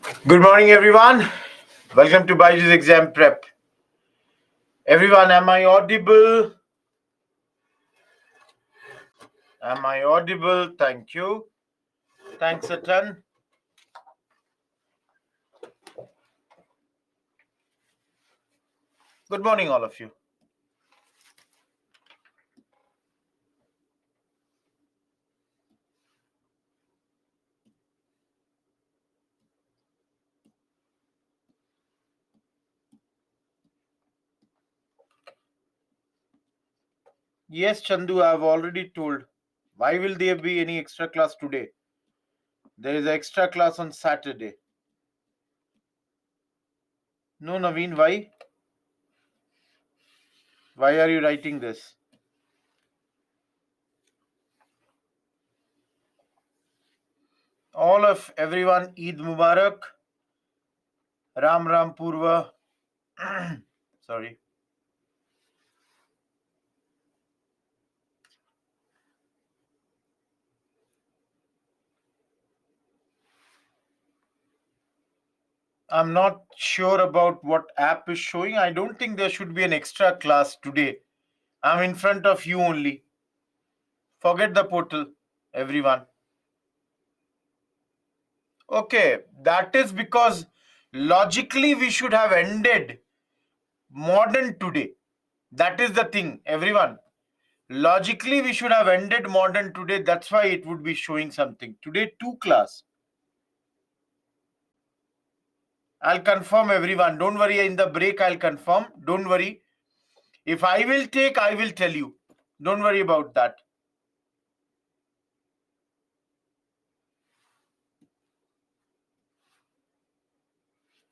Good morning, everyone. Welcome to Byju's Exam Prep. Everyone, am I audible? Am I audible? Thank you. Thanks a ton. Good morning, all of you. Yes, Chandu, I have already told. Why will there be any extra class today? There is an extra class on Saturday. No, Naveen, why? Why are you writing this? All of everyone, Eid Mubarak. Ram Ram Purva. Sorry. I'm not sure about what app is showing. I don't think there should be an extra class today. I'm in front of you only. Forget the portal, everyone. Okay, that is because logically we should have ended modern today. That is the thing, everyone. Logically we should have ended modern today. That's why it would be showing something. Today, 2 class. I'll confirm, everyone. Don't worry, in the break I'll confirm. Don't worry. If I will take, I will tell you. Don't worry about that.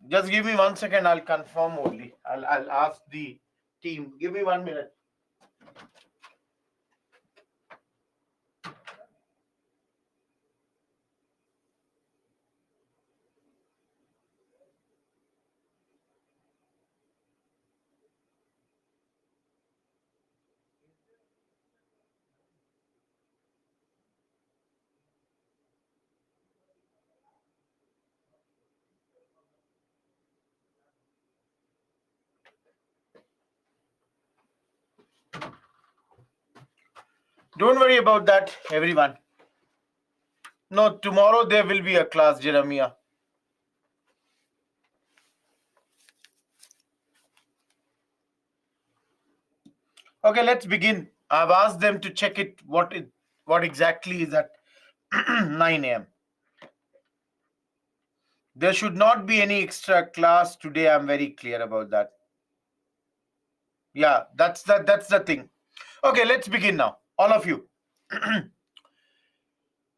Just give me 1 second. I'll confirm only. I'll ask the team. Give me 1 minute. Don't worry about that, everyone. No, tomorrow there will be a class, Jeremiah. Okay, let's begin. I've asked them to check it. What exactly is at 9 a.m. There should not be any extra class today. I'm very clear about that. Yeah, that's the thing. Okay, let's begin now. All of you.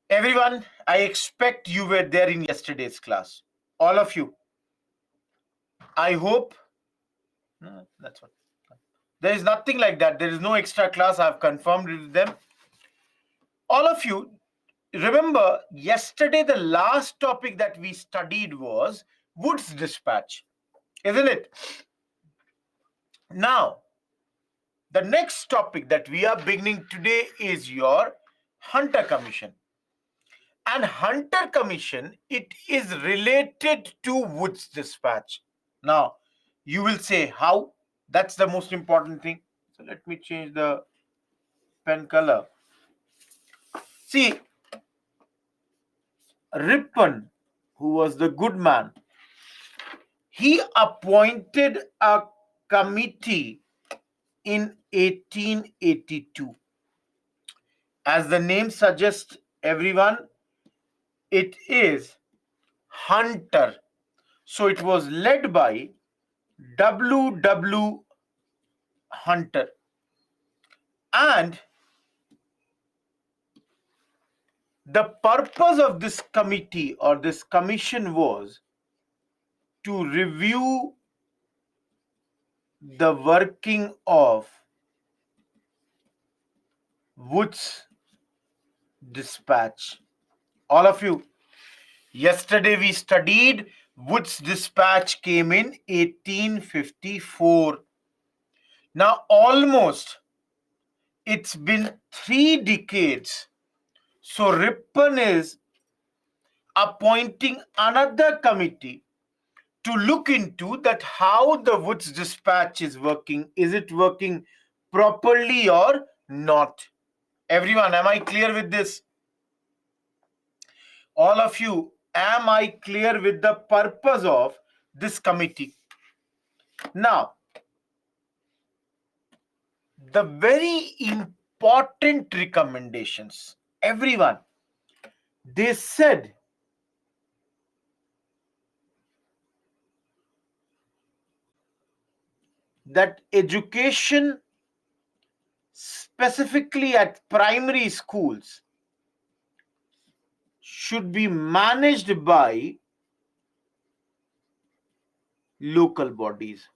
Everyone, I expect you were there in yesterday's class. All of you. I hope. No, that's what. There is nothing like that. There is no extra class. I've confirmed with them. All of you, remember yesterday the last topic that we studied was Wood's dispatch, isn't it? Now, the next topic that we are beginning today is your Hunter Commission. And Hunter Commission, it is related to Wood's dispatch. Now, you will say how? That's the most important thing. So let me change the pen color. See, Ripon, who was the good man, he appointed a committee in 1882. As the name suggests, everyone, it is Hunter. So it was led by W. Hunter. And the purpose of this committee or this commission was to review the working of Wood's dispatch. All of you, yesterday we studied Wood's dispatch came in 1854. Now almost it's been 3 decades. So Ripon is appointing another committee to look into that how the Woods dispatch is working. Is it working properly or not? Everyone, am I clear with this? All of you, am I clear with the purpose of this committee? Now, the very important recommendations, everyone, they said that education, specifically at primary schools, should be managed by local bodies.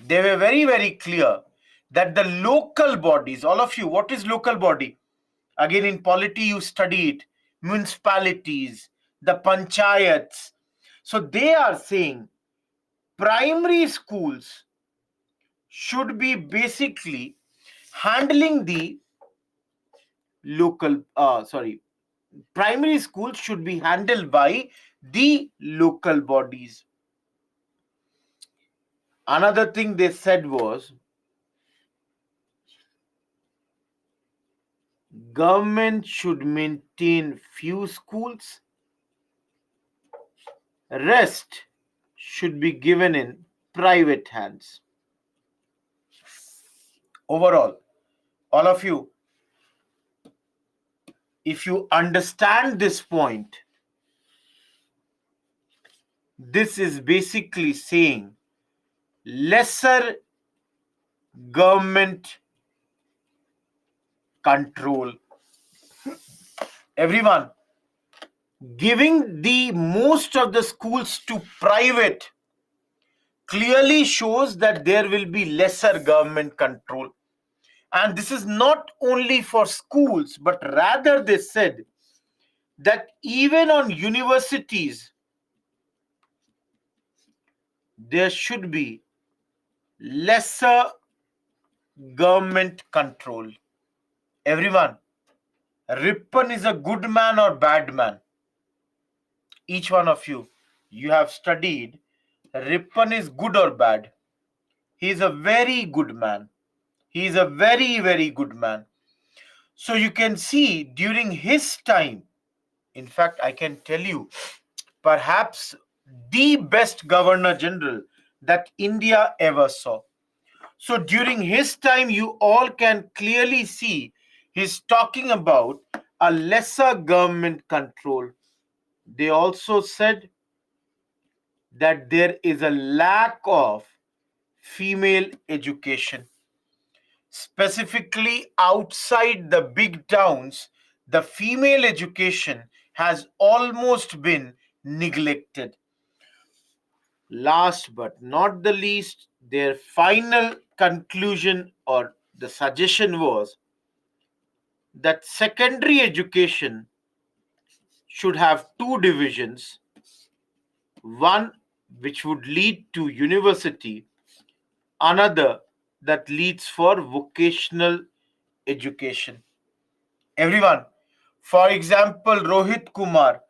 They were very, very clear that the local bodies, all of you, what is local body? Again, in polity, you study it. Municipalities, the panchayats. So they are saying primary schools should be basically handling the local, primary schools should be handled by the local bodies. Another thing they said was government should maintain few schools, rest should be given in private hands. Overall, all of you, if you understand this point, this is basically saying lesser government control. Everyone, giving the most of the schools to private clearly shows that there will be lesser government control. And this is not only for schools, but rather they said that even on universities, there should be lesser government control. Everyone, Ripon is a good man or bad man? Each one of you, you have studied. Ripon is good or bad? He is a very good man. He is a very, very good man. So you can see during his time, in fact, I can tell you, perhaps the best Governor General that India ever saw. So during his time, you all can clearly see he's talking about a lesser government control. They also said that there is a lack of female education. Specifically outside the big towns, the female education has almost been neglected. Last but not the least, their final conclusion or the suggestion was that secondary education should have two divisions, one which would lead to university, another that leads for vocational education. Everyone, for example, Rohit Kumar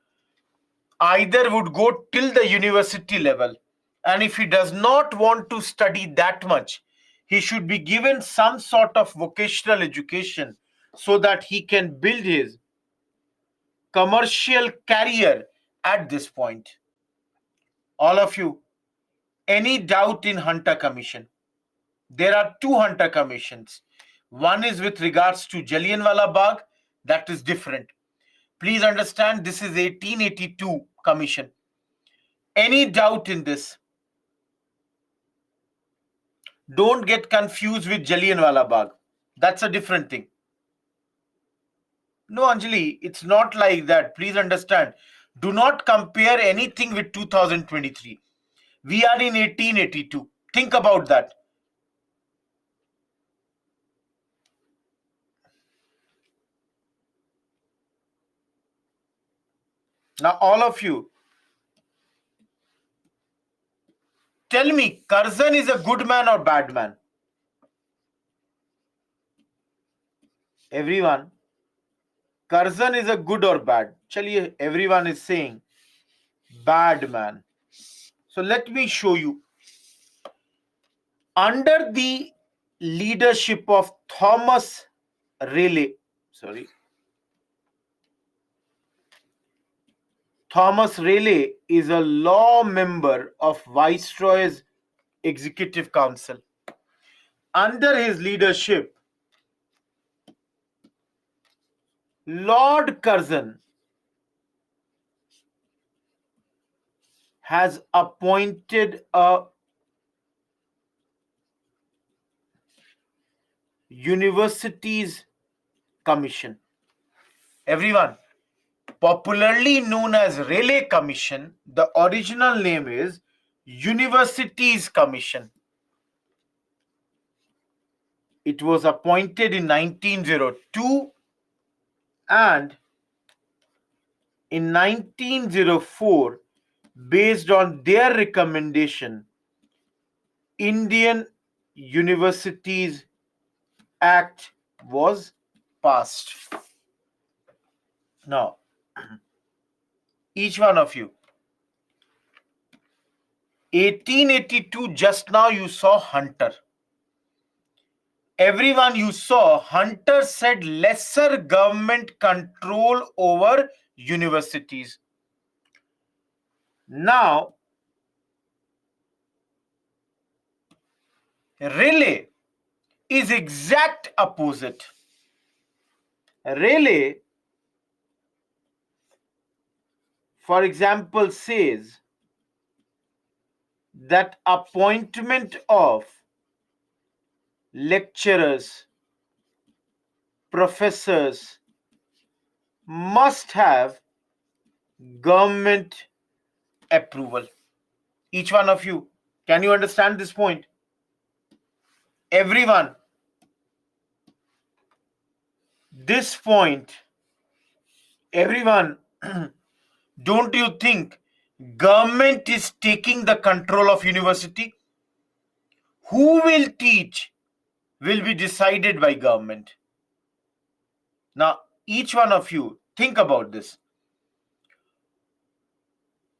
either would go till the university level, and if he does not want to study that much, he should be given some sort of vocational education so that he can build his commercial career at this point. All of you, any doubt in Hunter Commission? There are two Hunter Commissions. One is with regards to Jallianwala Bagh, that is different. Please understand, this is 1882 Commission. Any doubt in this? Don't get confused with Jallianwala Bagh. That's a different thing. No, Anjali, it's not like that. Please understand. Do not compare anything with 2023. We are in 1882. Think about that. Now, all of you, tell me, Curzon is a good man or bad man? Everyone, Curzon is a good or bad? Chaliye, everyone is saying bad, man. So let me show you. Under the leadership of Thomas Raleigh, Thomas Raleigh is a law member of Viceroy's Executive Council. Under his leadership, Lord Curzon has appointed a Universities Commission. Everyone, popularly known as Raleigh Commission, the original name is Universities Commission. It was appointed in 1902 and in 1904, based on their recommendation, Indian Universities Act was passed. Now, each one of you, 1882, just now you saw Hunter. Everyone, you saw Hunter said lesser government control over universities. Now, Raleigh is exact opposite. Raleigh, for example, says that appointment of lecturers, professors must have government approval. Each one of you, can you understand this point? Everyone, this point, everyone, don't you think government is taking the control of university? Who will teach will be decided by government. Now, each one of you, think about this.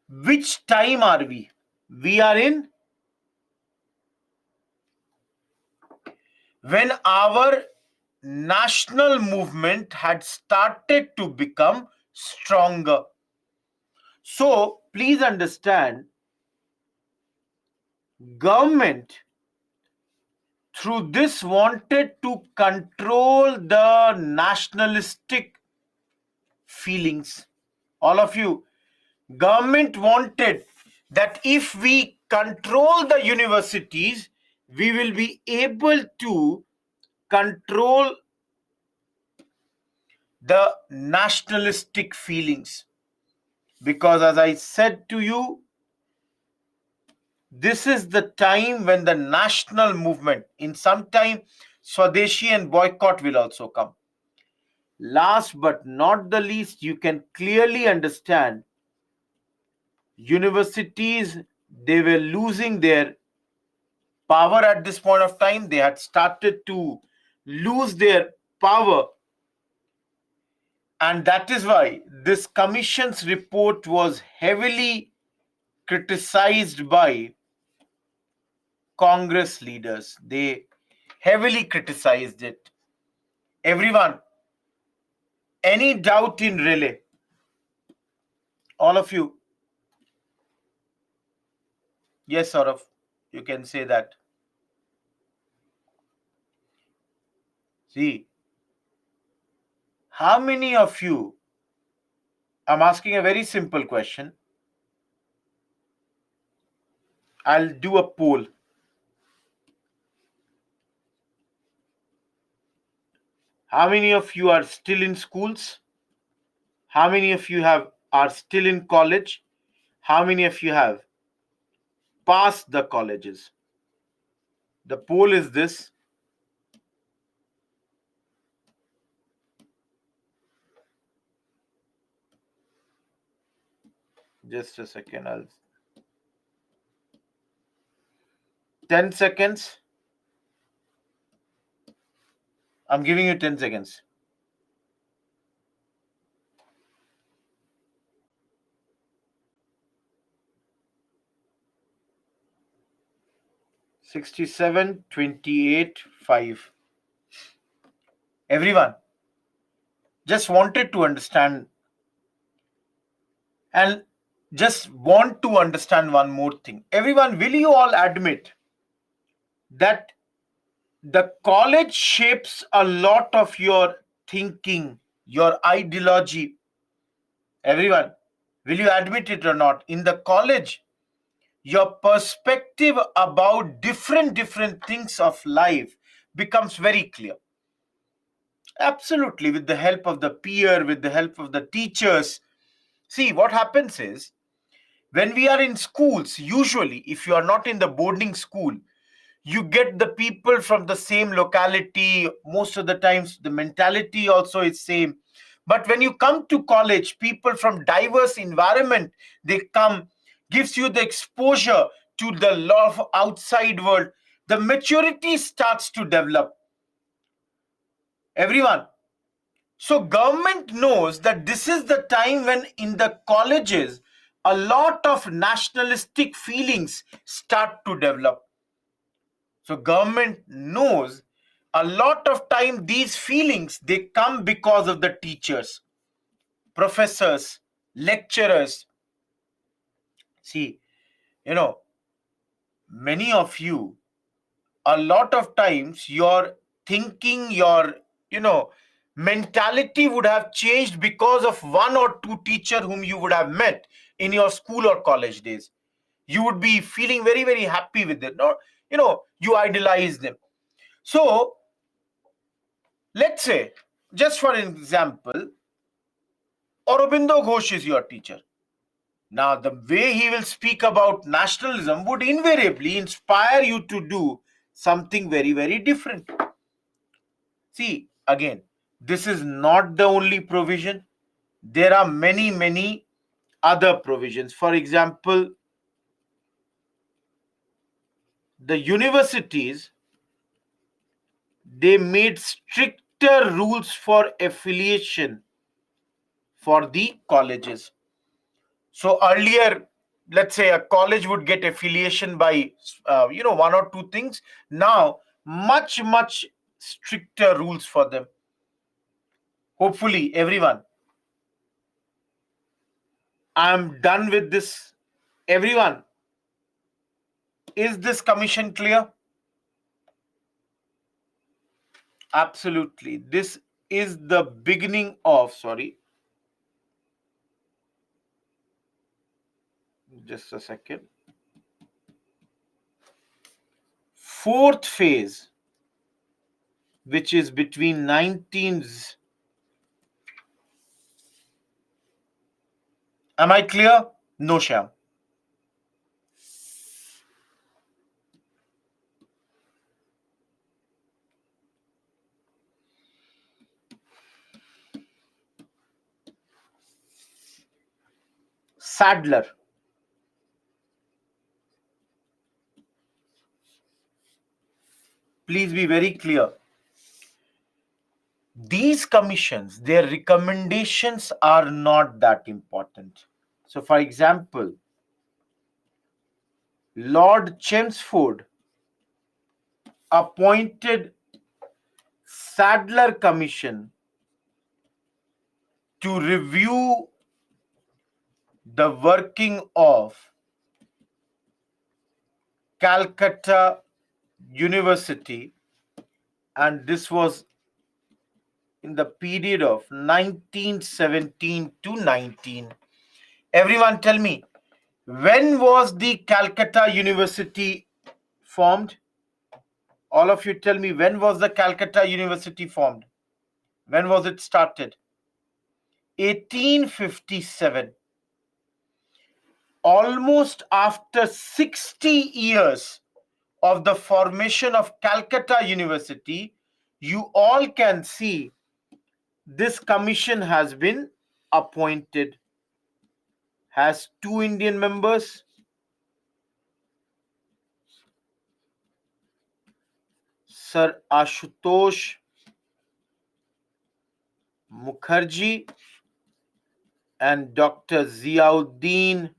Which time are we? We are in when our national movement had started to become stronger. So, please understand, government through this wanted to control the nationalistic feelings. All of you, government wanted that if we control the universities, we will be able to control the nationalistic feelings. Because as I said to you, this is the time when the national movement, in some time, Swadeshi and boycott will also come. Last but not the least, you can clearly understand universities, they were losing their power at this point of time. They had started to lose their power. And that is why this commission's report was heavily criticized by Congress leaders. They heavily criticized it. Everyone, any doubt in Raleigh? All of you? Yes, Saurav, you can say that. See, how many of you, I'm asking a very simple question. I'll do a poll. How many of you are still in schools? How many of you are still in college? How many of you have passed the colleges? The poll is this. Just a second. 10 seconds. I'm giving you 10 seconds. 67, 28, 5. Everyone, just wanted to understand and just want to understand one more thing. Everyone, will you all admit that the college shapes a lot of your thinking, your ideology? Everyone, will you admit it or not? In the college, your perspective about different things of life becomes very clear. Absolutely, with the help of the peer, with the help of the teachers. See, what happens is, when we are in schools, usually, if you are not in the boarding school, you get the people from the same locality. Most of the times, the mentality also is same. But when you come to college, people from diverse environment, they come, gives you the exposure to the law of outside world. The maturity starts to develop. Everyone, so government knows that this is the time when in the colleges a lot of nationalistic feelings start to develop. So government knows a lot of time these feelings they come because of the teachers, professors, lecturers. See, you know, many of you, a lot of times your thinking, your mentality would have changed because of one or two teacher whom you would have met in your school or college days. You would be feeling very happy with it. No, you idolize them. So let's say, just for an example, Aurobindo Ghosh is your teacher. Now, the way he will speak about nationalism would invariably inspire you to do something very different. See, again, this is not the only provision. There are many other provisions. For example, the universities, they made stricter rules for affiliation for the colleges. So earlier, let's say a college would get affiliation by, one or two things. Now, much stricter rules for them. Hopefully, everyone, I'm done with this. Everyone, is this commission clear? Absolutely. This is the beginning of, sorry, just a second. Fourth phase, which is between 19s. Am I clear? No, Sham. Sadler. Please be very clear. These commissions, their recommendations are not that important. So, for example, Lord Chelmsford appointed Sadler Commission to review the working of Calcutta University, and this was in the period of 1917 to 19. Everyone tell me, when was the Calcutta University formed? All of you tell me, when was the Calcutta University formed? When was it started? 1857. Almost after 60 years of the formation of Calcutta University, you all can see this commission has been appointed. Has two Indian members, Sir Ashutosh Mukherjee and Dr. Ziauddin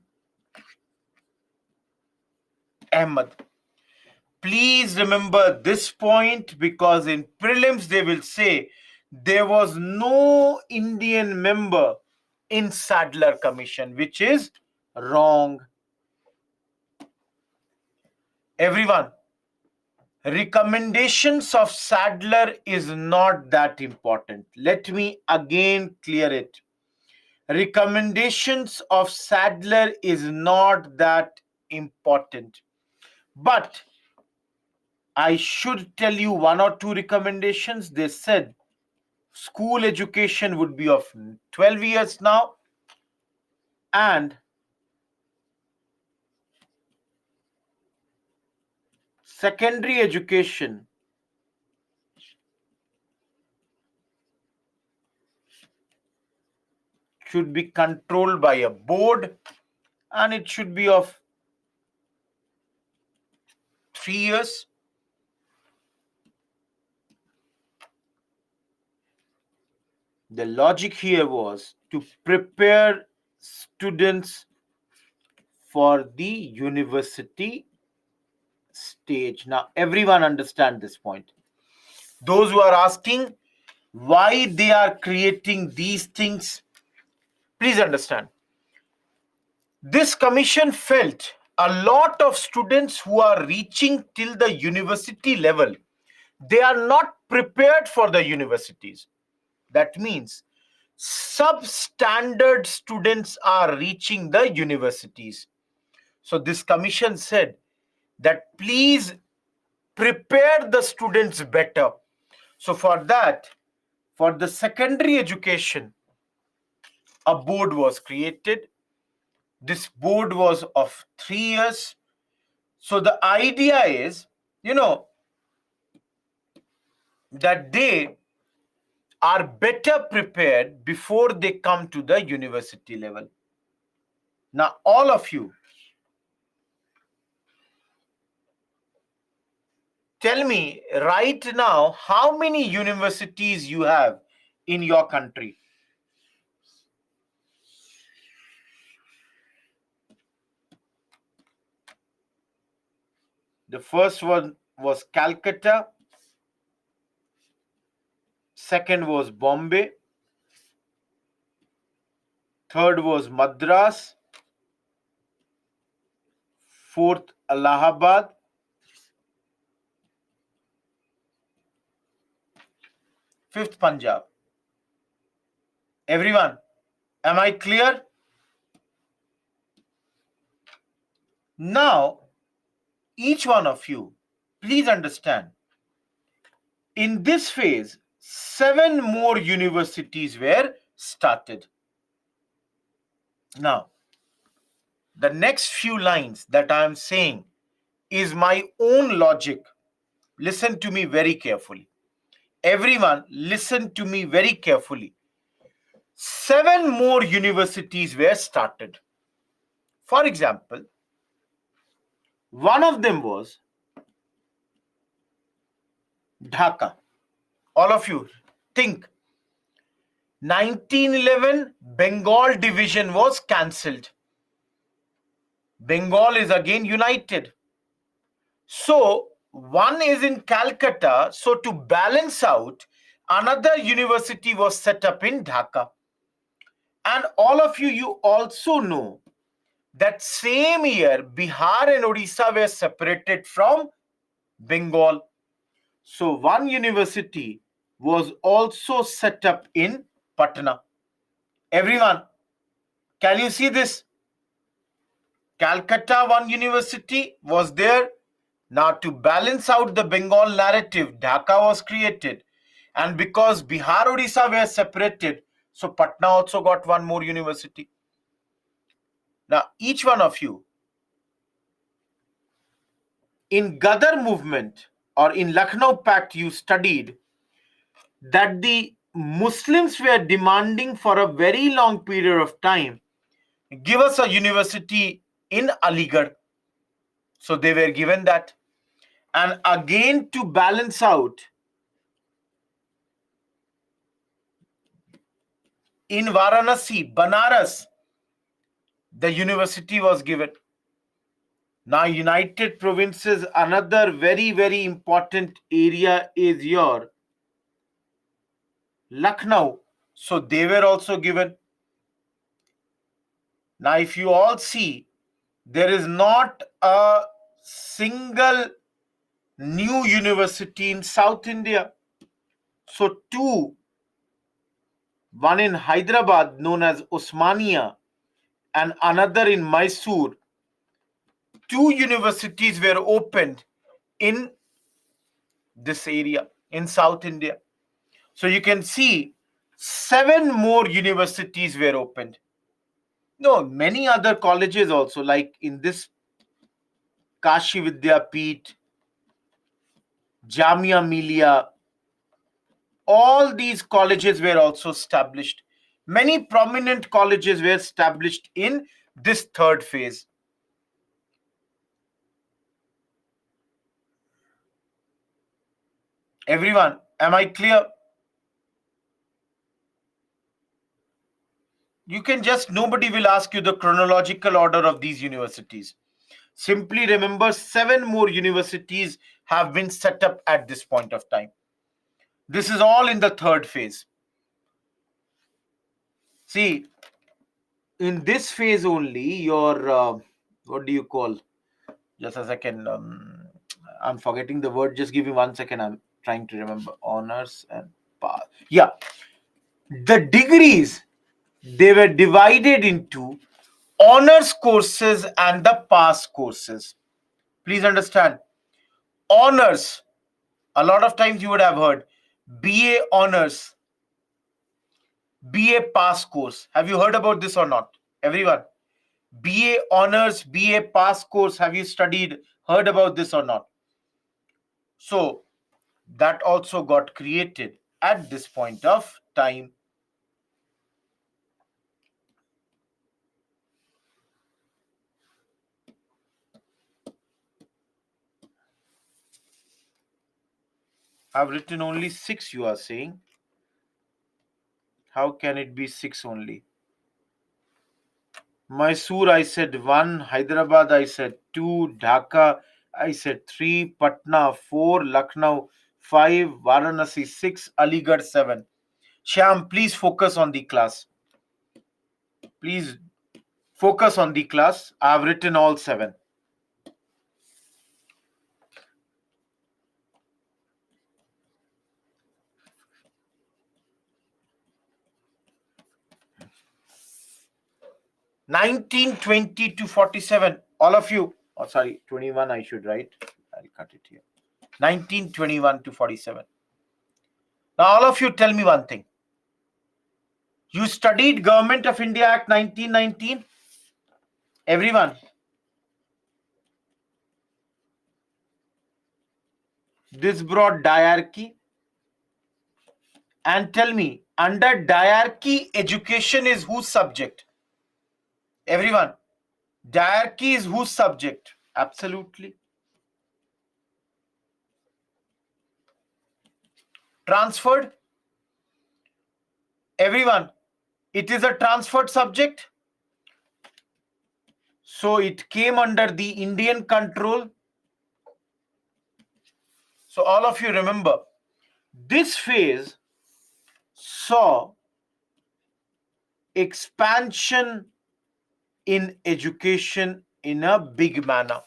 Ahmed. Please remember this point, because in prelims they will say there was no Indian member in Sadler Commission, which is wrong. Everyone, recommendations of Sadler is not that important. Let me again clear it. Recommendations of Sadler is not that important. But I should tell you one or two recommendations. They said school education would be of 12 years now, and secondary education should be controlled by a board, and it should be of 3 years. The logic here was to prepare students for the university stage. Now, everyone understand this point. Those who are asking why they are creating these things, please understand. This commission felt a lot of students who are reaching till the university level, they are not prepared for the universities. That means substandard students are reaching the universities. So this commission said that please prepare the students better. So for that, for the secondary education, a board was created. This board was of 3 years. So the idea is, that they are better prepared before they come to the university level. Now, all of you, tell me right now how many universities you have in your country. The first one was Calcutta, second was Bombay, third was Madras, fourth Allahabad, fifth Punjab. Everyone, am I clear? Now, each one of you, please understand, in this phase, 7 more universities were started. Now, the next few lines that I am saying is my own logic. Listen to me very carefully. Everyone, listen to me very carefully. 7 more universities were started. For example, one of them was Dhaka. All of you think 1911 Bengal division was cancelled. Bengal is again united. So one is in Calcutta. So to balance out, another university was set up in Dhaka. And all of you, you also know that same year, Bihar and Odisha were separated from Bengal. So one university was also set up in Patna. Everyone, can you see this? Calcutta, one university was there. Now, to balance out the Bengal narrative, Dhaka was created. And because Bihar, Odisha were separated, so Patna also got one more university. Now, each one of you, in Gadar movement or in Lucknow Pact, you studied that the Muslims were demanding for a very long period of time, give us a university in Aligarh. So they were given that. And again, to balance out, in Varanasi, Banaras, the university was given. Now, United Provinces, another very, very important area is your Lucknow. So they were also given. Now, if you all see, there is not a single new university in South India. So two, one in Hyderabad known as Osmania and another in Mysore. Two universities were opened in this area in South India. So you can see 7 more universities were opened. No, many other colleges also, like in this Kashi Vidyapeeth, Jamia Millia, all these colleges were also established. Many prominent colleges were established in this third phase. Everyone, am I clear? You can just, nobody will ask you the chronological order of these universities. Simply remember 7 more universities have been set up at this point of time. This is all in the third phase. See, in this phase only, your, what do you call? Just a second. I'm forgetting the word. Just give me 1 second. I'm trying to remember. Honors and pass. Yeah. The degrees, they were divided into honors courses and the pass courses. Please understand. Honors, a lot of times you would have heard BA honors, BA pass course. Have you heard about this or not? Everyone. BA honors, BA pass course. Have you studied, heard about this or not? So that also got created at this point of time. I've written only 6, you are saying. How can it be 6 only? Mysore, I said 1. Hyderabad, I said 2. Dhaka, I said 3. Patna, 4. Lucknow, 5. Varanasi, 6. Aligarh, 7. Shyam, please focus on the class. Please focus on the class. I have written all 7. (1920 to 47). All of you. Oh, sorry, 21 I should write. I'll cut it here. 1921 to 47. Now, all of you tell me one thing. You studied Government of India Act 1919? Everyone. This brought diarchy. And tell me, under diarchy, education is whose subject? Everyone. Diarchy is whose subject? Absolutely. Transferred? Everyone. It is a transferred subject. So it came under the Indian control. So all of you remember, this phase saw expansion in education in a big manner.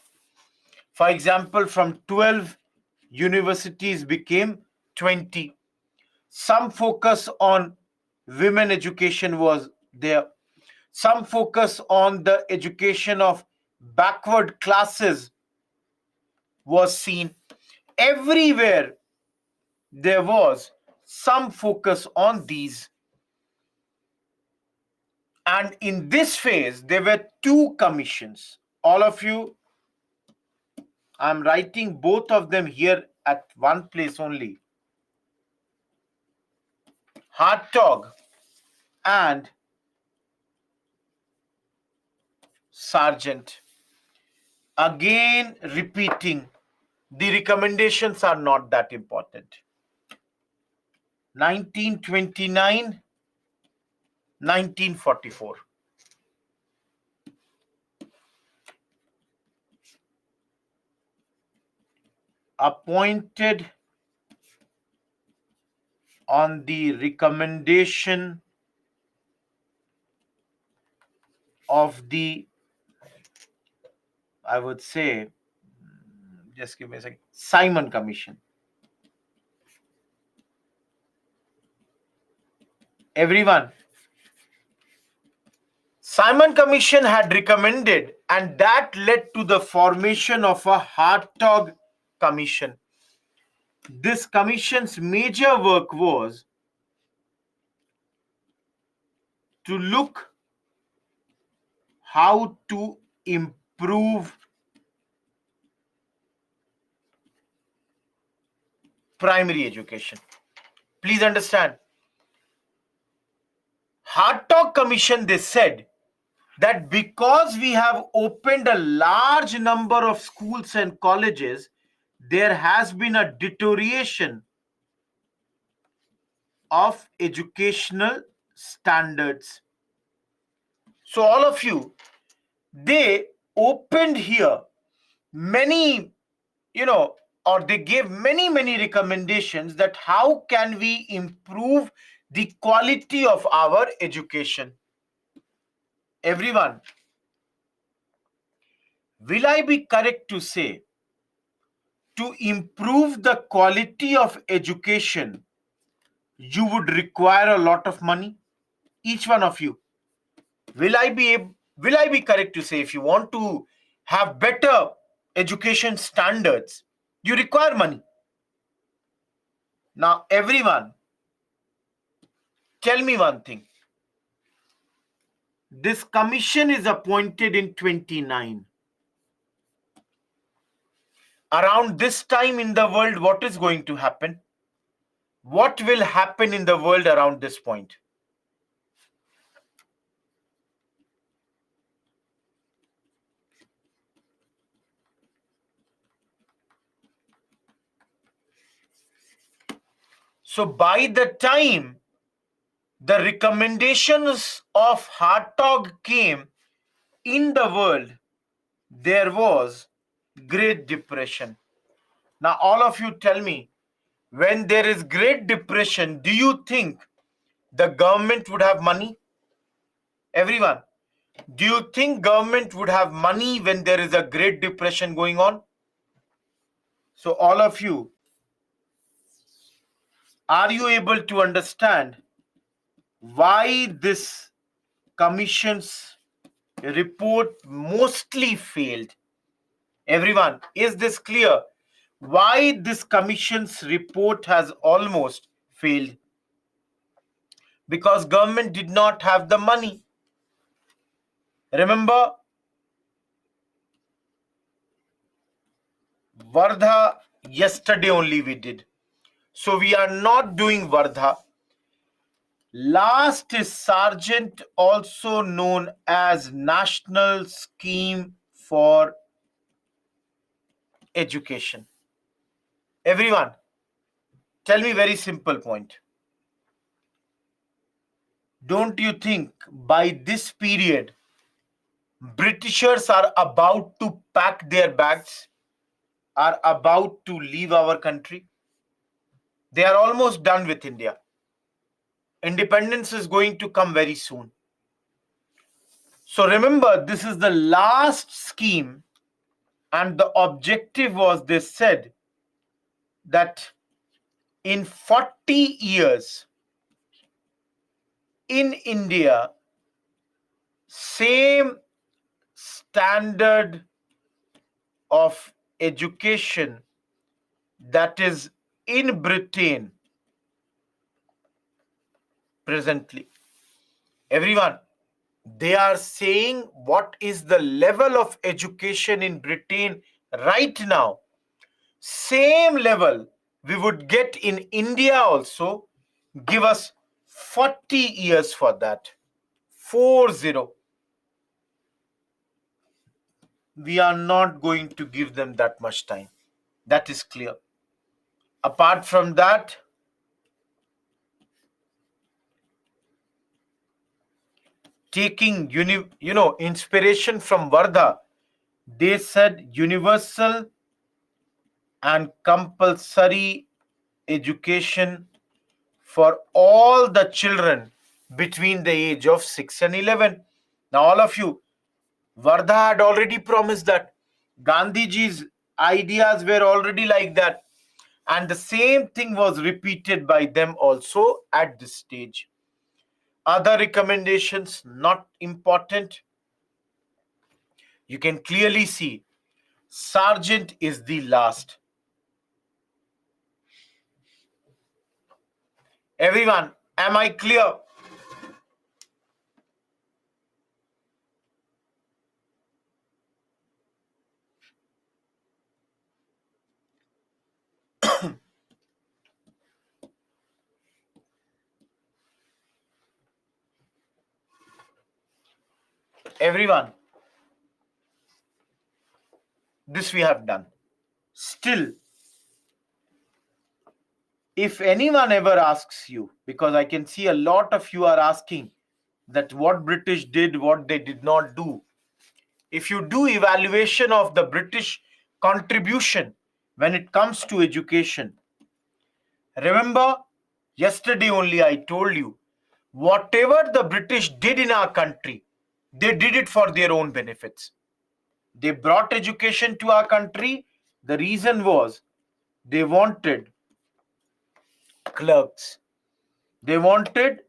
For example, from 12 universities became 20. Some focus on women education was there. Some focus on the education of backward classes was seen. Everywhere there was some focus on these. And in this phase, there were 2 commissions. All of you, I'm writing both of them here at one place only. Hartog and Sargent. Again, repeating, the recommendations are not that important. 1929, 1944. appointed on the recommendation of the, I would say, just give me a second, Simon Commission. Everyone, Simon Commission had recommended, and that led to the formation of a Hartog Commission. This commission's major work was to look how to improve primary education. Please understand. Hartog Commission, they said that because we have opened a large number of schools and colleges, there has been a deterioration of educational standards. So all of you, they opened here many, or they gave many recommendations that how can we improve the quality of our education. Everyone, will I be correct to say to improve the quality of education, you would require a lot of money? Each one of you. Will I be correct to say if you want to have better education standards, you require money? Now, everyone, tell me one thing. This commission is appointed in 29. Around this time in the world, what is going to happen? What will happen in the world around this point? So by the time the recommendations of Hartog came in the world, there was Great Depression. Now, all of you tell me, when there is Great Depression, do you think the government would have money? Everyone, do you think government would have money when there is a Great Depression going on? So all of you, are you able to understand why this commission's report mostly failed? Everyone, is this clear? Why this commission's report has almost failed? Because government did not have the money. Remember, Vardha yesterday only we did. So we are not doing Vardha. Last is Sergeant, also known as National Scheme for Education. Everyone, tell me very simple point. Don't you think by this period, Britishers are about to pack their bags, are about to leave our country? They are almost done with India. Independence is going to come very soon. So remember, this is the last scheme, and the objective was, they said, that in 40 years in India, same standard of education that is in Britain presently. Everyone, they are saying what is the level of education in Britain right now. Same level we would get in India also. Give us 40 years for that. 40. We are not going to give them that much time. That is clear. Apart from that, taking inspiration from Vardha, they said universal and compulsory education for all the children between the age of 6 and 11. Now, all of you, Vardha had already promised that. Gandhiji's ideas were already like that. And the same thing was repeated by them also at this stage. Other recommendations, not important. You can clearly see Sergeant is the last. Everyone, am I clear? Everyone, this we have done. Still, if anyone ever asks you, because I can see a lot of you are asking that what British did, what they did not do. If you do evaluation of the British contribution when it comes to education, remember yesterday only I told you, whatever the British did in our country, they did it for their own benefits. They brought education to our country. The reason was they wanted clerks. They wanted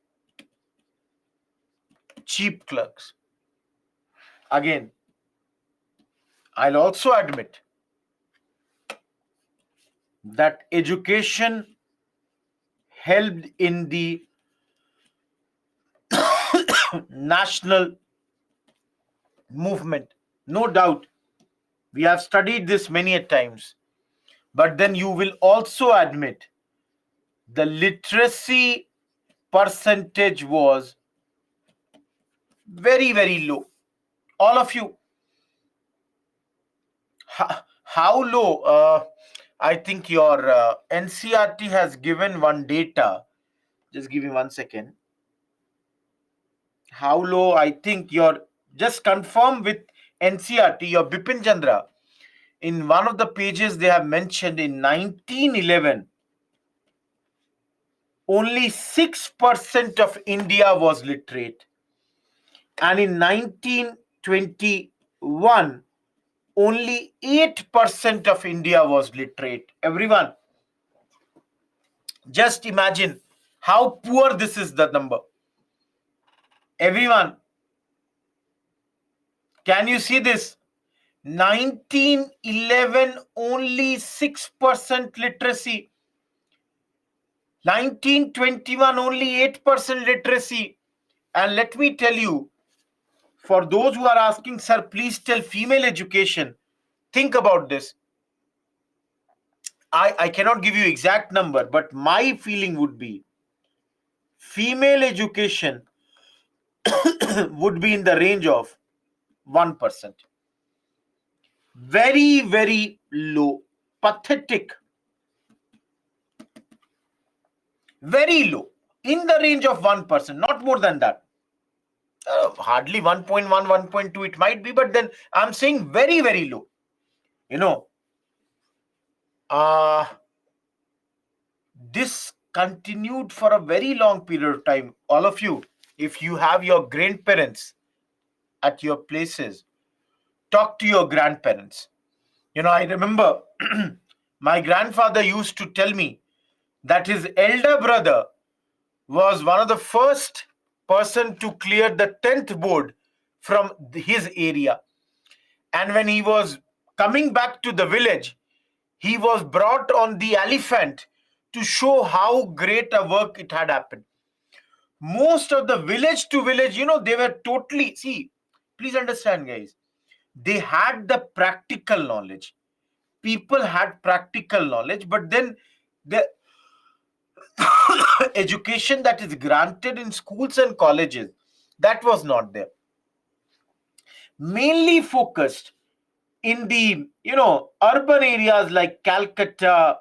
cheap clerks. Again, I'll also admit that education helped in the national movement. No doubt. We have studied this many a times. But then you will also admit the literacy percentage was very, very low. All of you, how low? I think your NCRT has given one data. Just give me 1 second. How low? I think your, just confirm with NCRT, your Bipin Chandra. In one of the pages, they have mentioned in 1911, only 6% of India was literate. And in 1921, only 8% of India was literate. Everyone, just imagine how poor this is, the number. Everyone, can you see this? 1911, only 6% literacy. 1921, only 8% literacy. And let me tell you, for those who are asking, sir, please tell female education. Think about this. I cannot give you exact number, but my feeling would be female education would be in the range of 1%. Very, very low. Pathetic. Very low. In the range of 1%, not more than that. Hardly 1.1, 1.2 it might be, but then I'm saying very, very low. You know, this continued for a very long period of time. All of you, if you have your grandparents at your places, talk to your grandparents. I remember my grandfather used to tell me that his elder brother was one of the first person to clear the 10th board from his area. And when he was coming back to the village, he was brought on the elephant to show how great a work it had happened. Most of the village to village, they were totally, see, please understand, guys, they had the practical knowledge. People had practical knowledge, but then the education that is granted in schools and colleges, that was not there. Mainly focused in the urban areas like Calcutta,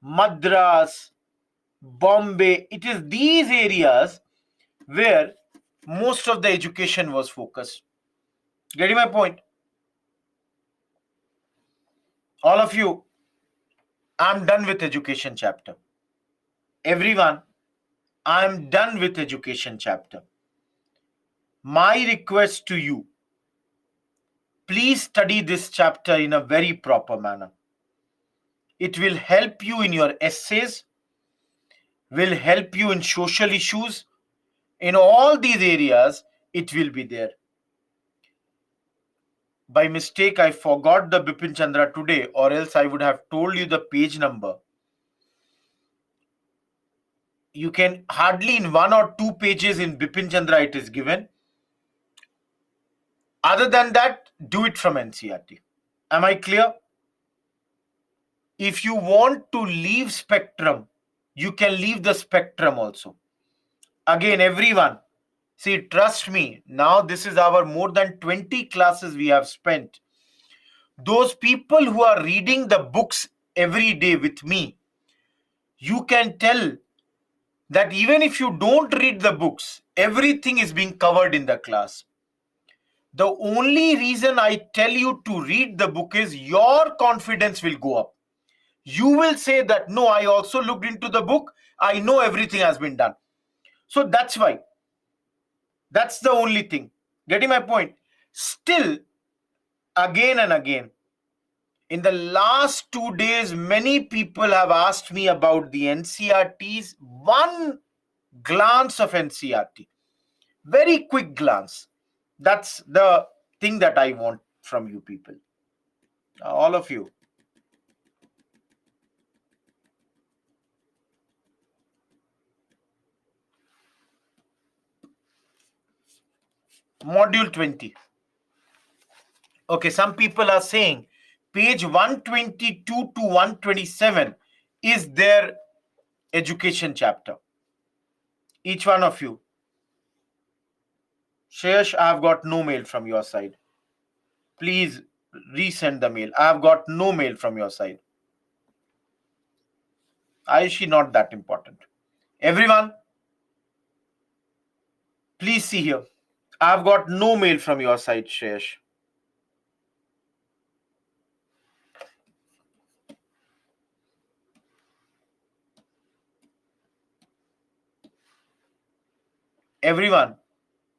Madras, Bombay. It is these areas where most of the education was focused. Getting my point? All of you, I'm done with education chapter. Everyone, I'm done with education chapter. My request to you, please study this chapter in a very proper manner. It will help you in your essays, will help you in social issues. In all these areas, it will be there. By mistake, I forgot the Bipin Chandra today, or else I would have told you the page number. You can hardly in 1 or 2 pages in Bipin Chandra it is given. Other than that, do it from NCERT. Am I clear? If you want to leave spectrum, you can leave the spectrum also. Again, everyone, see, trust me, now this is our more than 20 classes we have spent. Those people who are reading the books every day with me, you can tell that even if you don't read the books, everything is being covered in the class. The only reason I tell you to read the book is your confidence will go up. You will say that, no, I also looked into the book. I know everything has been done. So that's why. That's the only thing. Getting my point? Still, again and again, in the last 2 days, many people have asked me about the NCRTs. One glance of NCRT. Very quick glance. That's the thing that I want from you people. All of you. Module 20. Okay, some people are saying page 122 to 127 is their education chapter. Each one of you. Shesh, I have got no mail from your side. Please resend the mail. I have got no mail from your side. Ayushi, not that important. Everyone, please see here. I have got no mail from your side, Shesh. Everyone,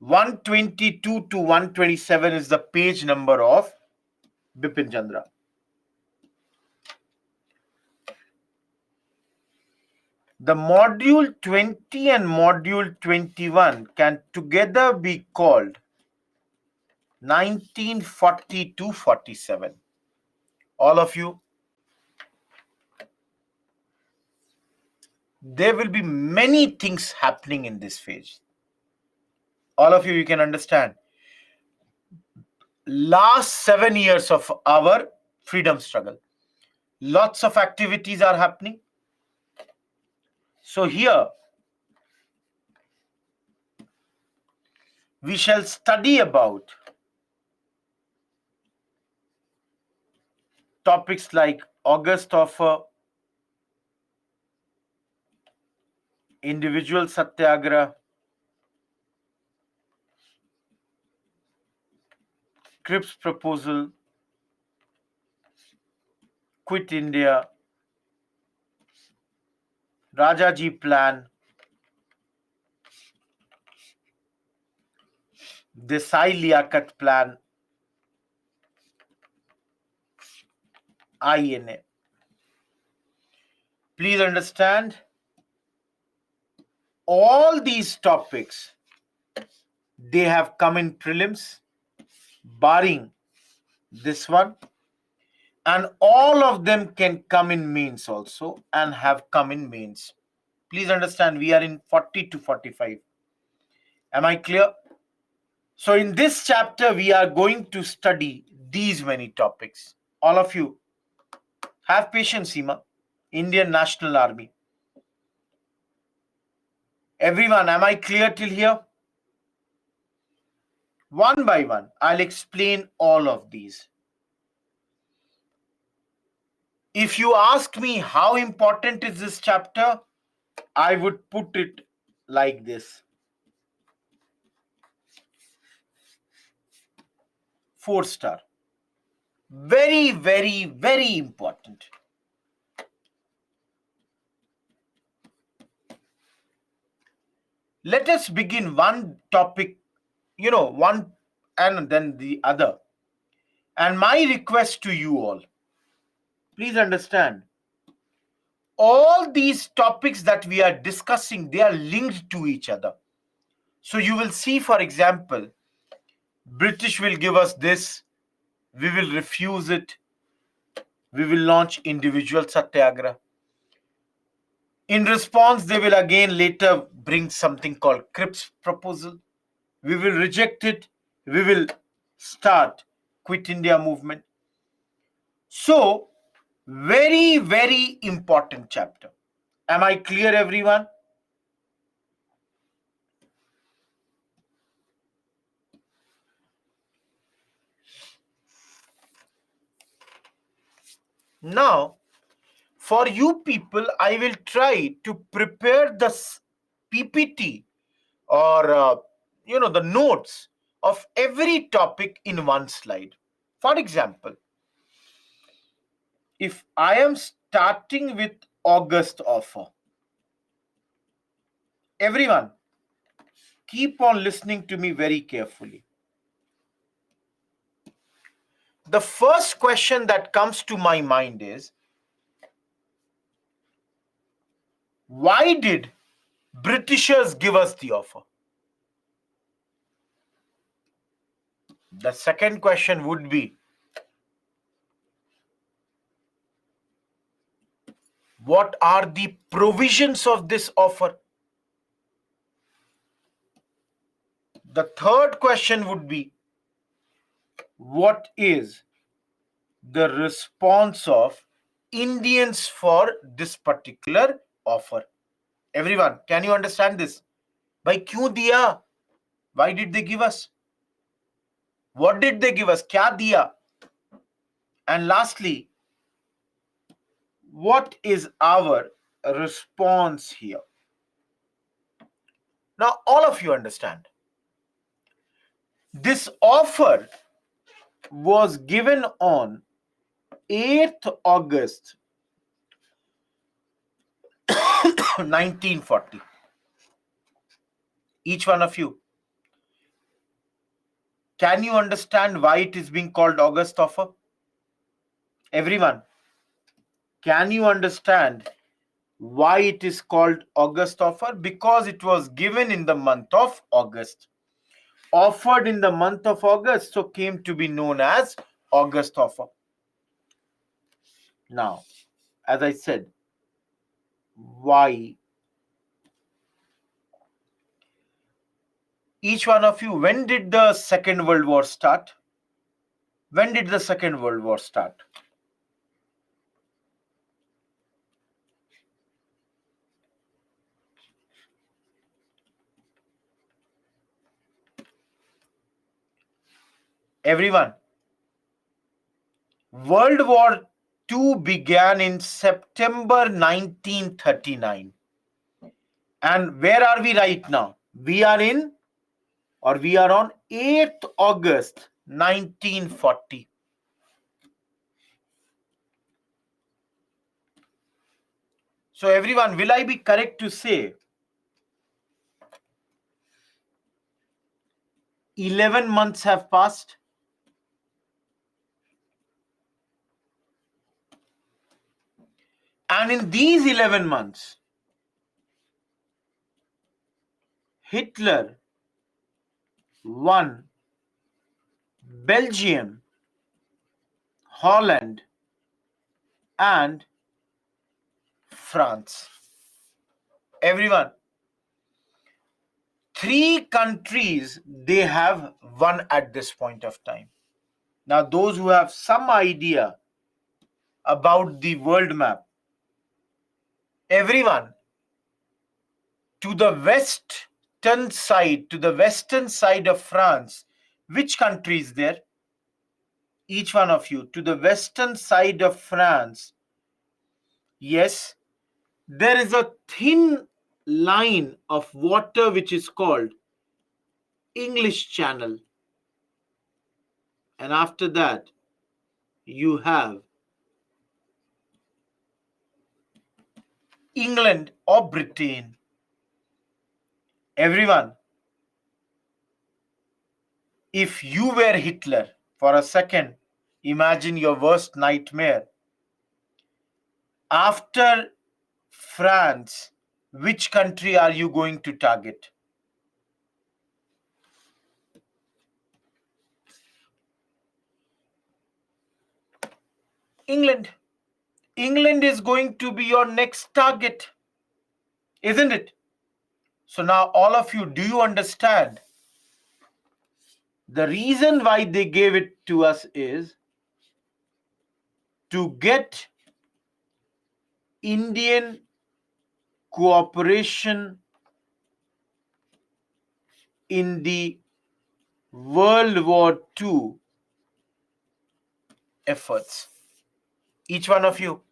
122 to 127 is the page number of Bipin Chandra. The module 20 and module 21 can together be called 1940 to 47. All of you, there will be many things happening in this phase. All of you, you can understand. Last 7 years of our freedom struggle, lots of activities are happening. So here, we shall study about topics like August offer, individual satyagraha, Cripps proposal, quit India, Rajaji plan, Desai Liaquat plan, INA. Please understand, all these topics, they have come in prelims, barring this one, and all of them can come in mains also and have come in mains. Please understand, we are in 40 to 45. Am I clear? So in this chapter, we are going to study these many topics. All of you, have patience, Seema. Indian National Army. Everyone, am I clear till here? One by one, I'll explain all of these. If you ask me how important is this chapter, I would put it like this. 4-star. Very, very, very important. Let us begin one topic, one and then the other. And my request to you all, please understand, all these topics that we are discussing, they are linked to each other. So you will see, for example, British will give us this, we will refuse it, we will launch individual satyagraha. In response, they will again later bring something called Cripps proposal. We will reject it. We will start Quit India movement. So, very, very important chapter. Am I clear, everyone? Now, for you people, I will try to prepare the PPT or the notes of every topic in one slide. For example, if I am starting with August offer, everyone keep on listening to me very carefully. The first question that comes to my mind is, why did Britishers give us the offer? The second question would be, what are the provisions of this offer? The third question would be, what is the response of Indians for this particular offer? Everyone, can you understand this? Bhai, kyun diya? Why did they give us? What did they give us? Kya diya? And lastly, what is our response here? Now, all of you understand. This offer was given on 8th August 1940. Each one of you, can you understand why it is being called August offer? Everyone, can you understand why it is called August offer? Because it was given in the month of August. Offered in the month of August, so came to be known as August offer. Now, as I said, why? Each one of you, when did the Second World War start? When did the Second World War start? Everyone, World War II began in September 1939. And where are we right now? We are on 8th August 1940. So everyone, will I be correct to say 11 months have passed? And in these 11 months, Hitler won Belgium, Holland, and France. Everyone, 3 countries they have won at this point of time. Now, those who have some idea about the world map, everyone, to the western side of France, which country is there? Each one of you, to the western side of France, yes, there is a thin line of water which is called English Channel. And after that, you have England or Britain. Everyone, if you were Hitler for a second, imagine your worst nightmare. After France, which country are you going to target? England. England is going to be your next target, isn't it? So now all of you, do you understand? The reason why they gave it to us is to get Indian cooperation in the World War II efforts. Each one of you,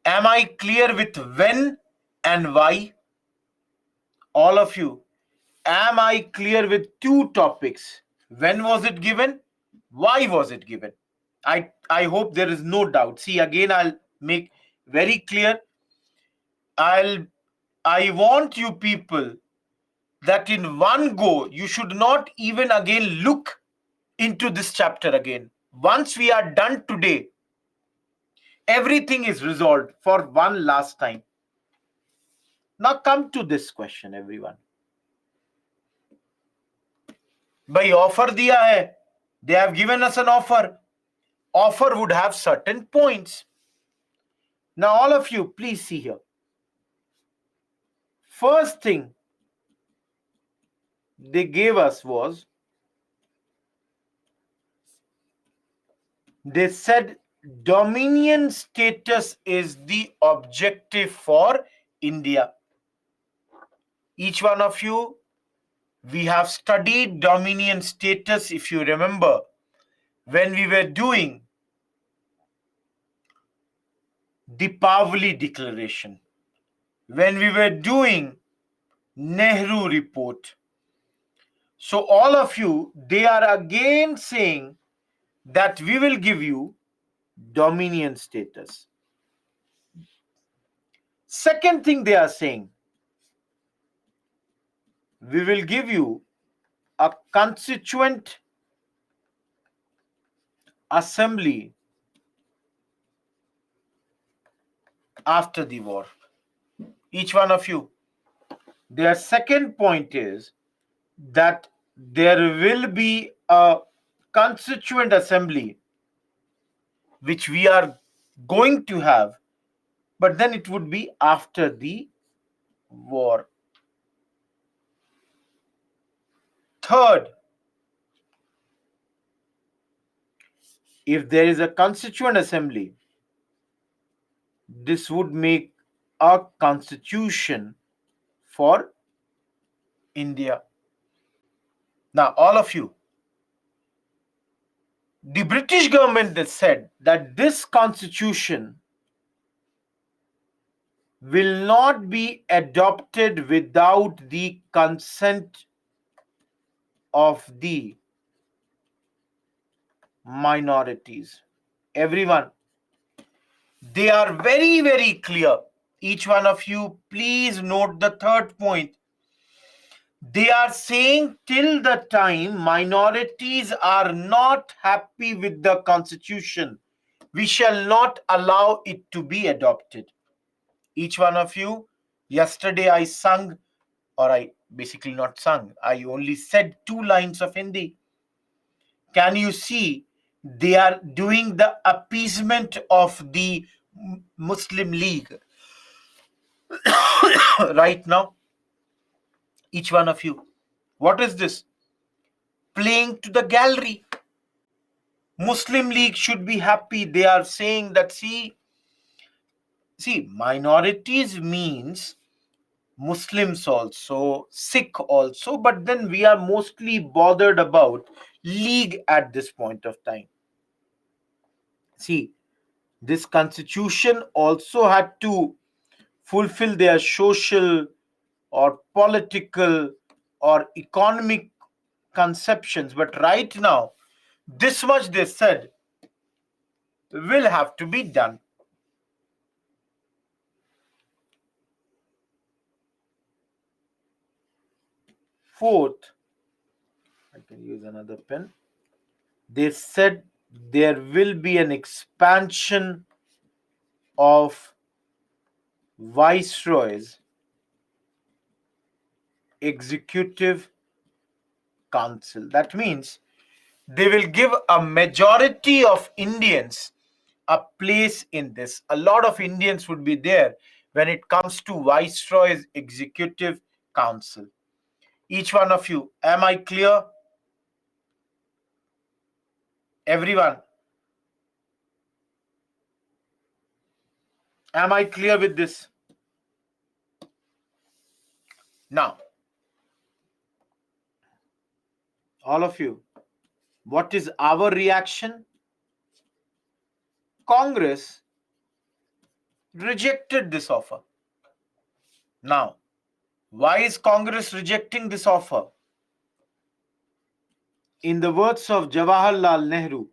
am I clear with when and why? All of you, am I clear with two topics? When was it given? Why was it given? I hope there is no doubt. See, again, I'll make very clear. I want you people that in one go, you should not even again look into this chapter again. Once we are done today, everything is resolved for one last time. Now come to this question, everyone. Bhai, offer diya hai. They have given us an offer. Offer would have certain points. Now all of you, please see here. First thing they gave us was, they said dominion status is the objective for India. Each one of you, we have studied dominion status, if you remember, when we were doing Deepavali Declaration, when we were doing Nehru Report. So all of you, they are again saying that we will give you dominion status. Second thing they are saying, we will give you a constituent assembly after the war. Each one of you. Their second point is that there will be a constituent assembly which we are going to have, but then it would be after the war. Third, if there is a constituent assembly, this would make a constitution for India. Now, all of you, the British government has said that this constitution will not be adopted without the consent of the minorities. Everyone, they are very, very clear. Each one of you, please note the third point. They are saying till the time minorities are not happy with the constitution, we shall not allow it to be adopted. Each one of you, yesterday I sung, or I basically not sung, I only said 2 lines of Hindi. Can you see they are doing the appeasement of the Muslim League right now? Each one of you. What is this? Playing to the gallery. Muslim League should be happy. They are saying that, see, minorities means Muslims also, Sikh also, but then we are mostly bothered about League at this point of time. See, this constitution also had to fulfill their social or political or economic conceptions, but right now, this much they said will have to be done. Fourth, I can use another pen. They said there will be an expansion of Viceroy's Executive Council. That means they will give a majority of Indians a place in this. A lot of Indians would be there when it comes to Viceroy's Executive Council. Each one of you, am I clear? Everyone, am I clear with this? Now, all of you, what is our reaction? Congress rejected this offer. Now, why is Congress rejecting this offer? In the words of Jawaharlal Nehru,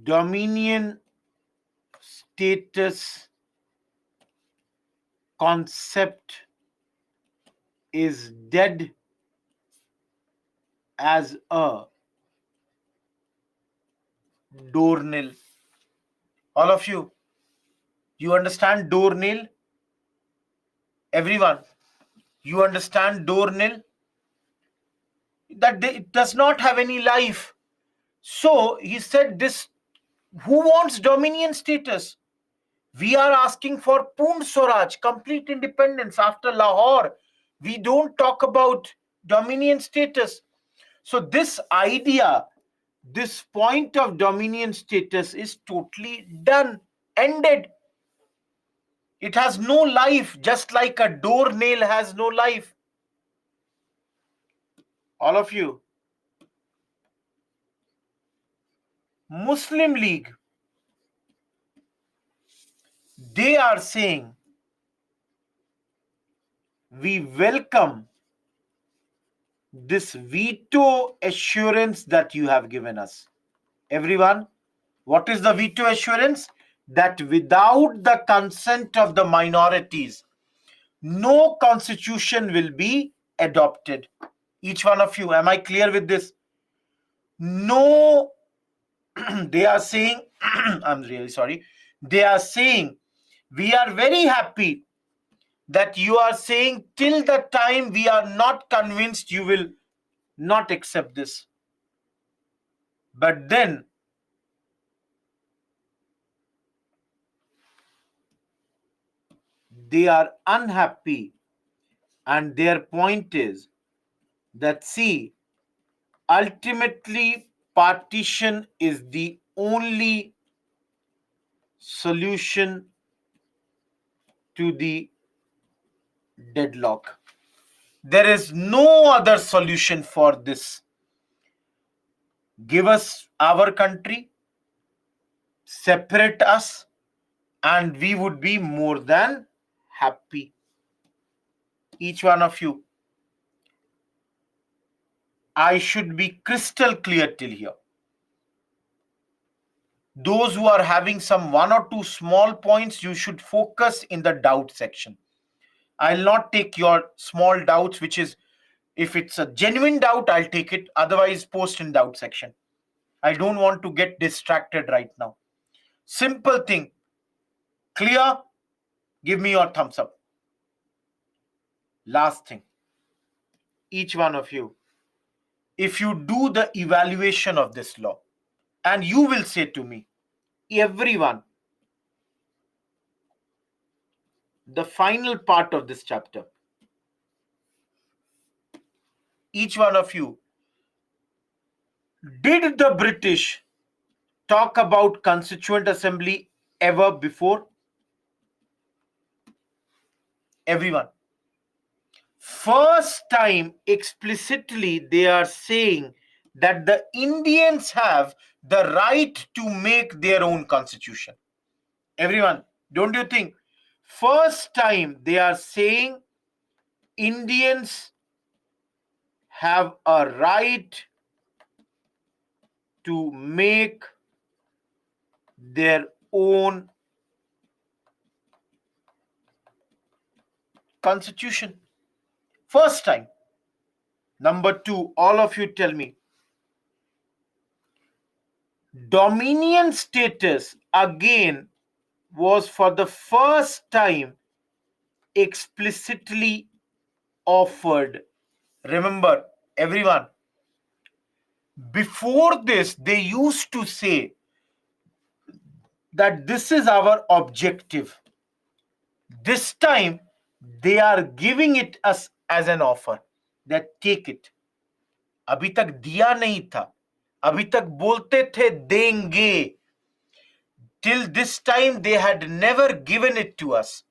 dominion status concept is dead as a doornail. All of you, you understand doornail? Everyone, you understand doornail? That it does not have any life. So he said this, who wants dominion status? We are asking for Poon Swaraj, complete independence after Lahore. We don't talk about dominion status. So this idea, this point of dominion status is totally done, ended. It has no life, just like a doornail has no life. All of you. Muslim League, they are saying, we welcome this veto assurance that you have given us. Everyone, what is the veto assurance? That without the consent of the minorities, no constitution will be adopted. Each one of you, am I clear with this? No, they are saying, I'm really sorry, they are saying, we are very happy that you are saying till the time we are not convinced, you will not accept this. But then they are unhappy, and their point is that, see, ultimately partition is the only solution to the deadlock. There is no other solution for this. Give us our country, separate us, and we would be more than happy. Each one of you, I should be crystal clear till here. Those who are having some one or two small points, you should focus in the doubt section. I'll not take your small doubts, which is, if it's a genuine doubt, I'll take it. Otherwise, post in doubt section. I don't want to get distracted right now. Simple thing. Clear? Give me your thumbs up. Last thing. Each one of you, if you do the evaluation of this law, and you will say to me, everyone, the final part of this chapter, each one of you, did the British talk about Constituent Assembly ever before? Everyone. First time explicitly they are saying that the Indians have the right to make their own constitution. Everyone, don't you think? First time they are saying Indians have a right to make their own constitution. First time. Number 2, all of you tell me. Dominion status again was for the first time explicitly offered. Remember, everyone, before this, they used to say that this is our objective. This time, they are giving it us as an offer that take it. अभी तक दिया नहीं था, अभी तक बोलते थे देंगे. Till this time, they had never given it to us.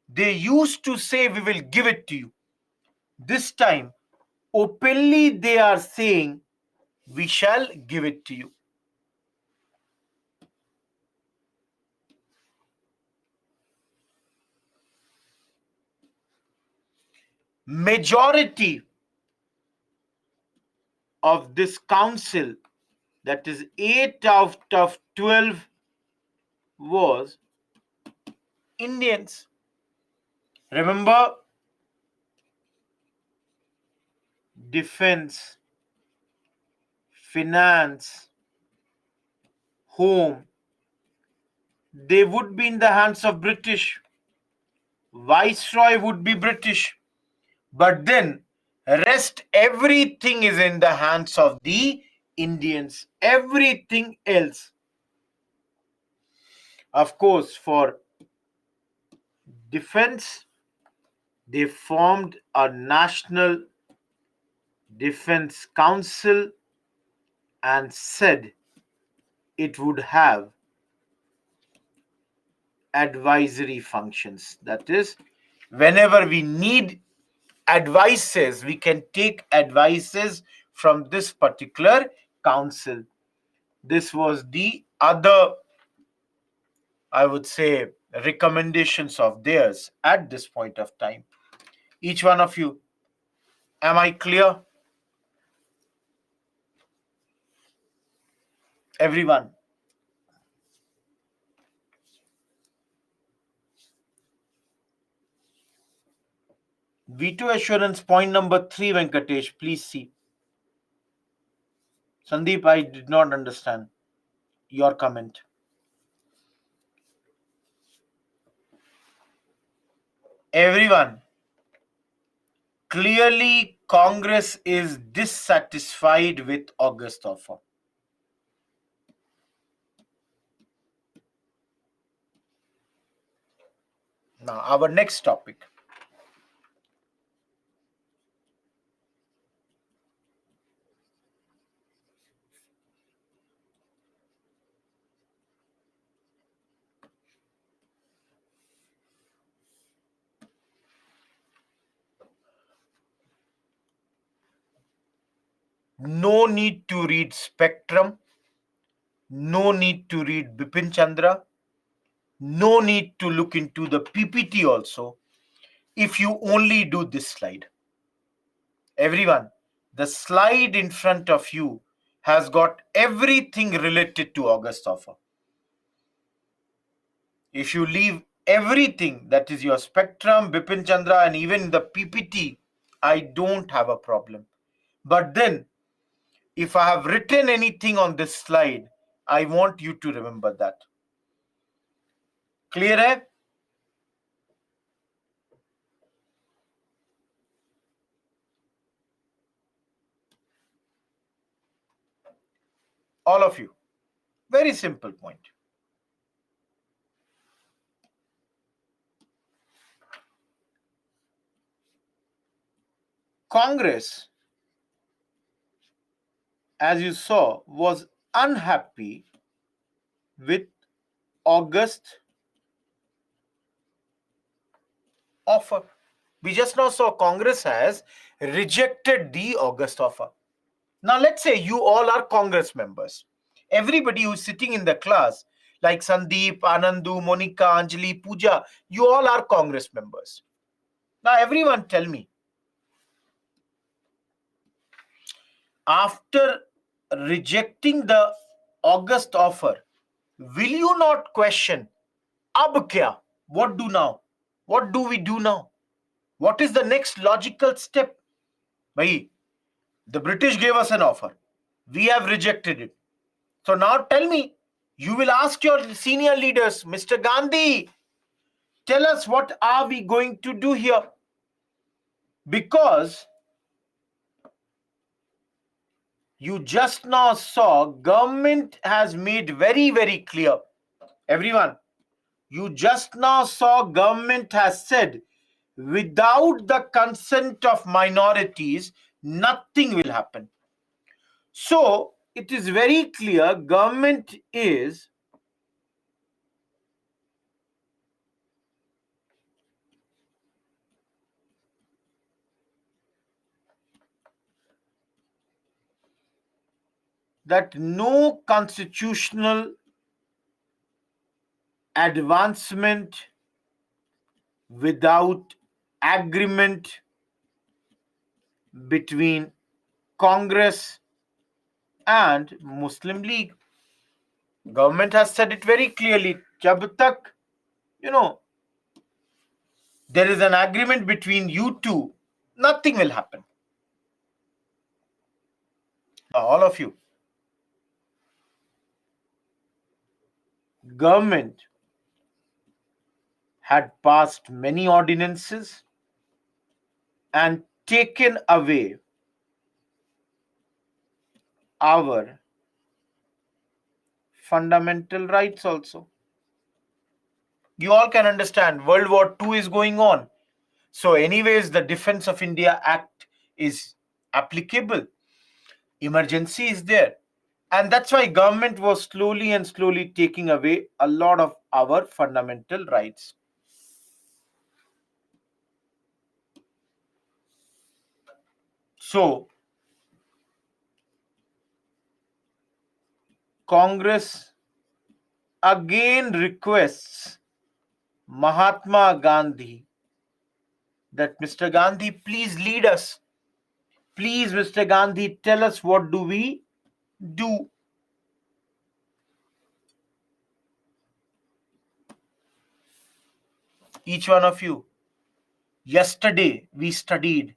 They used to say, we will give it to you. This time, openly they are saying, we shall give it to you. Majority of this council, that is 8 out of 12, was Indians. Remember, defense, finance, home, they would be in the hands of British. Viceroy would be British. But then, rest everything is in the hands of the Indians. Everything else. Of course, for defense, they formed a national defense council and said it would have advisory functions. That is, whenever we need advices, we can take advices from this particular council. This was the other, I would say, recommendations of theirs at this point of time. Each one of you, am I clear? Everyone. Veto assurance point number 3, Venkatesh, please see. Sandeep, I did not understand your comment. Everyone, clearly Congress is dissatisfied with August offer. Now, our next topic. No need to read Spectrum. No need to read Bipin Chandra. No need to look into the PPT also. If you only do this slide. Everyone, the slide in front of you has got everything related to August offer. If you leave everything, that is your Spectrum, Bipin Chandra, and even the PPT, I don't have a problem. But then, if I have written anything on this slide, I want you to remember that. Clear hai? All of you. Very simple point. Congress, as you saw, was unhappy with August offer. We just now saw Congress has rejected the August offer. Now let's say you all are Congress members. Everybody who's sitting in the class, like Sandeep, Anandu, Monica, Anjali, Pooja, you all are Congress members. Now everyone tell me, after rejecting the August offer, will you not question, ab kya? What do now? What do we do now? What is the next logical step? Bhai, the British gave us an offer. We have rejected it. So now tell me, you will ask your senior leaders, Mr. Gandhi, tell us what are we going to do here? Because you just now saw government has made very, very clear. Everyone, you just now saw government has said without the consent of minorities, nothing will happen. So it is very clear government is that no constitutional advancement without agreement between Congress and Muslim League. Government has said it very clearly. Jab tak, there is an agreement between you two, nothing will happen. Now, all of you, government had passed many ordinances and taken away our fundamental rights also. You all can understand World War II is going on. So anyways, the Defense of India Act is applicable. Emergency is there. And that's why government was slowly and slowly taking away a lot of our fundamental rights. So Congress again requests Mahatma Gandhi that Mr. Gandhi, please lead us. Please, Mr. Gandhi, tell us what do we do. Each one of you. Yesterday we studied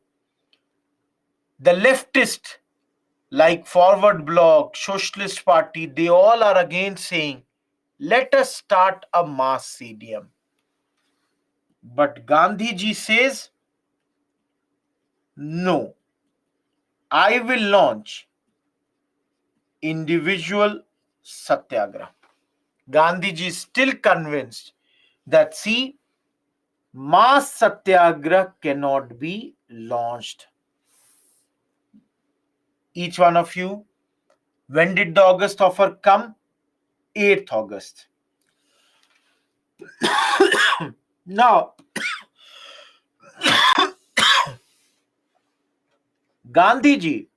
the leftist like Forward Bloc, Socialist Party, they all are again saying, let us start a mass CDM. But Gandhiji says, no, I will launch individual satyagrah. Gandhiji is still convinced that, see, mass satyagrah cannot be launched. Each one of you, when did the August offer come? 8th August. Now, Gandhiji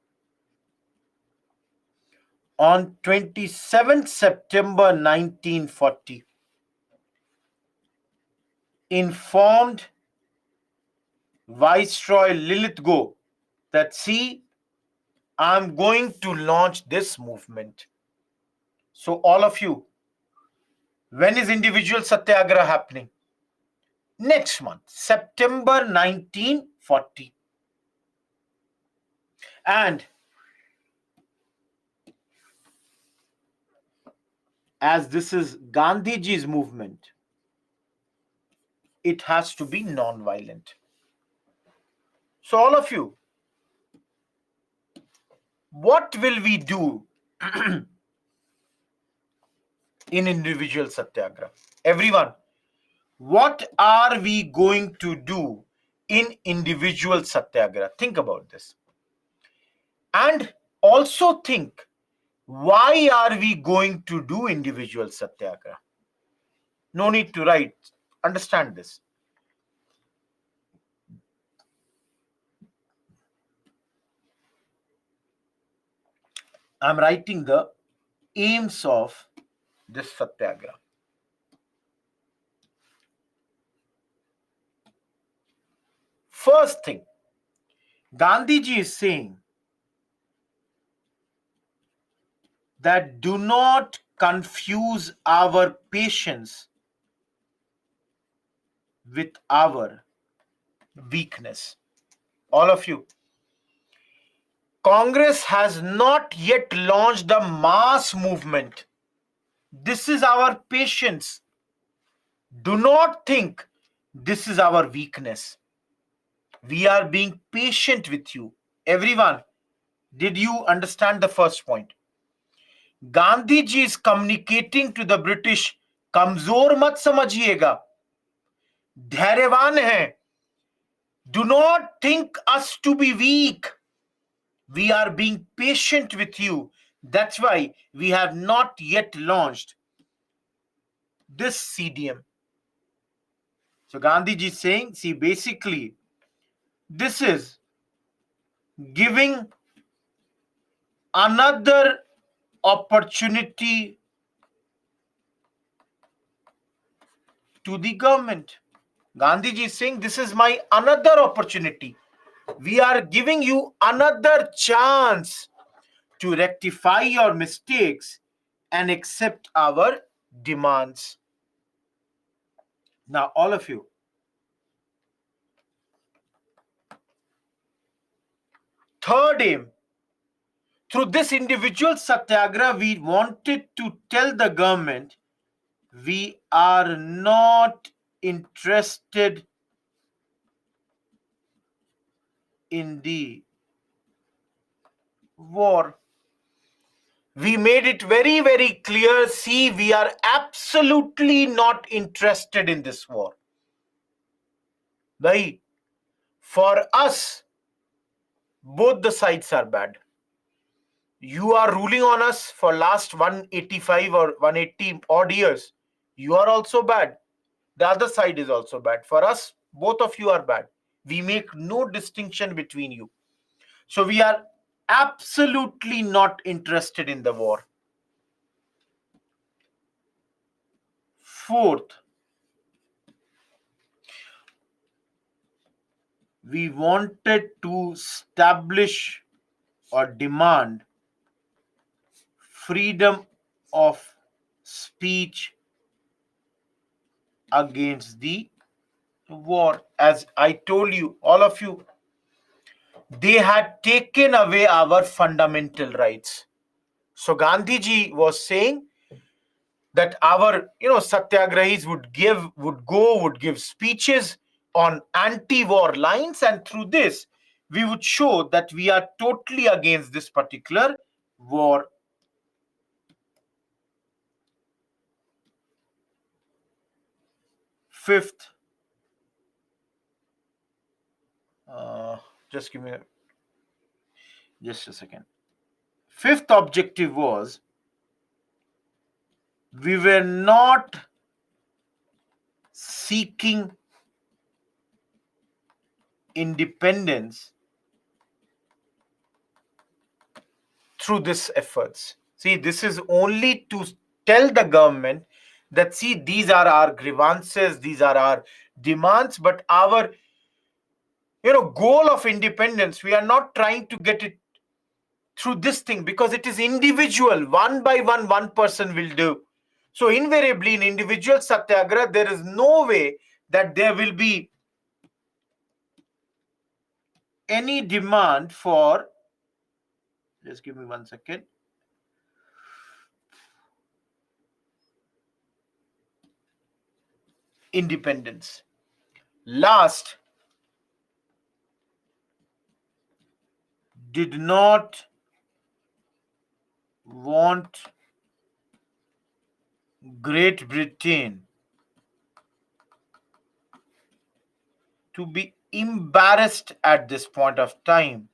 on 27th September 1940 informed Viceroy Lilithgow that, see, I'm going to launch this movement. So all of you, when is individual satyagraha happening? Next month, September 1940. And as this is Gandhiji's movement, it has to be non-violent. So all of you, what will we do in individual satyagraha? Everyone, what are we going to do in individual satyagraha? Think about this. And also think, why are we going to do individual satyagraha? No need to write. Understand this. I'm writing the aims of this satyagraha. First thing, Gandhiji is saying that do not confuse our patience with our weakness. All of you, Congress has not yet launched the mass movement. This is our patience. Do not think this is our weakness. We are being patient with you. Everyone, did you understand the first point? Gandhi ji is communicating to the British, कमजोर मत समझिएगा, धैर्यवान है. Do not think us to be weak. We are being patient with you. That's why we have not yet launched this CDM. So Gandhi ji is saying, see, basically, this is giving another opportunity to the government. Gandhi ji is saying, this is my another opportunity. We are giving you another chance to rectify your mistakes and accept our demands. Now, all of you, third aim, through this individual satyagraha, we wanted to tell the government we are not interested in the war. We made it very, very clear. See, we are absolutely not interested in this war. Bhai, for us, both the sides are bad. You are ruling on us for last 185 or 180 odd years. You are also bad. The other side is also bad. For us, both of you are bad. We make no distinction between you. So we are absolutely not interested in the war. Fourth, we wanted to establish or demand freedom of speech against the war. As I told you, all of you, they had taken away our fundamental rights. So Gandhi ji was saying that our satyagrahis would give speeches on anti-war lines, and through this we would show that we are totally against this particular war. Fifth, just give me just a second. Fifth objective was we were not seeking independence through this efforts. See, this is only to tell the government that, see, these are our grievances, these are our demands, but our goal of independence, we are not trying to get it through this thing, because it is individual, one by one person will do. So invariably in individual satyagraha, there is no way that there will be any demand for, just give me 1 second, independence. Last, did not want Great Britain to be embarrassed at this point of time.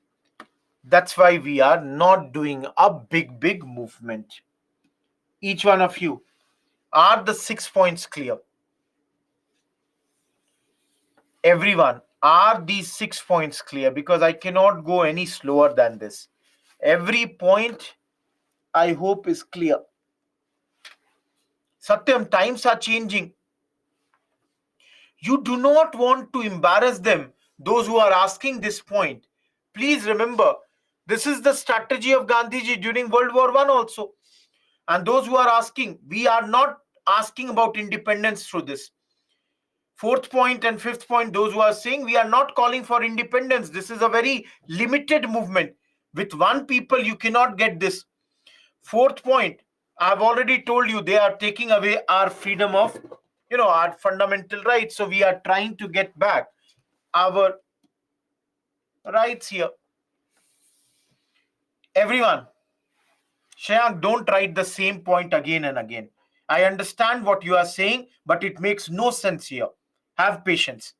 That's why we are not doing a big movement. Each one of you, are the 6 points clear? Everyone, are these 6 points clear? Because I cannot go any slower than this. Every point, I hope, is clear. Satyam, times are changing. You do not want to embarrass them, those who are asking this point. Please remember, this is the strategy of Gandhiji during World War I also. And those who are asking, we are not asking about independence through this. Fourth point and fifth point, those who are saying we are not calling for independence. This is a very limited movement. With one people, you cannot get this. Fourth point, I've already told you, they are taking away our freedom of, our fundamental rights. So we are trying to get back our rights here. Everyone, Shayank, don't write the same point again and again. I understand what you are saying, but it makes no sense here. Have patience.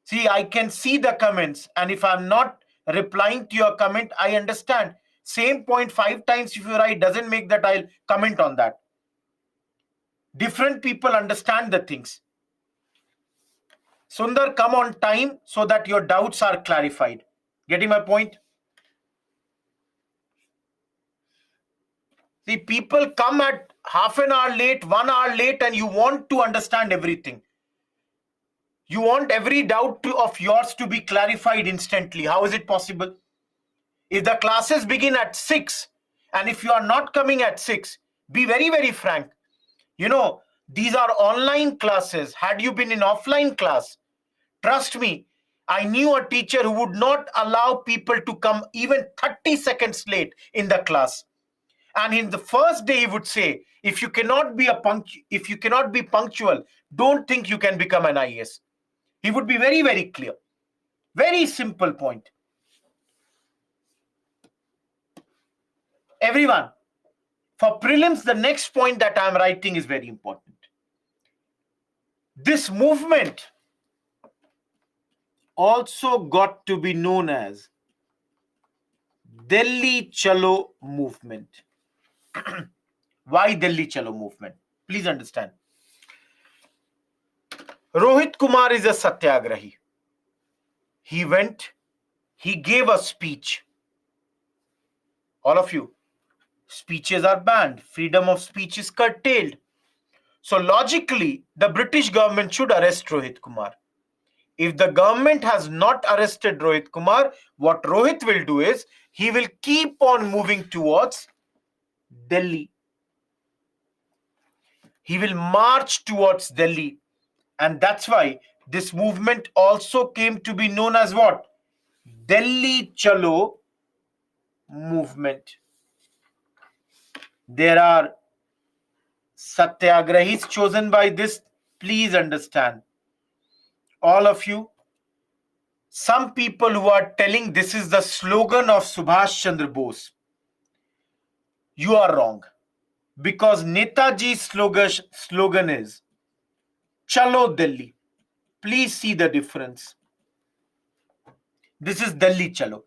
See, I can see the comments, and if I'm not replying to your comment, I understand. Same point 5 times if you write doesn't make that I'll comment on that. Different people understand the things. Sundar, come on time so that your doubts are clarified. Getting my point? See, people come at half an hour late, 1 hour late, and you want to understand everything. You want every doubt of yours to be clarified instantly. How is it possible? If the classes begin at 6, and if you are not coming at 6, be very, very frank. These are online classes. Had you been in offline class, trust me, I knew a teacher who would not allow people to come even 30 seconds late in the class. And in the first day, he would say, if you cannot be punctual, don't think you can become an IAS. He would be very, very clear. Very simple point. Everyone, for prelims, the next point that I'm writing is very important. This movement also got to be known as Delhi Chalo movement. Why Delhi Chalo movement? Please understand. Rohit Kumar is a satyagrahi. He went, he gave a speech. All of you, speeches are banned. Freedom of speech is curtailed. So logically, the British government should arrest Rohit Kumar. If the government has not arrested Rohit Kumar, what Rohit will do is, he will keep on moving towards Delhi. He will march towards Delhi. And that's why this movement also came to be known as what? Delhi Chalo movement. There are satyagrahis chosen by this. Please understand. All of you, some people who are telling this is the slogan of Subhash Chandra Bose, you are wrong. Because Netaji's slogan is Chalo Delhi. Please see the difference. This is Delhi Chalo.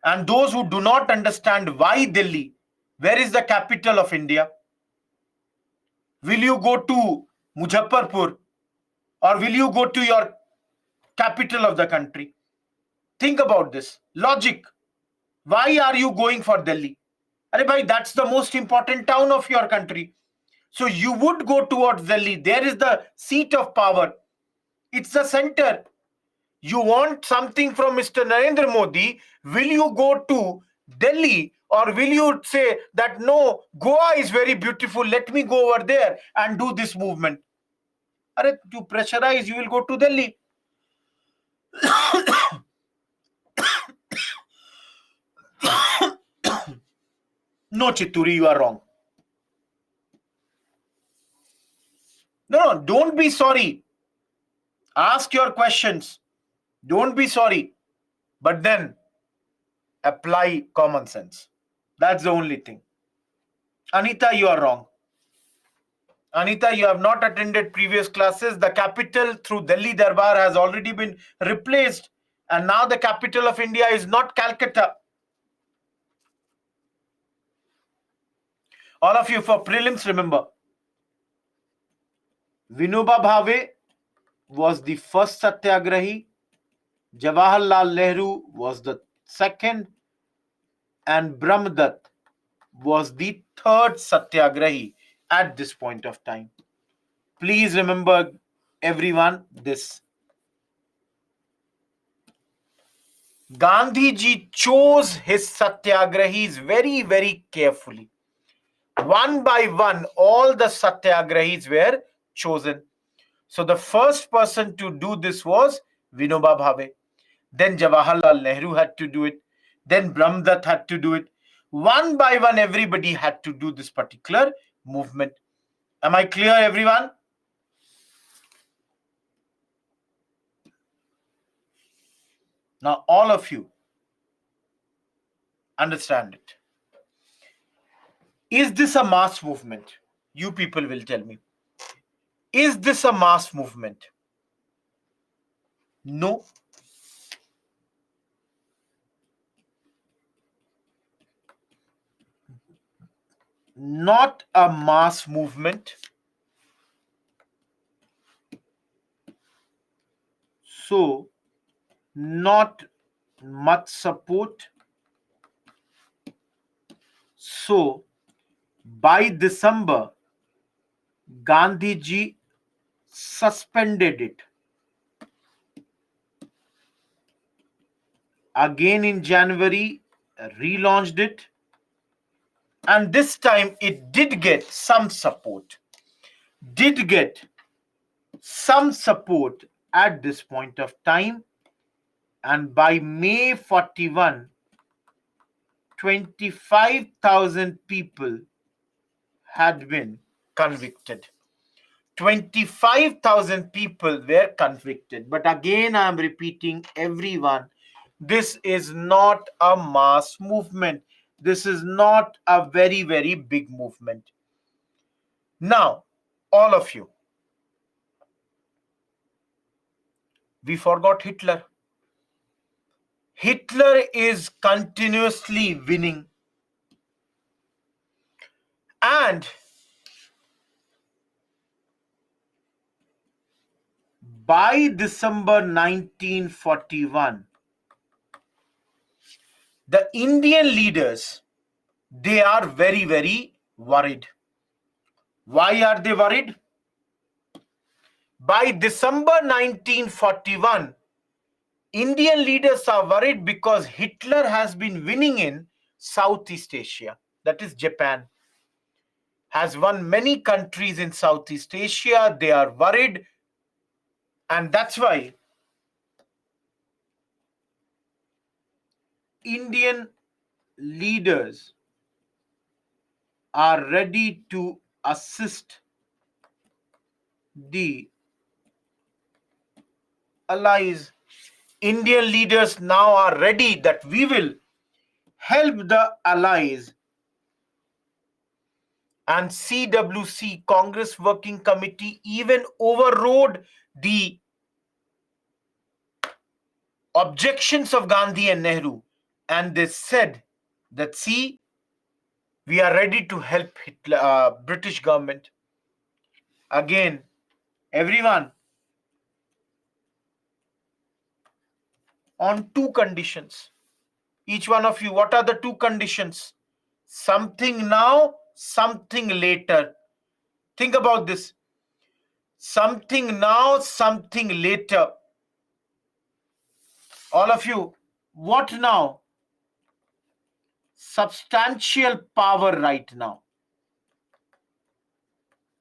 And those who do not understand why Delhi, where is the capital of India? Will you go to Muzaffarpur, or will you go to your capital of the country? Think about this. Logic. Why are you going for Delhi? Arey bhai, that's the most important town of your country. So you would go towards Delhi. There is the seat of power. It's the center. You want something from Mr. Narendra Modi, will you go to Delhi, or will you say that no, Goa is very beautiful, let me go over there and do this movement? To pressurize, you will go to Delhi. No, Chitturi, you are wrong. No, don't be sorry. Ask your questions. Don't be sorry. But then apply common sense. That's the only thing. Anita, you are wrong. Anita, you have not attended previous classes. The capital through Delhi Darbar has already been replaced. And now the capital of India is not Calcutta. All of you, for prelims, remember, Vinoba Bhave was the first satyagrahi. Jawaharlal Nehru was the second. And Brahmdatt was the third satyagrahi at this point of time. Please remember, everyone, this. Gandhiji chose his satyagrahis very, very carefully. One by one, all the satyagrahis were chosen. So the first person to do this was Vinoba Bhave. Then Jawaharlal Nehru had to do it. Then Brahmdatt had to do it. One by one, everybody had to do this particular movement. Am I clear, everyone? Now, all of you understand it. Is this a mass movement? You people will tell me. Is this a mass movement? No. Not a mass movement. So, not much support. So, by December, Gandhiji suspended it. Again in January, relaunched it. And this time it did get some support. Did get some support at this point of time. And by May 41, 25,000 people had been convicted. 25,000 people were convicted. But again, I am repeating, everyone, this is not a mass movement. This is not a very, very big movement. Now, all of you, we forgot Hitler. Hitler is continuously winning. And by December 1941, the Indian leaders, they are very, very worried. Why are they worried? By December 1941, Indian leaders are worried because Hitler has been winning in Southeast Asia. That is Japan. Has won many countries in Southeast Asia. They are worried. And that's why Indian leaders are ready to assist the allies. Indian leaders now are ready that we will help the allies. And CWC, Congress Working Committee, even overrode the objections of Gandhi and Nehru. And they said that, see, we are ready to help British government. Again, everyone, on two conditions. Each one of you, what are the two conditions? Something now, something later. Think about this. Something now, something later. All of you, what now? Substantial power right now.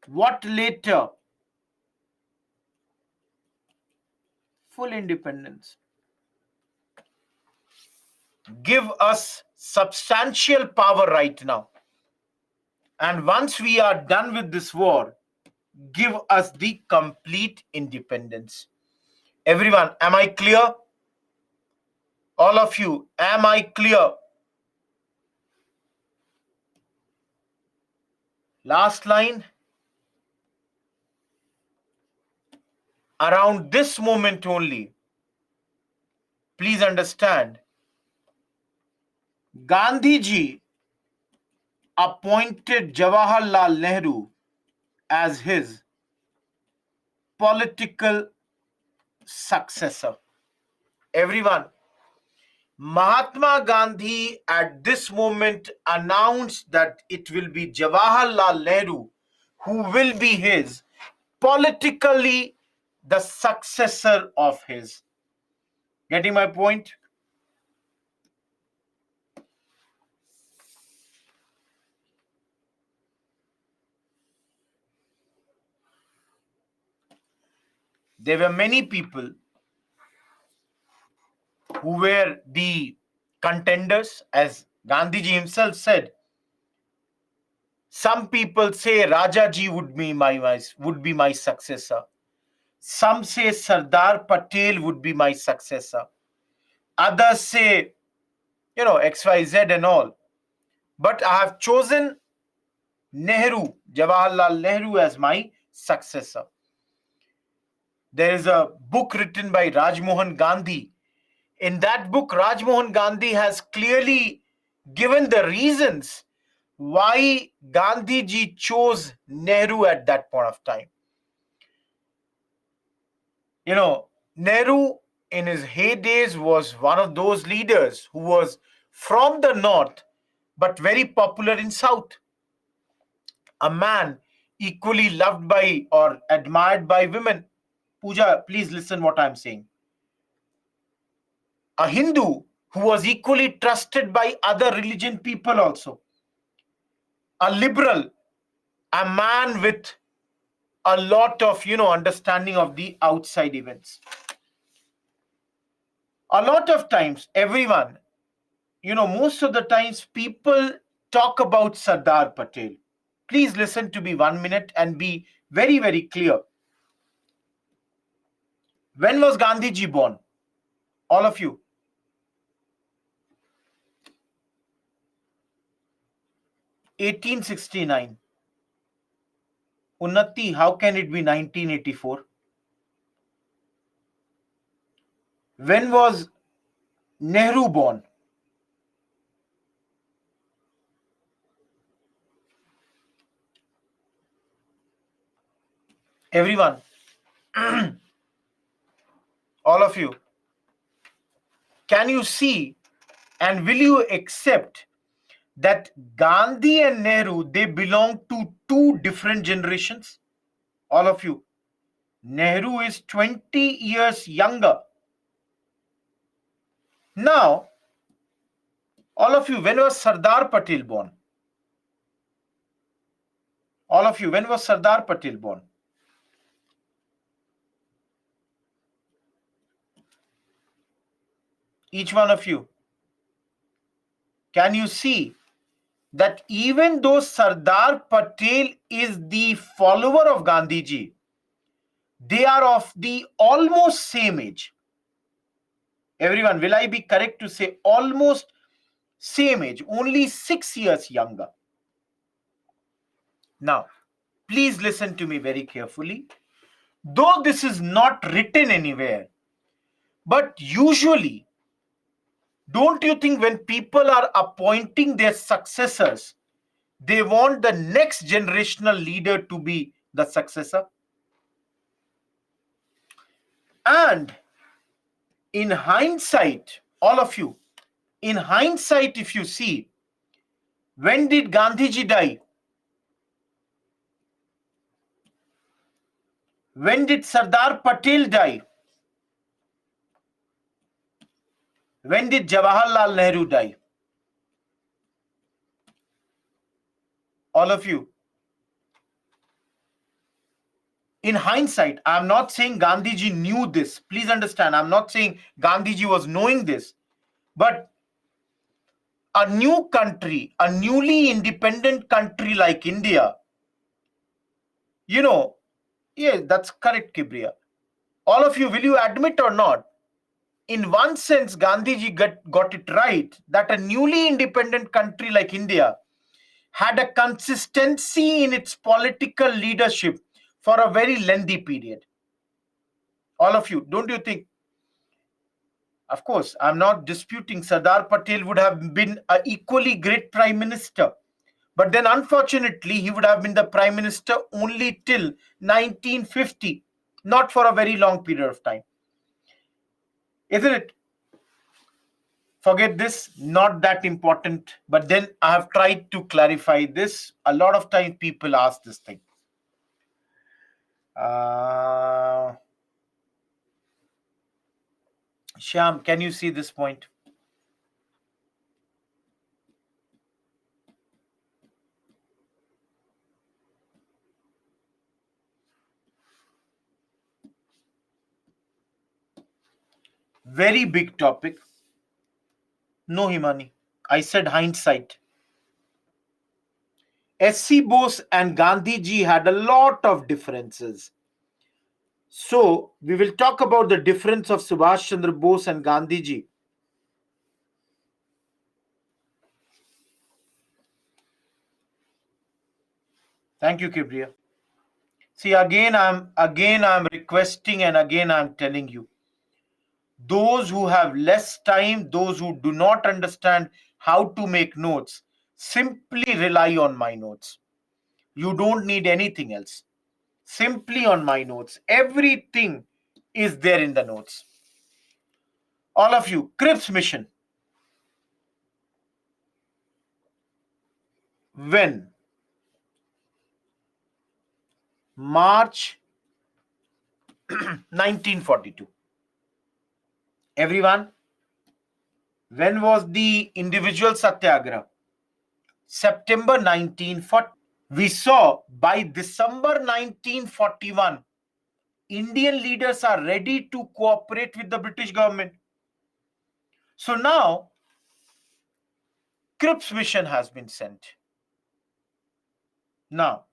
What later? Full independence. Give us substantial power right now. And once we are done with this war, give us the complete independence. Everyone, am I clear? All of you, am I clear? Last line. Around this moment only, please understand, Gandhiji appointed Jawaharlal Nehru as his political successor. Everyone, Mahatma Gandhi at this moment announced that it will be Jawaharlal Nehru who will be his politically the successor of his. Getting my point? There were many people who were the contenders, as Gandhiji himself said. Some people say Rajaji would be my successor. Some say Sardar Patel would be my successor. Others say, XYZ and all. But I have chosen Nehru, Jawaharlal Nehru, as my successor. There is a book written by Rajmohan Gandhi. In that book, Rajmohan Gandhi has clearly given the reasons why Gandhiji chose Nehru at that point of time. Nehru in his heydays was one of those leaders who was from the north but very popular in south. A man equally loved by or admired by women. Pooja, please listen what I'm saying. A Hindu who was equally trusted by other religion people also. A liberal, a man with a lot of, understanding of the outside events. A lot of times, everyone, most of the times people talk about Sardar Patel. Please listen to me 1 minute and be very, very clear. When was Gandhiji born? All of you. 1869. Unnati, how can it be 1984? When was Nehru born? Everyone. All of you. Can you see and will you accept that Gandhi and Nehru, they belong to two different generations? All of you. Nehru is 20 years younger. Now, all of you, when was Sardar Patel born? All of you, when was Sardar Patel born? Each one of you. Can you see that even though Sardar Patel is the follower of Gandhiji, they are of the almost same age? Everyone, will I be correct to say almost same age, only 6 years younger? Now, please listen to me very carefully. Though this is not written anywhere, but usually, don't you think when people are appointing their successors, they want the next generational leader to be the successor? And in hindsight, all of you, in hindsight, if you see, when did Gandhiji die? When did Sardar Patel die? When did Jawaharlal Nehru die? All of you. In hindsight, I'm not saying Gandhiji knew this. Please understand, I'm not saying Gandhiji was knowing this. But a new country, a newly independent country like India, yeah, that's correct, Kibriya. All of you, will you admit or not? In one sense, Gandhiji got it right that a newly independent country like India had a consistency in its political leadership for a very lengthy period. All of you, don't you think? Of course, I'm not disputing Sardar Patel would have been an equally great prime minister. But then, unfortunately, he would have been the prime minister only till 1950, not for a very long period of time. Isn't it? Forget this, not that important. But then I have tried to clarify this. A lot of time people ask this thing. Shyam, can you see this point? Very big topic. No, Himani. I said hindsight. S.C. Bose and Gandhiji had a lot of differences. So, we will talk about the difference of Subhash Chandra Bose and Gandhiji. Thank you, Kibriya. See, again I'm requesting, and again I'm telling you, those who have less time, those who do not understand how to make notes, simply rely on my notes. You don't need anything else. Simply on my notes. Everything is there in the notes. All of you, Cripps mission. When? March 1942. Everyone, when was the individual satyagraha? September 1940. We saw by December 1941, Indian leaders are ready to cooperate with the British government. So now, Cripps mission has been sent. Now,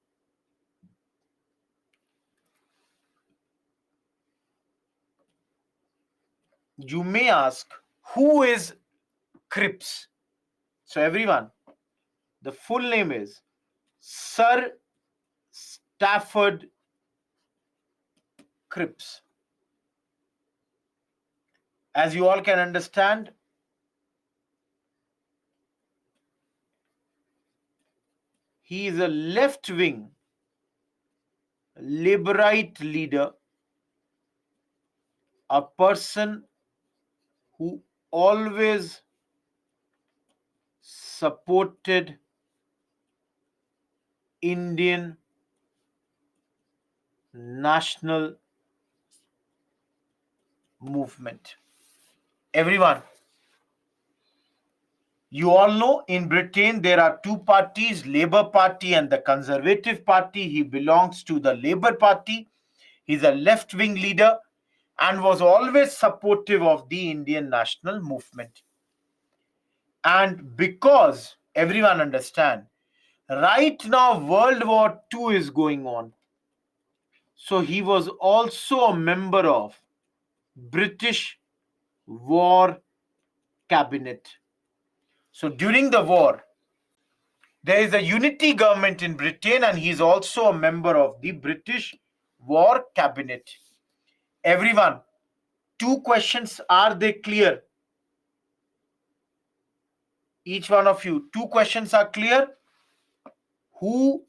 you may ask, who is Cripps? So everyone, the full name is Sir Stafford Cripps. As you all can understand, he is a left-wing Labourite leader, a person who always supported Indian national movement. Everyone, you all know in Britain there are two parties, Labour Party and the Conservative Party. He belongs to the Labour Party. He's a left-wing leader and was always supportive of the Indian national movement. And because everyone understand, right now World War II is going on. So he was also a member of British War Cabinet. So during the war, there is a unity government in Britain, and he is also a member of the British War Cabinet. Everyone, two questions, are they clear? Each one of you, two questions are clear. Who,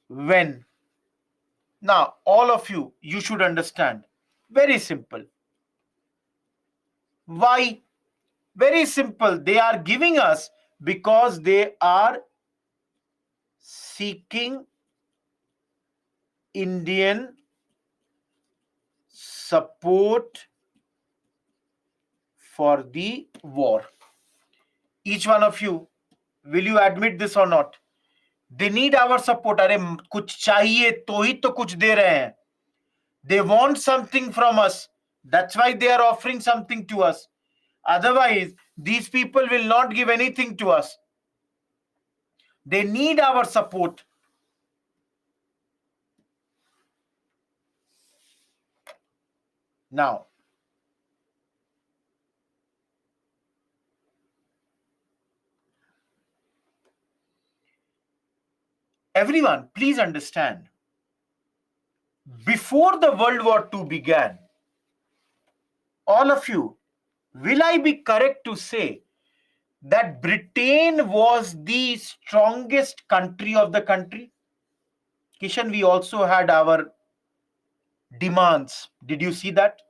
when? Now, all of you, you should understand. Very simple. Why? Very simple. They are giving us because they are seeking Indian support for the war. Each one of you, will you admit this or not? They need our support. अरे कुछ चाहिए तो ही तो कुछ दे रहे हैं. They want something from us. That's why they are offering something to us. Otherwise, these people will not give anything to us. They need our support. Now, everyone, please understand. Before the World War II began, all of you, will I be correct to say that Britain was the strongest country of the country? Kishan, we also had our demands. Did you see that?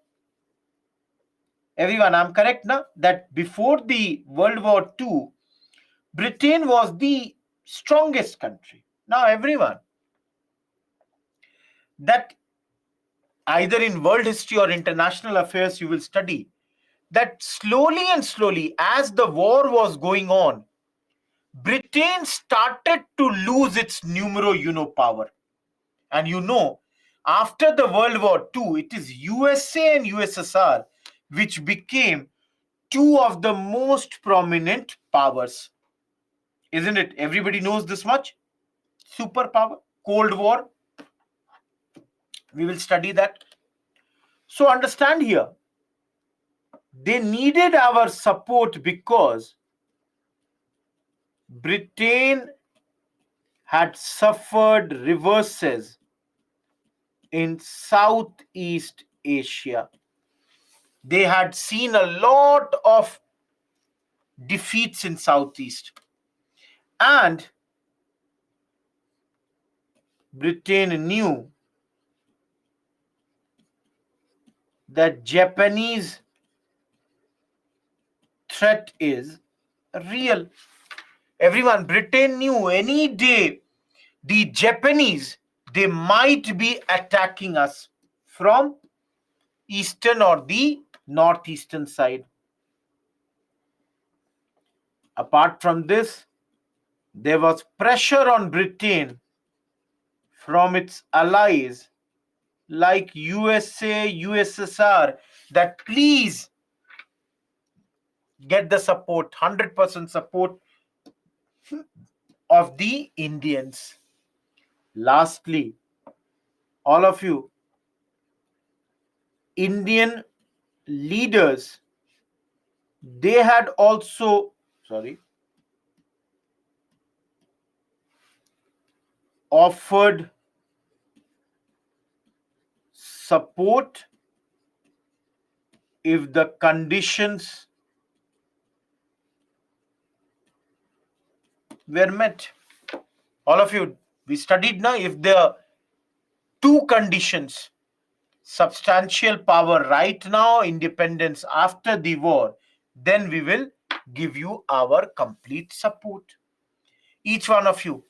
Everyone, I'm correct now that before the World War II, Britain was the strongest country. Now, everyone, that either in world history or international affairs, you will study that slowly and slowly, as the war was going on, Britain started to lose its numero uno power. And after the World War II, it is USA and USSR which became two of the most prominent powers. Isn't it? Everybody knows this much. Superpower, Cold War. We will study that. So understand here, they needed our support because Britain had suffered reverses in Southeast Asia. They had seen a lot of defeats in Southeast. And Britain knew that Japanese threat is real. Everyone, Britain knew any day the Japanese, they might be attacking us from eastern or the northeastern side. Apart from this, there was pressure on Britain from its allies like USA, USSR, that please get the support, 100% support of the Indians. Lastly, all of you, Indian leaders, they had also, offered support if the conditions were met. All of you, we studied now, if the two conditions, substantial power right now, independence after the war, then we will give you our complete support. Each one of you,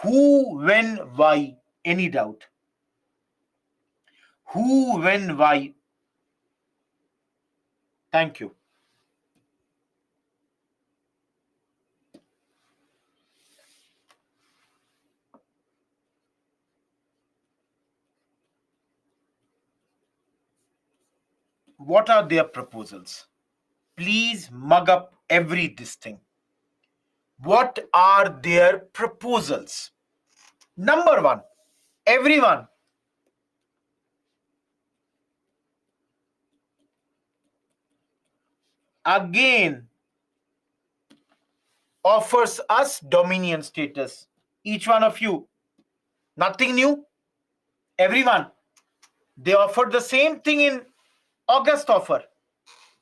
who, when, why? Any doubt? Who, when, why? Thank you. What are their proposals? Please mug up every this thing. What are their proposals? Number one, everyone, again offers us dominion status. Each one of you, nothing new. Everyone, they offered the same thing in August offer,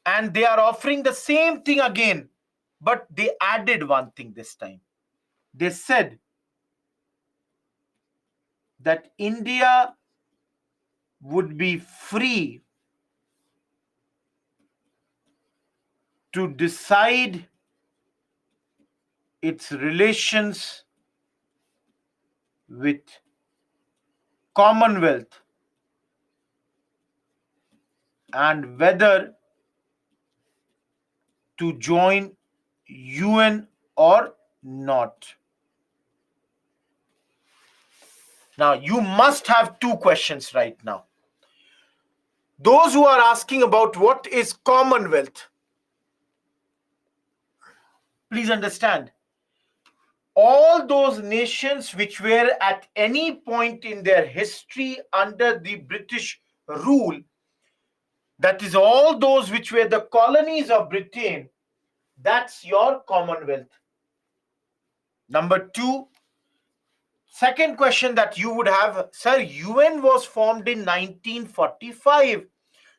and they are offering the same thing again, but they added one thing this time. They said that India would be free to decide its relations with Commonwealth and whether to join UN or not. Now, you must have two questions right now. Those who are asking about what is Commonwealth, please understand, all those nations which were at any point in their history under the British rule, that is all those which were the colonies of Britain, that's your Commonwealth. Number two, second question that you would have, sir, UN was formed in 1945.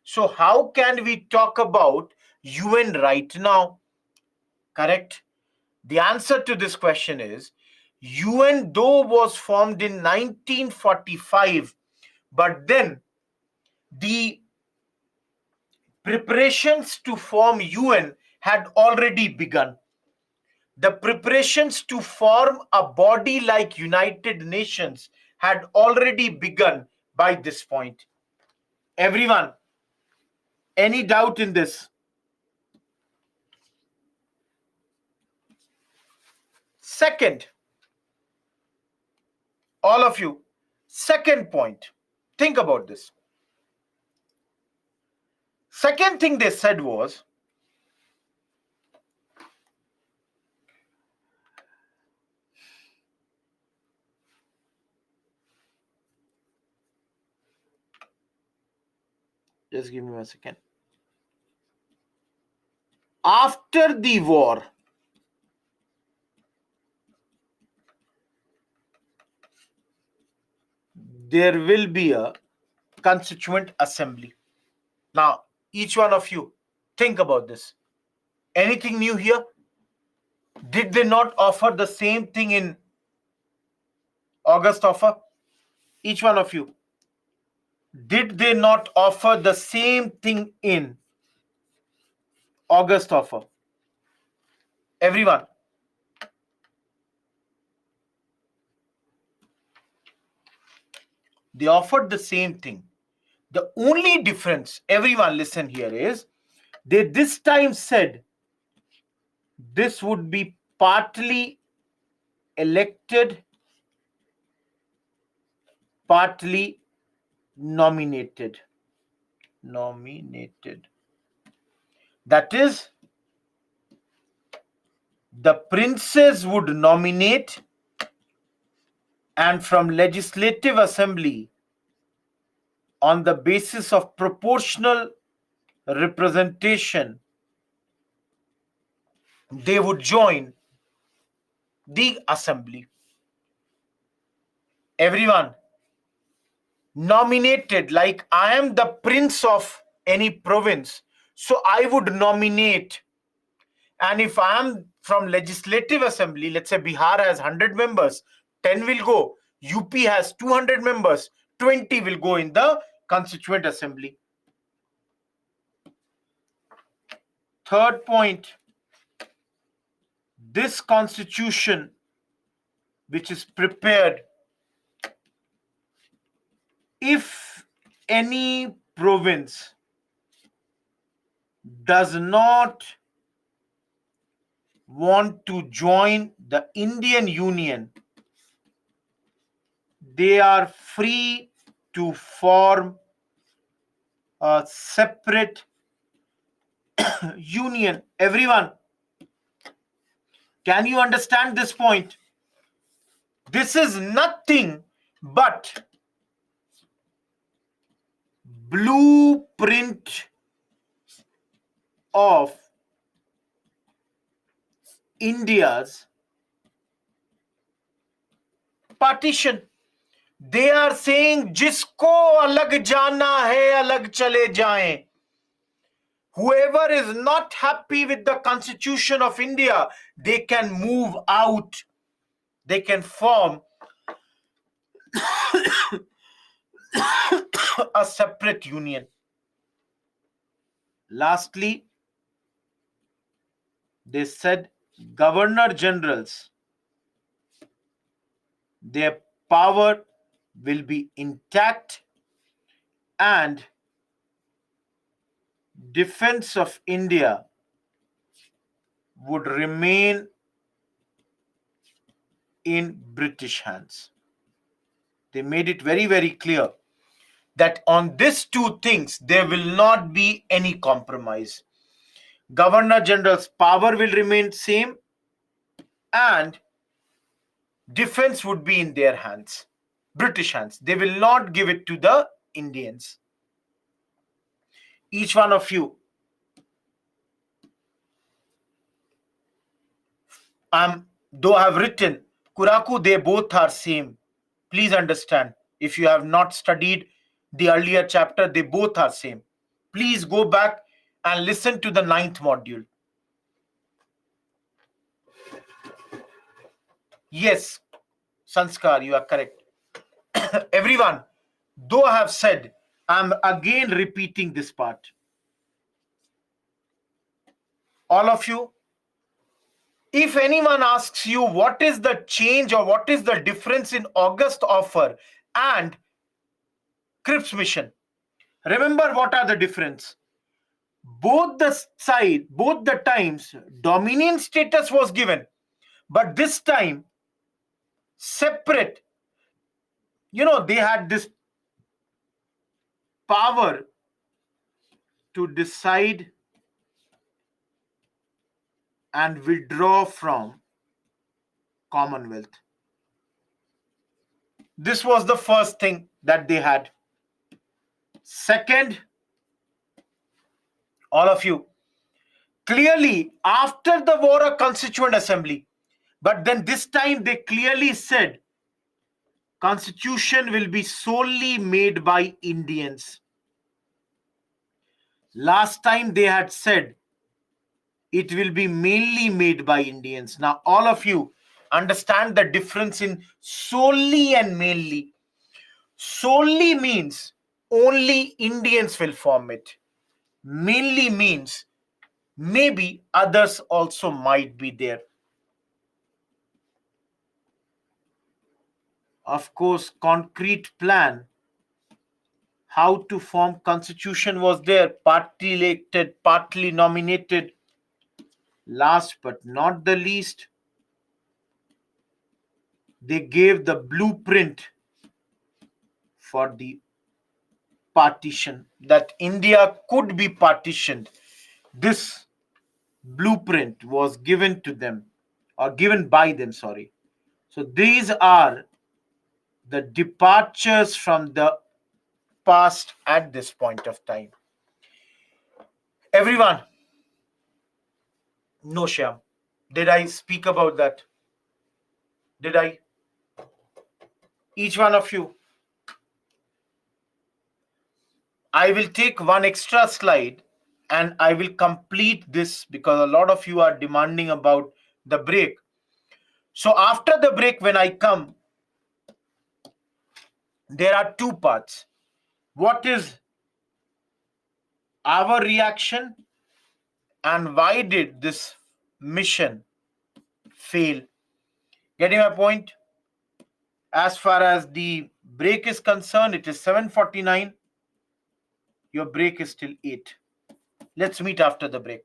So how can we talk about UN right now? Correct? The answer to this question is, UN though was formed in 1945, but then the preparations to form UN had already begun. The preparations to form a body like United Nations had already begun by this point. Everyone, any doubt in this? Second, all of you, second point, think about this. Second thing they said was, Just give me a second. After the war, there will be a constituent assembly. Now, each one of you, think about this. Anything new here? Did they not offer the same thing in August offer? Each one of you. Did they not offer the same thing in August offer? Everyone. They offered the same thing. The only difference, everyone listen here, is they this time said this would be partly elected, partly nominated. That is, the princes would nominate, and from legislative assembly, on the basis of proportional representation, they would join the assembly. Everyone, nominated, like I am the prince of any province, so I would nominate. And if I am from legislative assembly, let's say Bihar has 100 members, 10 will go. UP has 200 members, 20 will go in the constituent assembly. Third point, this constitution, which is prepared, if any province does not want to join the Indian Union, they are free to form a separate union. Everyone, can you understand this point? This is nothing but blueprint of India's partition. They are saying जिसको अलग जाना है अलग चले जाएं. Whoever is not happy with the Constitution of India, they can move out. They can form a separate union. Lastly, they said governor generals, their power will be intact, and defense of India would remain in British hands. They made it very, very clear that on these two things, there will not be any compromise. Governor General's power will remain same, and defense would be in their hands, British hands. They will not give it to the Indians. Each one of you, though I have written, Kuraku, they both are same. Please understand, if you have not studied the earlier chapter, they both are same. Please go back and listen to the 9th module. Yes, Sanskar, you are correct. Everyone, though I have said, I'm again repeating this part. All of you, if anyone asks you what is the change or what is the difference in August offer and Cripps mission, remember what are the difference. Both the times, dominion status was given, but this time separate. They had this power to decide and withdraw from Commonwealth. This was the first thing that they had. Second, all of you. Clearly, after the war, a constituent assembly. But then this time they clearly said constitution will be solely made by Indians. Last time they had said it will be mainly made by Indians. Now, all of you understand the difference in solely and mainly. Solely means only Indians will form it. Mainly means maybe others also might be there. Of course, concrete plan how to form constitution was there, partly elected, partly nominated. Last but not the least, they gave the blueprint for the partition, that India could be partitioned. This blueprint was given to them, or given by them, sorry. So these are the departures from the past at this point of time. Everyone, no Shyam. Did I speak about that? Did I? Each one of you. I will take one extra slide and I will complete this because a lot of you are demanding about the break. So after the break, when I come, there are two parts. What is our reaction and why did this mission fail? Getting my point? As far as the break is concerned, it is 7:49. Your break is till 8. Let's meet after the break.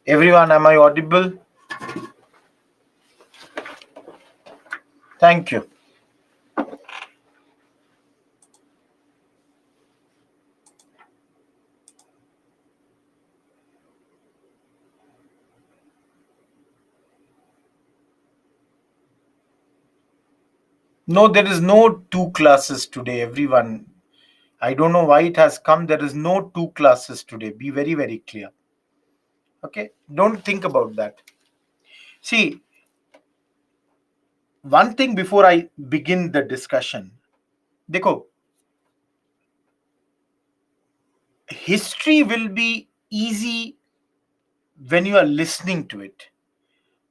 Everyone, am I audible? Thank you. No, there is no two classes today, everyone. I don't know why it has come. There is no two classes today. Be very, very clear. Okay? Don't think about that. See, one thing before I begin the discussion. Dekho, history will be easy when you are listening to it.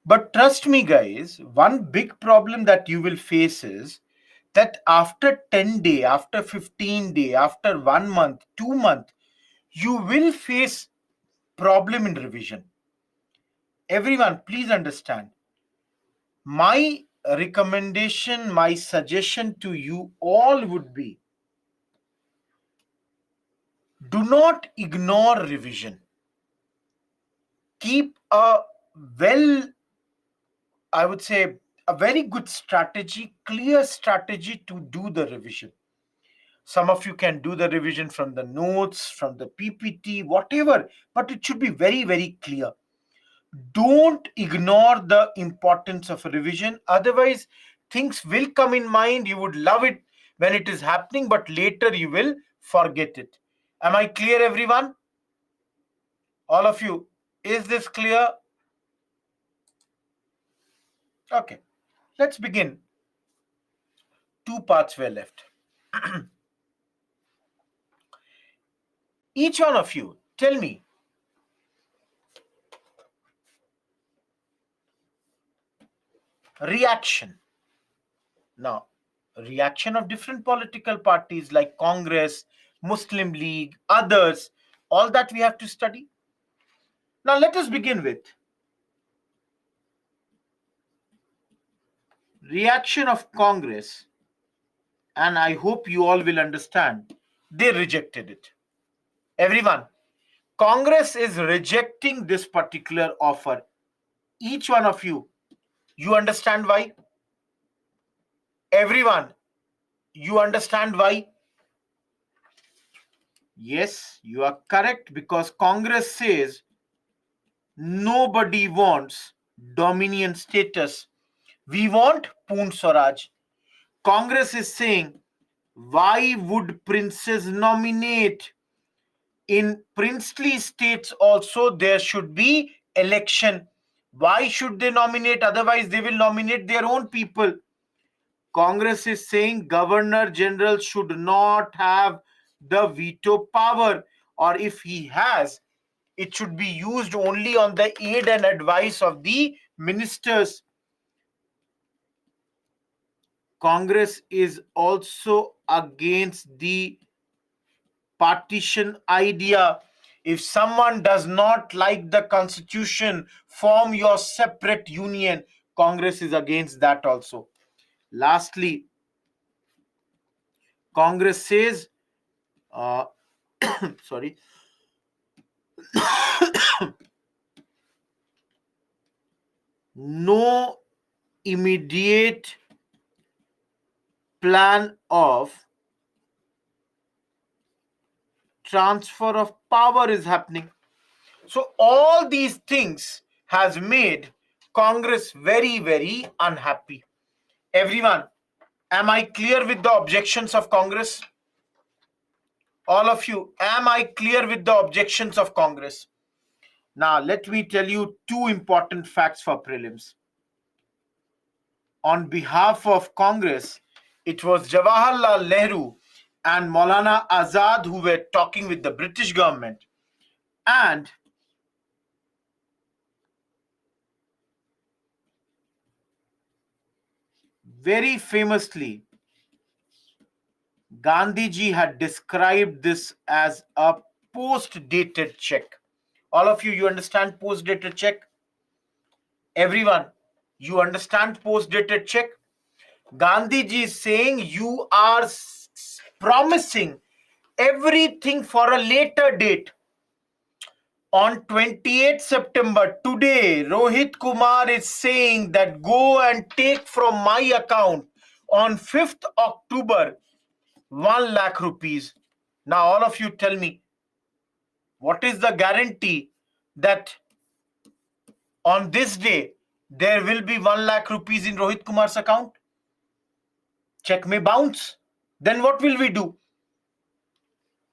But trust me, guys, one big problem that you will face is that after 10 day, after 15 day, after 1 month, 2 month, you will face problem in revision. Everyone, please understand. My recommendation, my suggestion to you all would be, do not ignore revision. Keep a well, I would say, a very good strategy, clear strategy to do the revision. Some of you can do the revision from the notes, from the PPT, whatever, but it should be very, very clear. Don't ignore the importance of a revision. Otherwise, things will come in mind. You would love it when it is happening, but later you will forget it. Am I clear, everyone? All of you, is this clear? Okay, let's begin. Two parts were left. Each one of you, tell me, reaction. Now, reaction of different political parties like Congress, Muslim League, others, all that we have to study. Now, let us begin with reaction of Congress, and I hope you all will understand. They rejected it. Everyone, Congress is rejecting this particular offer. Each one of you, you understand why? Everyone, you understand why? Yes, you are correct, because Congress says nobody wants dominion status. We want Poon Swaraj. Congress is saying, why would princes nominate? In princely states also there should be election. Why should they nominate? Otherwise they will nominate their own people. Congress is saying governor general should not have the veto power, or if he has, it should be used only on the aid and advice of the ministers. Congress is also against the partition idea. If someone does not like the constitution, form your separate union. Congress is against that also. Lastly, Congress says, sorry, no immediate plan of transfer of power is happening. So all these things has made Congress very, very unhappy. Everyone, am I clear with the objections of Congress? All of you, am I clear with the objections of Congress? Now, let me tell you two important facts for prelims. On behalf of Congress, it was Jawaharlal Nehru and Maulana Azad who were talking with the British government. And very famously, Gandhiji had described this as a post-dated check. All of you, you understand post-dated check? Everyone, you understand post-dated check? Gandhiji is saying you are promising everything for a later date. On 28th September, today, Rohit Kumar is saying that go and take from my account on 5th October 1 lakh rupees. Now, all of you tell me, what is the guarantee that on this day there will be 1 lakh rupees in Rohit Kumar's account? Check may bounce. Then what will we do?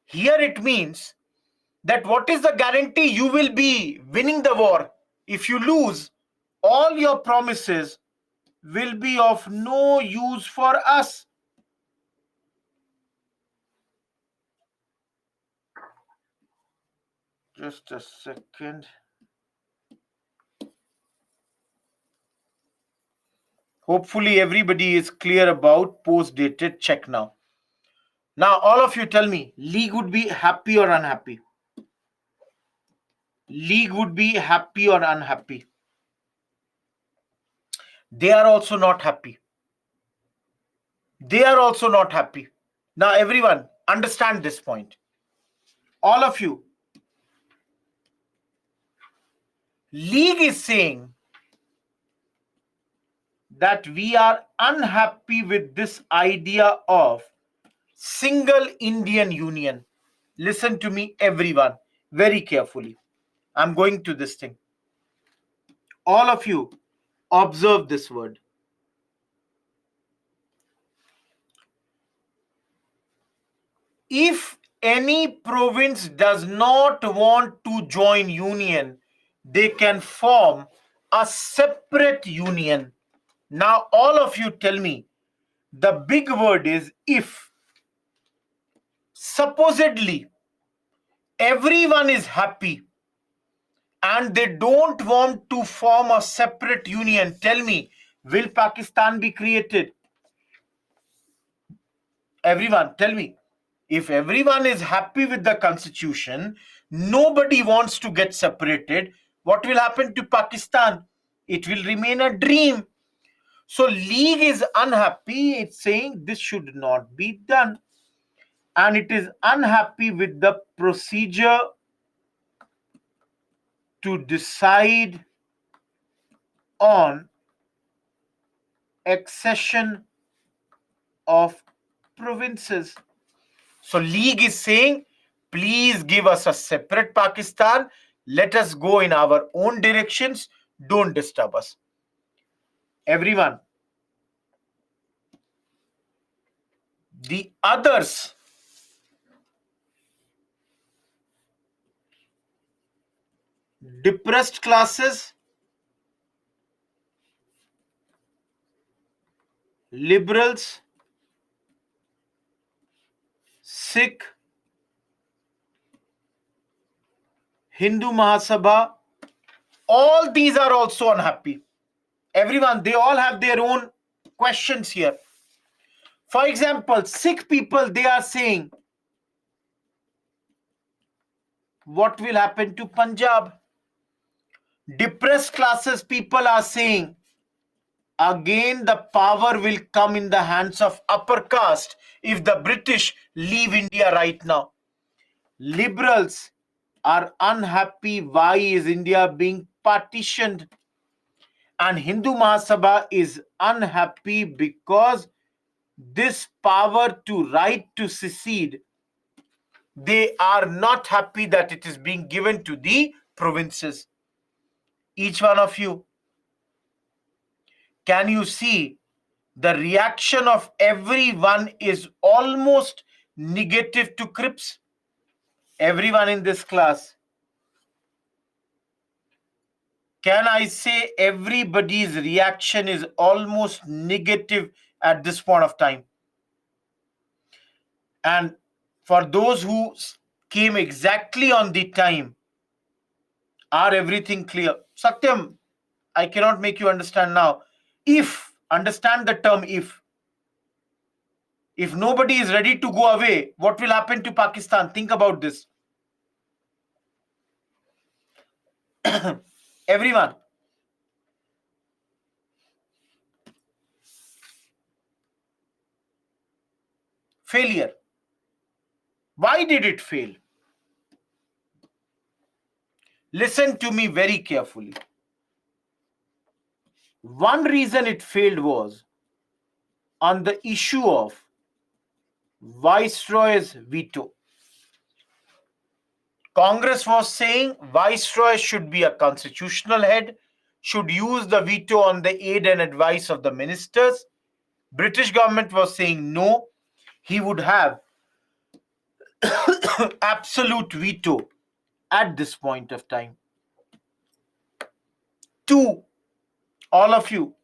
Here it means that what is the guarantee you will be winning the war? If you lose, all your promises will be of no use for us. Just a second. Hopefully everybody is clear about post-dated check now. Now all of you tell me, league would be happy or unhappy? League would be happy or unhappy? They are also not happy. They are also not happy. Now everyone understand this point. All of you. League is saying that we are unhappy with this idea of single Indian Union. Listen to me, everyone, very carefully. I'm going to this thing. All of you, observe this word. If any province does not want to join union, they can form a separate union. Now, all of you tell me, the big word is if. Supposedly, everyone is happy and they don't want to form a separate union. Tell me, will Pakistan be created? Everyone, tell me. If everyone is happy with the constitution, nobody wants to get separated, what will happen to Pakistan? It will remain a dream. So League is unhappy. It's saying this should not be done. And it is unhappy with the procedure to decide on accession of provinces. So League is saying, please give us a separate Pakistan. Let us go in our own directions. Don't disturb us. Everyone. The others, depressed classes, liberals, Sikh, Hindu Mahasabha, all these are also unhappy. Everyone, they all have their own questions here. For example, Sikh people, they are saying, what will happen to Punjab? Depressed classes people are saying, again the power will come in the hands of upper caste if the British leave India right now. Liberals are unhappy. Why is India being partitioned? And Hindu Mahasabha is unhappy because this power to right to secede, they are not happy that it is being given to the provinces. Each one of you, can you see the reaction of everyone is almost negative to Crips? Everyone in this class, can I say everybody's reaction is almost negative at this point of time? And for those who came exactly on the time, are everything clear? Satyam, I cannot make you understand now. If, understand the term if nobody is ready to go away, what will happen to Pakistan? Think about this. Everyone. Failure. Why did it fail? Listen to me very carefully. One reason it failed was on the issue of Viceroy's veto. Congress was saying Viceroy should be a constitutional head, should use the veto on the aid and advice of the ministers. British government was saying no, he would have absolute veto at this point of time. Two, all of you,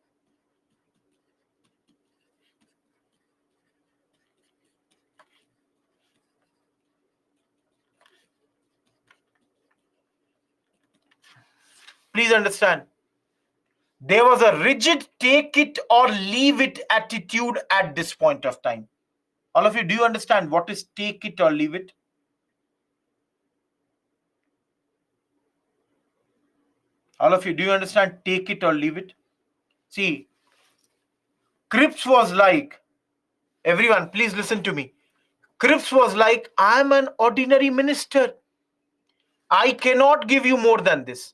please understand, there was a rigid take it or leave it attitude at this point of time. All of you, do you understand what is take it or leave it? All of you, do you understand take it or leave it? See, Cripps was like, everyone, please listen to me. Cripps was like, I'm an ordinary minister. I cannot give you more than this.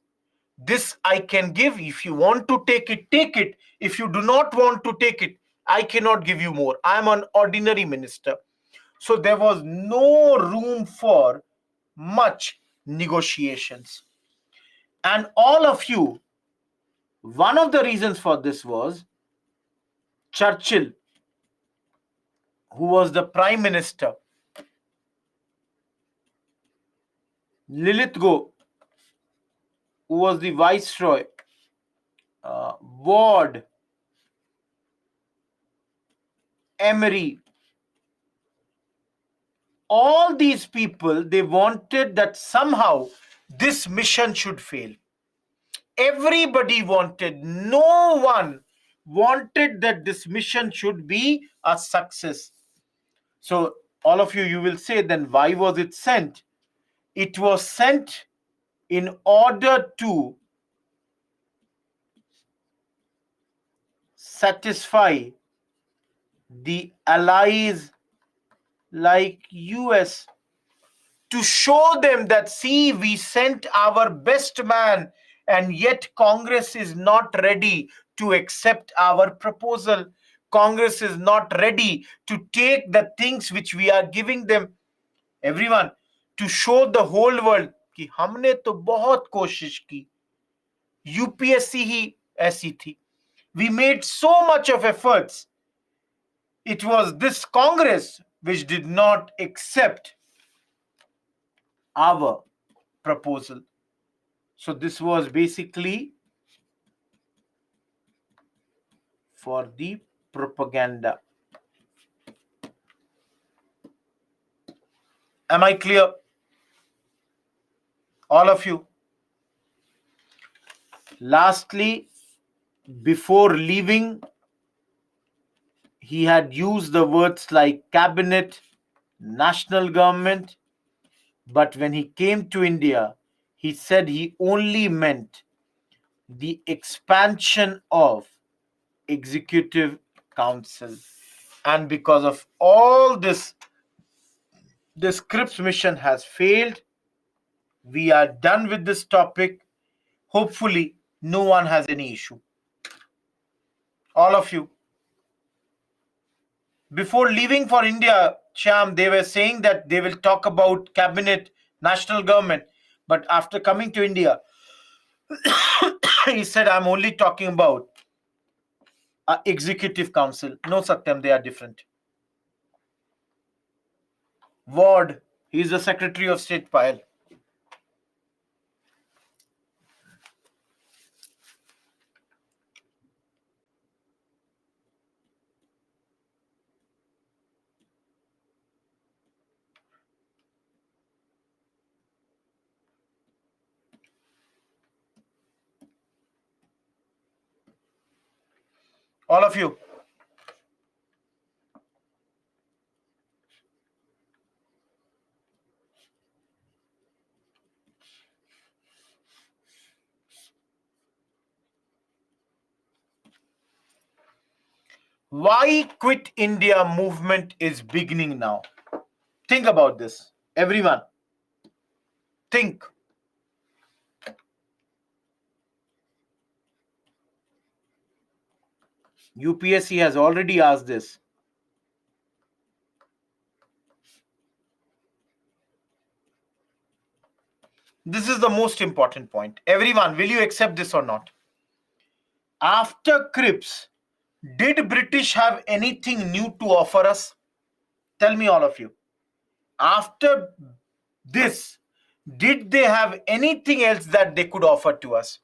This I can give. If you want to take it, take it. If you do not want to take it, I cannot give you more. I am an ordinary minister. So there was no room for much negotiations. And all of you, one of the reasons for this was Churchill, who was the prime minister, Lithgow, who was the viceroy, Ward, Emery, all these people, they wanted that somehow this mission should fail. Everybody wanted, no one wanted that this mission should be a success. So all of you, you will say, then why was it sent? It was sent in order to satisfy the allies like US, to show them that, see, we sent our best man and yet Congress is not ready to accept our proposal. Congress is not ready to take the things which we are giving them. Everyone, to show the whole world कि हमने तो बहुत कोशिश की, UPSC ही ऐसी थी. We made so much of efforts. It was this Congress which did not accept our proposal. So this was basically for the propaganda. Am I clear? All of you. Lastly, before leaving, he had used the words like cabinet, national government, but when he came to India, he said he only meant the expansion of executive council. And because of all this, the Cripps mission has failed. We are done with this topic. Hopefully, no one has any issue. All of you. Before leaving for India, Shyam, they were saying that they will talk about cabinet, national government. But after coming to India, he said, I'm only talking about executive council. No, Satyam, they are different. Ward, he is the Secretary of State Payal. All of you. Why Quit India movement is beginning now? Think about this. Everyone, think. UPSC has already asked this. This is the most important point. Everyone, will you accept this or not? After Cripps, did British have anything new to offer us? Tell me, all of you. After this, did they have anything else that they could offer to us?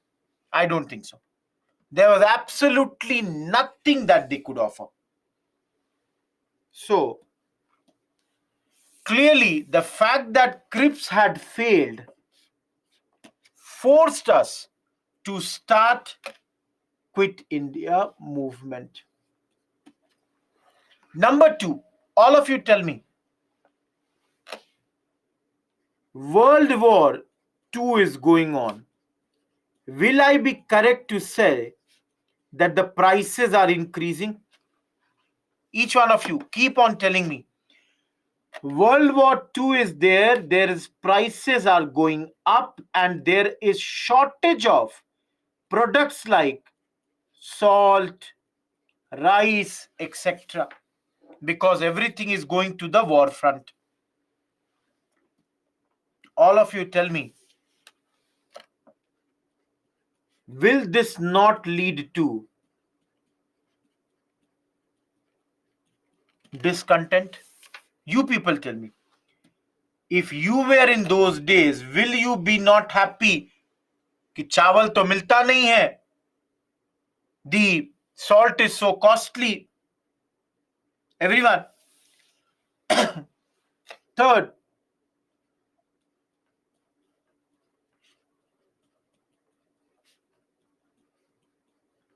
I don't think so. There was absolutely nothing that they could offer. So, clearly, the fact that Cripps had failed forced us to start Quit India movement. Number 2, all of you tell me, World War II is going on. Will I be correct to say that the prices are increasing? Each one of you, keep on telling me. World War II is there is prices are going up, and there is shortage of products like salt, rice, etc. because everything is going to the war front. All of you tell me, will this not lead to discontent? You people tell me. If you were in those days, will you be not happy कि चावल तो मिलता नहीं है, the salt is so costly? Everyone. Third,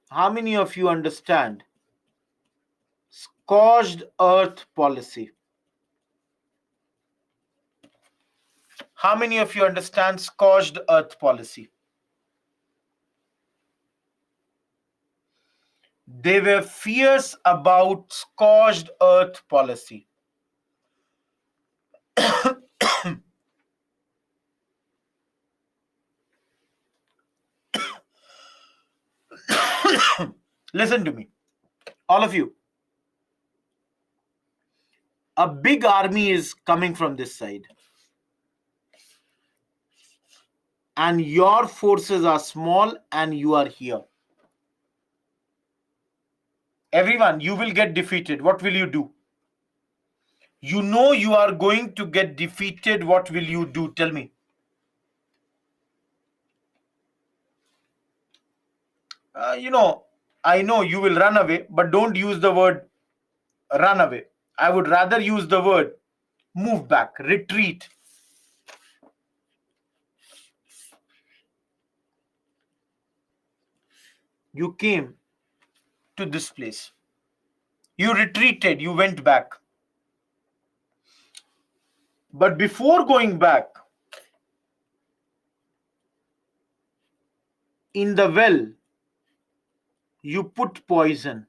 how many of you understand scorched earth policy? How many of you understand scorched earth policy? They were fierce about scorched earth policy. Listen to me, all of you. A big army is coming from this side, and your forces are small, and you are here. Everyone, you will get defeated. What will you do? You know you are going to get defeated. What will you do? Tell me. I know you will run away, but don't use the word run away. I would rather use the word move back, retreat. You came to this place. You retreated, you went back. But before going back, in the well, you put poison.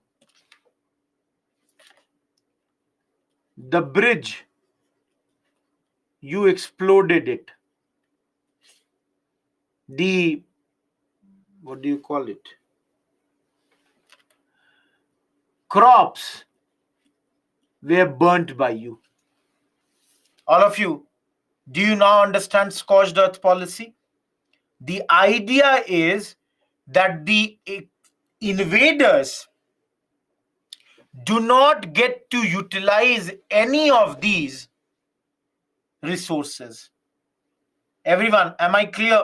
The bridge, you exploded it. What do you call it? Crops were burnt by you. All of you, do you now understand scorched earth policy? The idea is that the invaders do not get to utilize any of these resources. Everyone, am I clear?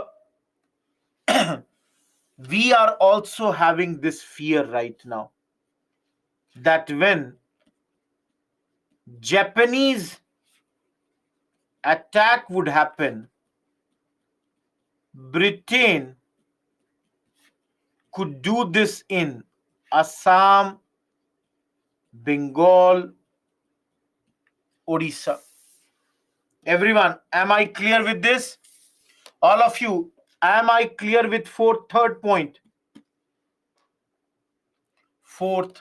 We are also having this fear right now that when Japanese attack would happen, Britain could do this in Assam, Bengal, Odisha. Everyone, am I clear with this? All of you, am I clear with third point? Fourth,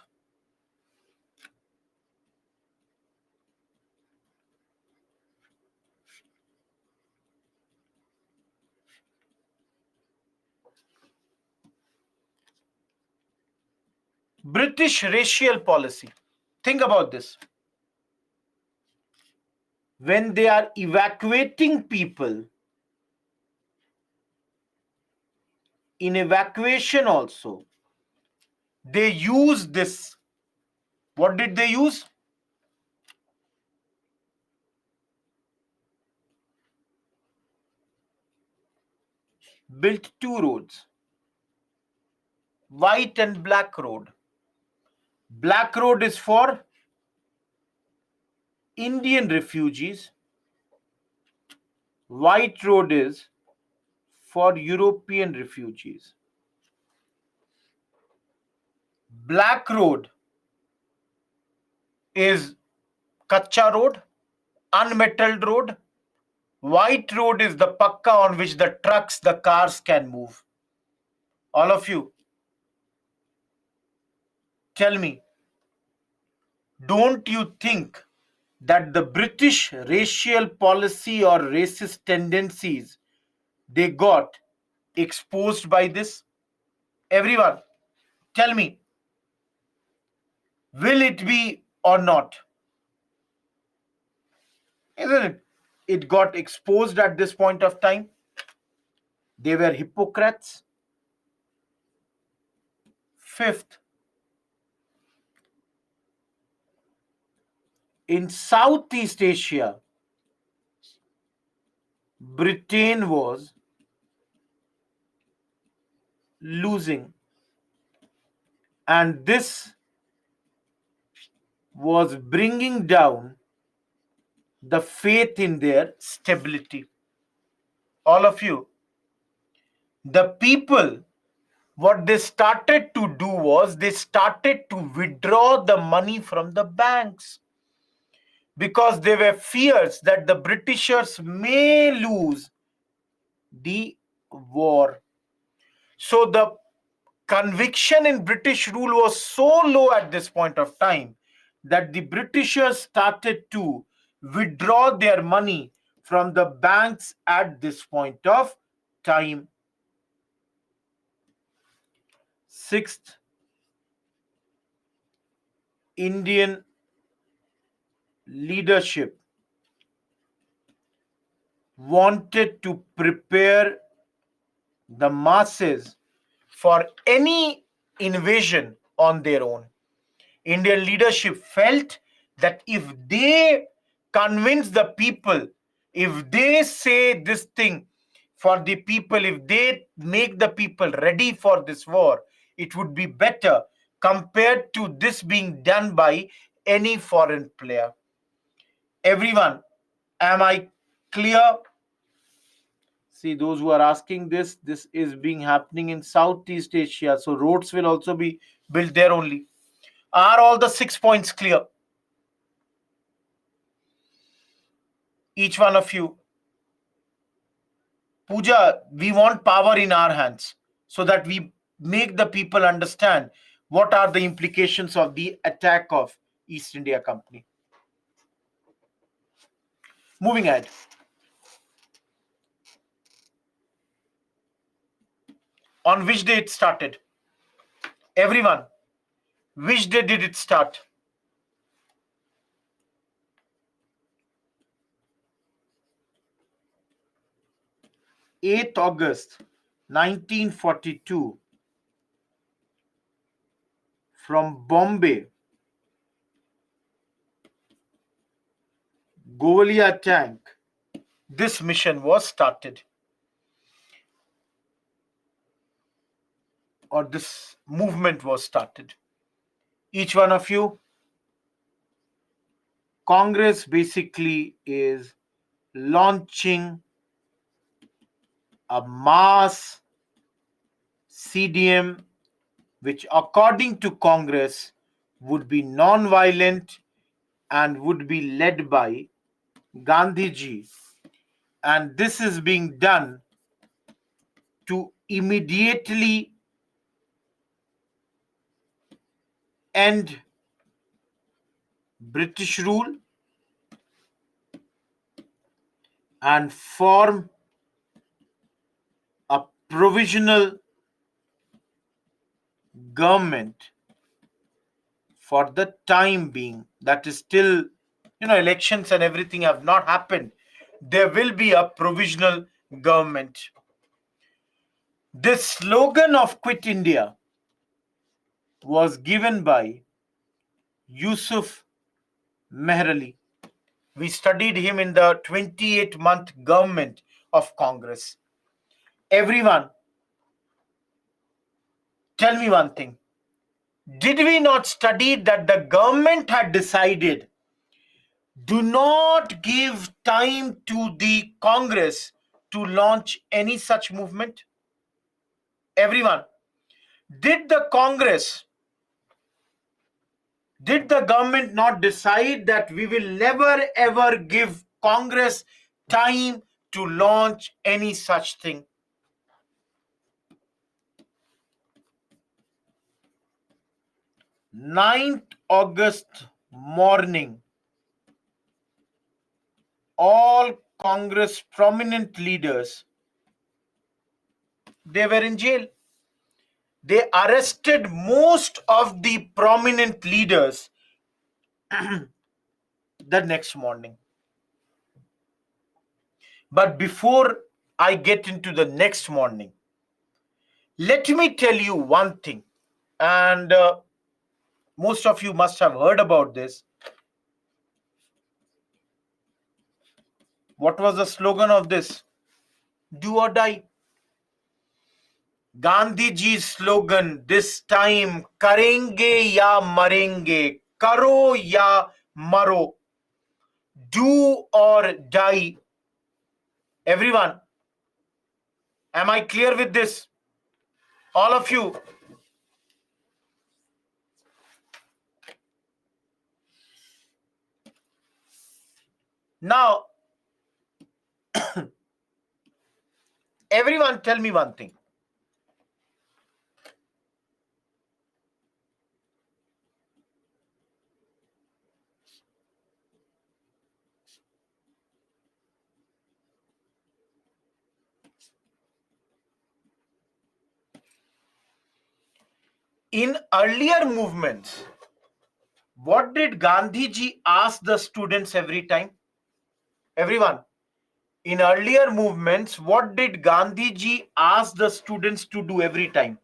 British racial policy. Think about this. When they are evacuating people, in evacuation also, they use this. What did they use? Built two roads, white and black road. Black road is for Indian refugees. White road is for European refugees. Black road is Kacha road, unmetalled road. White road is the pakka on which the trucks, the cars can move. All of you, tell me, don't you think that the British racial policy or racist tendencies they got exposed by this? Everyone, tell me, will it be or not? Isn't it? It got exposed at this point of time. They were hypocrites. Fifth, in Southeast Asia, Britain was losing, and this was bringing down the faith in their stability. All of you, the people, what they started to do was they started to withdraw the money from the banks because there were fears that the Britishers may lose the war. So the conviction in British rule was so low at this point of time that the Britishers started to withdraw their money from the banks at this point of time. Sixth, Indian leadership wanted to prepare the masses for any invasion on their own. Indian leadership felt that if they convince the people, if they say this thing for the people, if they make the people ready for this war, it would be better compared to this being done by any foreign player. Everyone, am I clear? See, those who are asking this is being happening in Southeast Asia, so roads will also be built there only. Are all the 6 points clear? Each one of you. Pooja, we want power in our hands so that we make the people understand what are the implications of the attack of East India Company. Moving ahead. On which day it started? Everyone, which day did it start? 8th August 1942 from Bombay, Govalia tank, this mission was started, or this movement was started. Each one of you, Congress basically is launching a mass CDM, which according to Congress would be non-violent and would be led by Gandhiji. And this is being done to immediately end British rule and form a provisional government for the time being. That is still, elections and everything have not happened. There will be a provisional government. This slogan of Quit India was given by Yusuf Mehrali. We studied him in the 28-month government of Congress. Everyone, tell me one thing. Did we not study that the government had decided, do not give time to the Congress to launch any such movement? Everyone, did the government not decide that we will never ever give Congress time to launch any such thing? 9th August morning, all Congress prominent leaders, they were in jail. They arrested most of the prominent leaders the next morning. But before I get into the next morning, let me tell you one thing. And most of you must have heard about this. What was the slogan of this? Do or die. Gandhiji's slogan this time, karenge ya marenge, karo ya maro, do or die. Everyone, am I clear with this? All of you. Now, everyone tell me one thing. In earlier movements, what did Gandhiji ask the students every time? Everyone, in earlier movements, what did Gandhiji ask the students to do every time?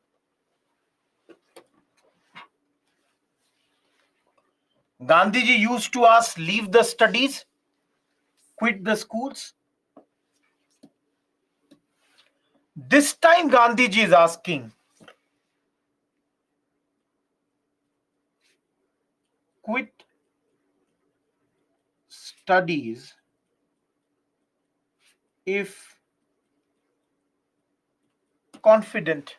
Gandhiji used to ask, leave the studies, quit the schools. This time Gandhiji is asking, quit studies if confident.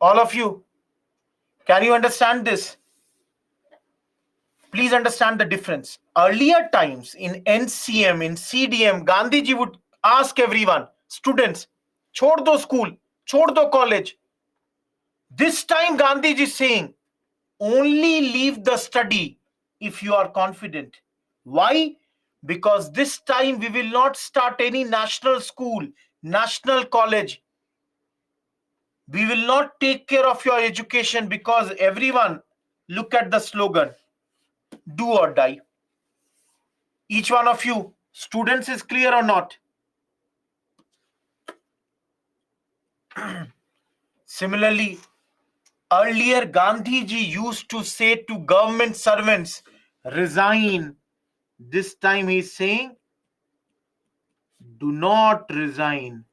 All of you, can you understand this? Please understand the difference. Earlier times in NCM, in CDM, Gandhiji would ask everyone, students, chhod do school, chhod do college. This time Gandhiji is saying, only leave the study if you are confident. Why? Because this time we will not start any national school, national college. We will not take care of your education because everyone, look at the slogan, do or die. Each one of you, students, is clear or not? Similarly, earlier Gandhiji used to say to government servants, resign. This time he is saying, do not resign,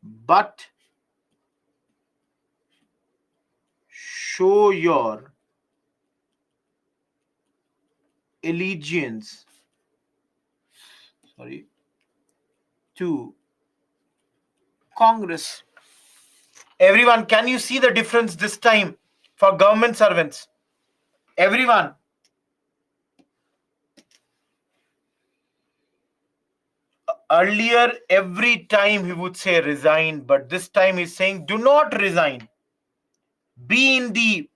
but show your allegiance to Congress. Everyone, can you see the difference this time for government servants? Everyone. Earlier, every time he would say resign, but this time he's saying do not resign. Be in the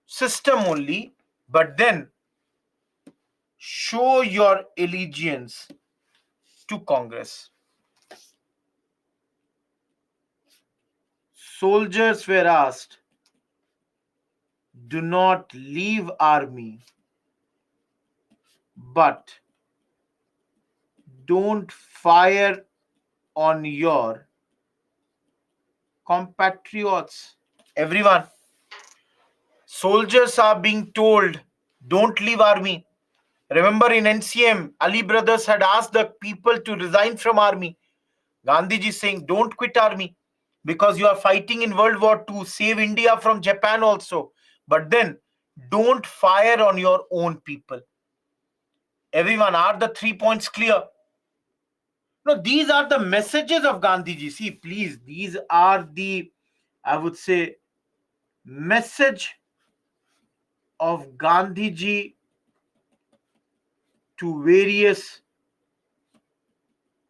system only, but then show your allegiance to Congress. Soldiers were asked, do not leave army, but don't fire on your compatriots. Everyone, soldiers are being told, don't leave army. Remember in NCM, Ali brothers had asked the people to resign from army. Gandhiji saying, don't quit army because you are fighting in World War II, save India from Japan also. But then, don't fire on your own people. Everyone, are the 3 points clear? No, these are the messages of Gandhiji. See, please, these are the, I would say, message of Gandhiji to various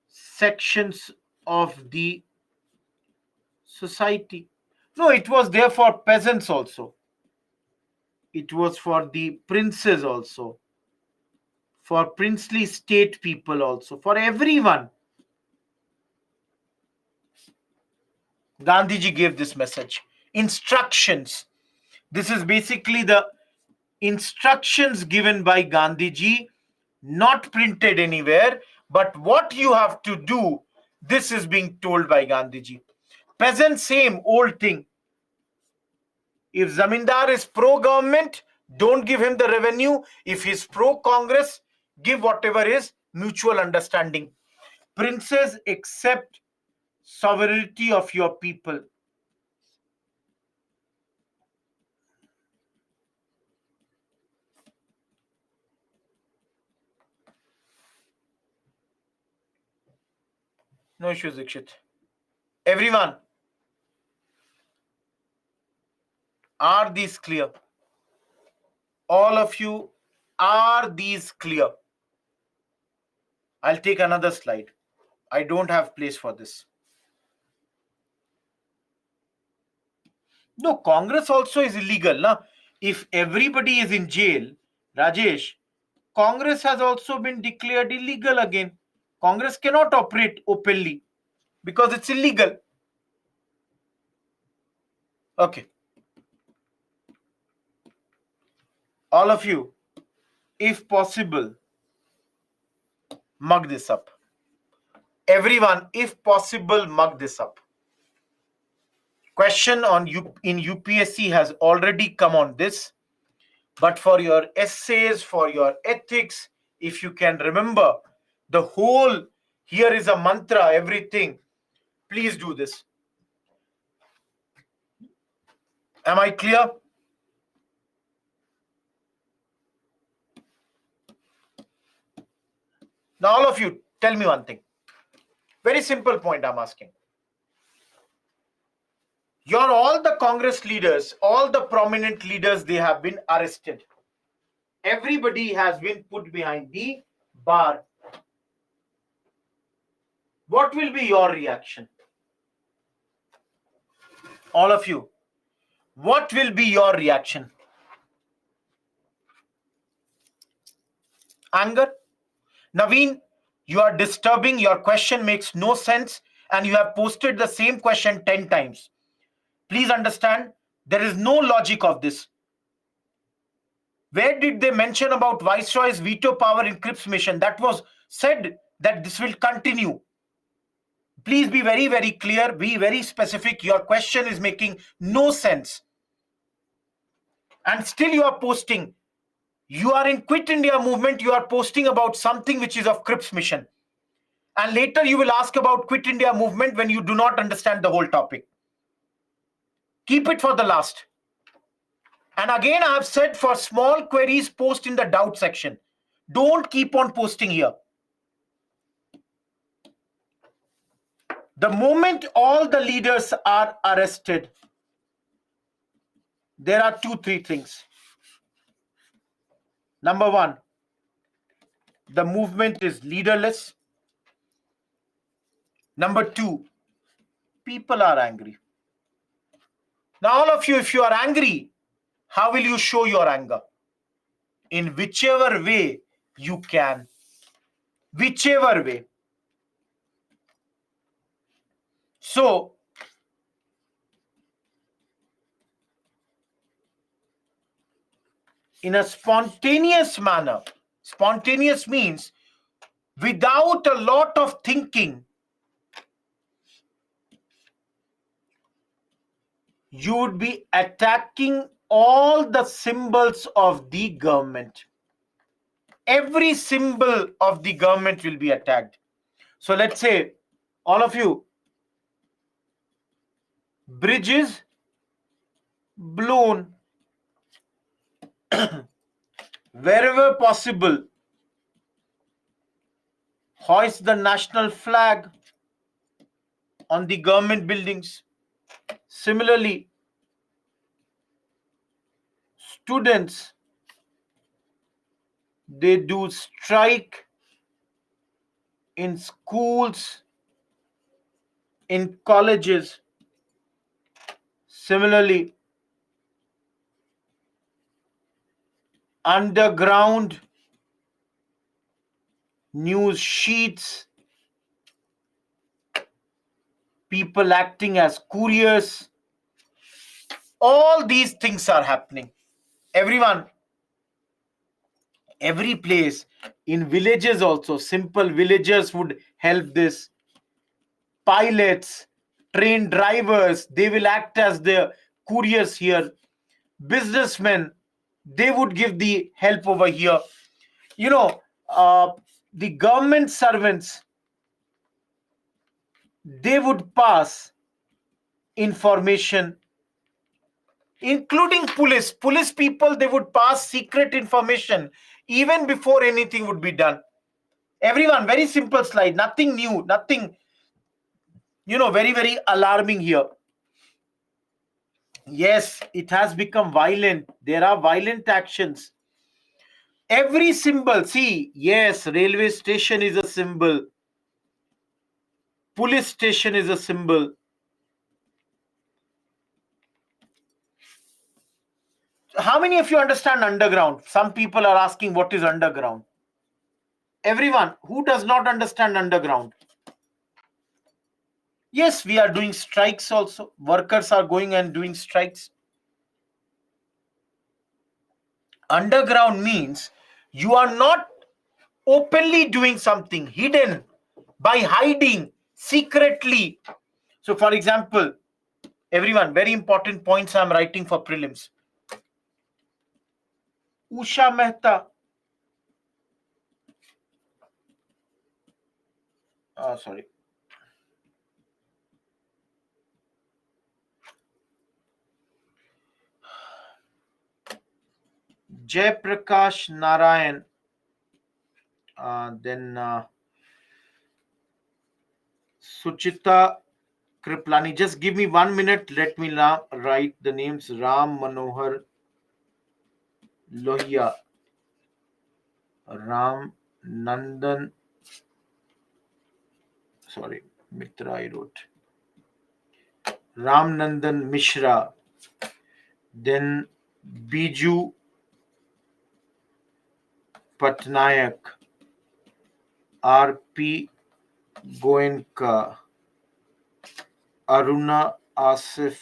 sections of the society. No, it was there for peasants also. It was for the princes also, for princely state people also, for everyone. Gandhiji gave this message. Instructions. This is basically the instructions given by Gandhiji, not printed anywhere, but what you have to do, this is being told by Gandhiji. Peasant, same old thing. If Zamindar is pro-government, don't give him the revenue. If he's pro-Congress, give whatever is mutual understanding. Princes, accept sovereignty of your people. No issues, Dikshit. Everyone, are these clear? All of you, are these clear? I'll take another slide. I don't have place for this. No, Congress also is illegal. Na? If everybody is in jail, Rajesh, Congress has also been declared illegal again. Congress cannot operate openly because it's illegal. Okay. All of you, if possible, mug this up. Everyone, if possible, mug this up. Question on in UPSC has already come on this. But for your essays, for your ethics, if you can remember the whole, here is a mantra, everything, please do this. Am I clear? Now, all of you, tell me one thing. Very simple point I'm asking. All the Congress leaders, all the prominent leaders, they have been arrested. Everybody has been put behind the bar. What will be your reaction? All of you, what will be your reaction? Anger? Naveen, you are disturbing. Your question makes no sense and you have posted the same question 10 times. Please understand, there is no logic of this. Where did they mention about Viceroy's veto power in Cripps mission? That was said that this will continue. Please be very, very clear, be very specific. Your question is making no sense. And still you are posting. You are in Quit India movement, you are posting about something which is of Cripps mission. And later you will ask about Quit India movement when you do not understand the whole topic. Keep it for the last. And again, I have said for small queries, post in the doubt section. Don't keep on posting here. The moment all the leaders are arrested, there are 2-3 things. Number one, the movement is leaderless. Number two, people are angry. Now, all of you, if you are angry, how will you show your anger? In whichever way you can. Whichever way. So, in a spontaneous manner. Spontaneous means without a lot of thinking, you would be attacking all the symbols of the government. Every symbol of the government will be attacked. So let's say, all of you, bridges blown. Wherever possible, hoist the national flag on the government buildings. Similarly, students, they do strike in schools, in colleges. Similarly, underground news sheets, people acting as couriers. All these things are happening. Everyone, every place, in villages also, simple villagers would help this. Pilots, train drivers, they will act as the couriers here. Businessmen, they would give the help over here. You know, the government servants, they would pass information, including police people, they would pass secret information even before anything would be done. Everyone, very simple slide, nothing new, nothing, very, very alarming here. Yes, it has become violent. There are violent actions. Every symbol, see, yes, railway station is a symbol, police station is a symbol. How many of you understand underground? Some people are asking what is underground. Everyone, who does not understand underground? Yes, we are doing strikes also. Workers are going and doing strikes. Underground means you are not openly doing something, hidden, by hiding secretly. So, for example, everyone, very important points I am writing for prelims. Usha Mehta. Sorry. Jay Prakash Narayan. Then Suchita Kriplani. Just give me 1 minute. Let me write the names. Ram Manohar Lohia. Ram Nandan. Sorry, Mitra I wrote. Ram Nandan Mishra. Then Biju Patnaik. R.P. Goenka. Aruna Asif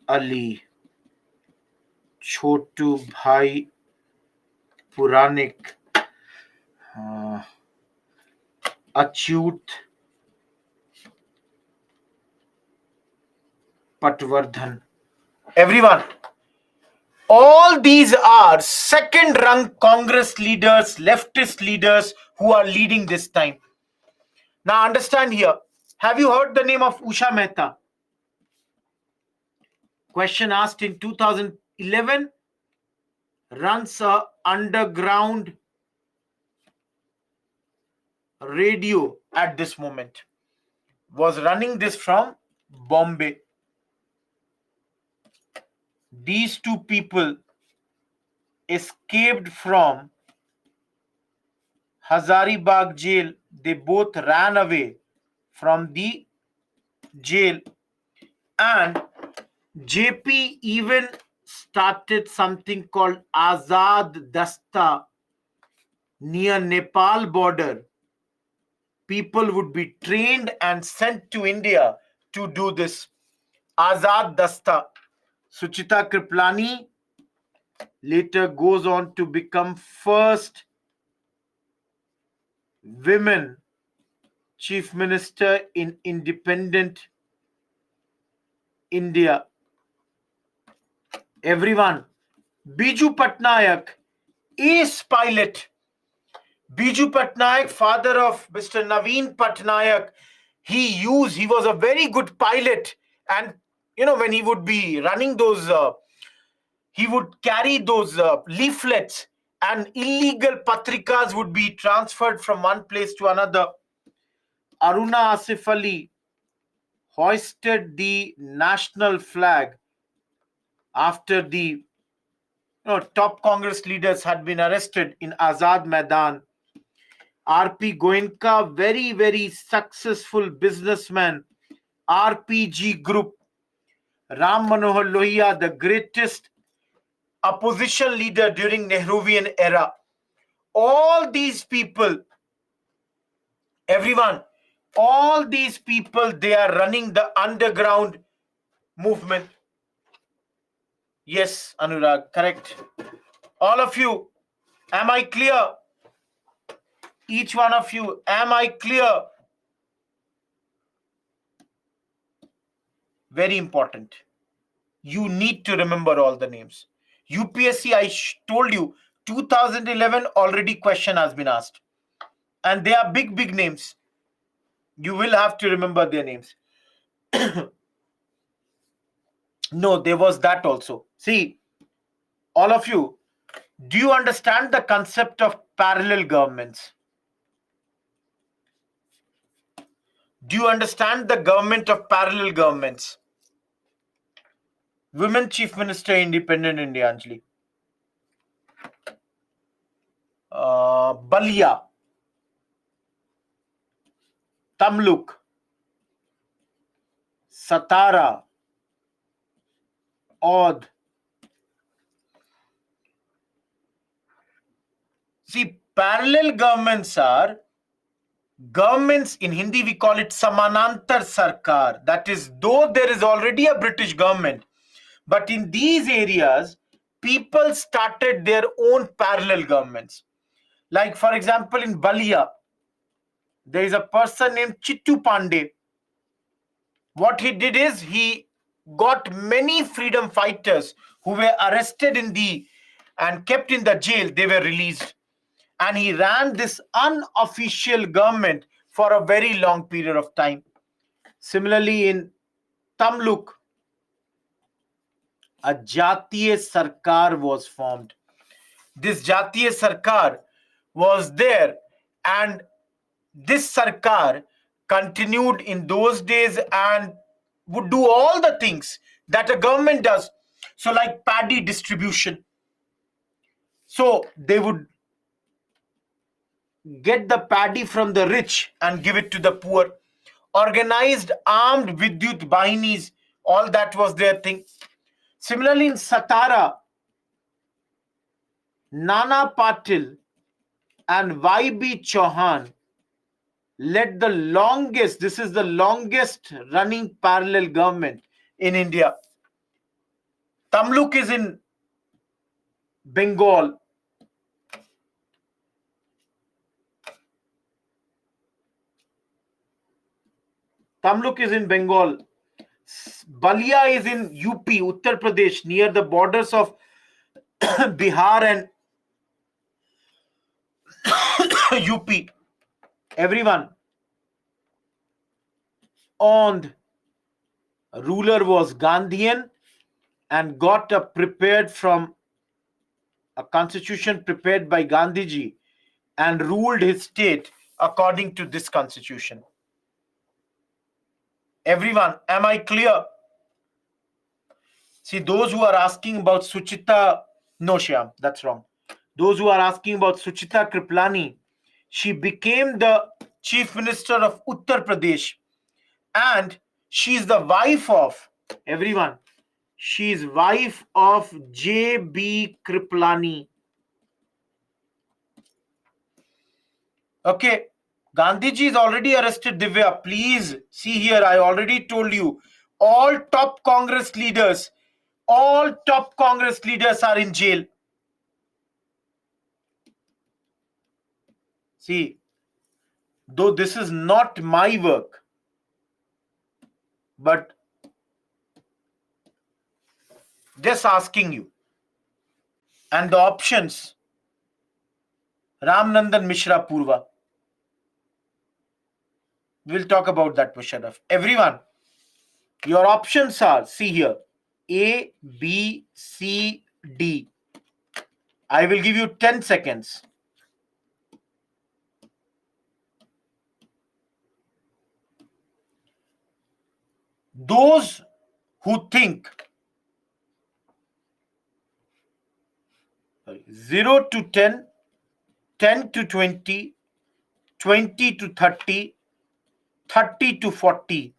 Ali. Chotu Bhai Puranik. Achyut Patwardhan. Everyone, all these are second rung Congress leaders, leftist leaders who are leading this time. Now understand here. Have you heard the name of Usha Mehta? Question asked in 2011. Runs a underground radio at this moment. Was running this from Bombay. These two people escaped from Hazaribagh jail. They both ran away from the jail, and JP even started something called Azad Dasta near Nepal border. People would be trained and sent to India to do this. Azad Dasta. Suchita Kriplani, later goes on to become first women chief minister in independent India. Everyone, Biju Patnaik is pilot. Biju Patnaik, father of Mr. Naveen Patnaik, he was a very good pilot. And, when he would be running those, he would carry those leaflets, and illegal patrikas would be transferred from one place to another. Aruna Asif Ali hoisted the national flag after the top Congress leaders had been arrested in Azad Maidan. RP Goenka, very, very successful businessman. RPG Group. Ram Manohar Lohia, the greatest opposition leader during Nehruvian era. All these people, everyone, all these people, they are running the underground movement. Yes, Anurag, correct. All of you, am I clear? Each one of you, am I clear? Very important. You need to remember all the names. UPSC, I told you, 2011 already question has been asked. And they are big, big names. You will have to remember their names. No, there was that also. See, all of you, do you understand the concept of parallel governments? Do you understand the government of parallel governments? Women Chief Minister, Independent India, Anjali. Balia. Tamluk. Satara. Odd. See, parallel governments are governments. In Hindi we call it Samanantar Sarkar. That is, though there is already a British government, but in these areas, people started their own parallel governments. Like, for example, in Balia, there is a person named Chittu Pandey. What he did is he got many freedom fighters who were arrested and kept in the jail. They were released. And he ran this unofficial government for a very long period of time. Similarly, in Tamluk, a Jatiya Sarkar was formed. This Jatiya Sarkar was there, and this Sarkar continued in those days and would do all the things that a government does. So, like paddy distribution. So, they would get the paddy from the rich and give it to the poor. Organized armed Vidyut Bahinis, all that was their thing. Similarly, in Satara, Nana Patil and Y.B. Chauhan led the longest, this is the longest running parallel government in India. Tamluk is in Bengal. Tamluk is in Bengal. Balia is in UP, Uttar Pradesh, near the borders of Bihar and UP. Everyone. Owned ruler was Gandhian and got a constitution prepared by Gandhiji and ruled his state according to this constitution. Everyone, am I clear? See, those who are asking about Suchita, no, Shyam, that's wrong. Those who are asking about Suchita Kriplani, she became the chief minister of Uttar Pradesh, and she's the wife of, everyone, she's wife of J.B. Kriplani. Okay, Gandhiji is already arrested, Divya. Please see here, I already told you, all top Congress leaders are in jail. See, though this is not my work, but just asking you. And the options: Ramnandan Mishra Purva. We'll talk about that, Musharraf. Everyone, your options are, see here, A, B, C, D. I will give you 10 seconds. Those who think 0 to 10, 10 to 20, 20 to 30, 30 to 40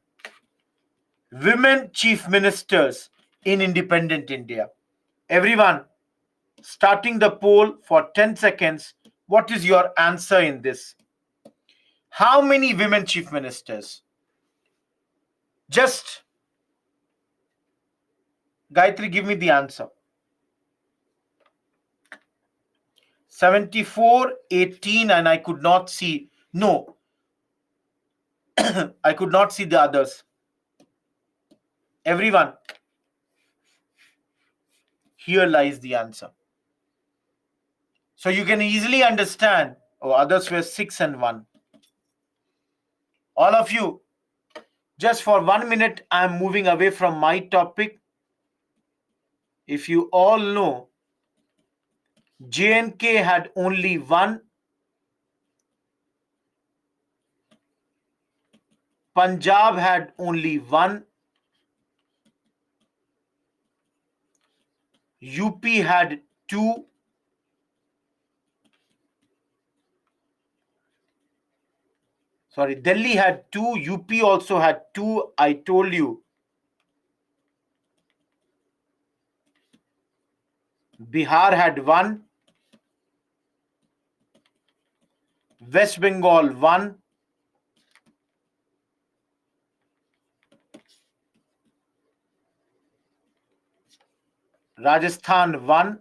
women chief ministers in independent India. Everyone, starting the poll for 10 seconds. What is your answer in this? How many women chief ministers? Just, Gayatri, give me the answer. 74, 18, and I could not see. No, I could not see the others. Everyone, here lies the answer. So you can easily understand. Oh, others were 6 and 1. All of you, just for 1 minute, I am moving away from my topic. If you all know, J&K had only one, Punjab had only one, UP had two, sorry, Delhi had two, UP also had two. I told you. Bihar had one, West Bengal one, Rajasthan one,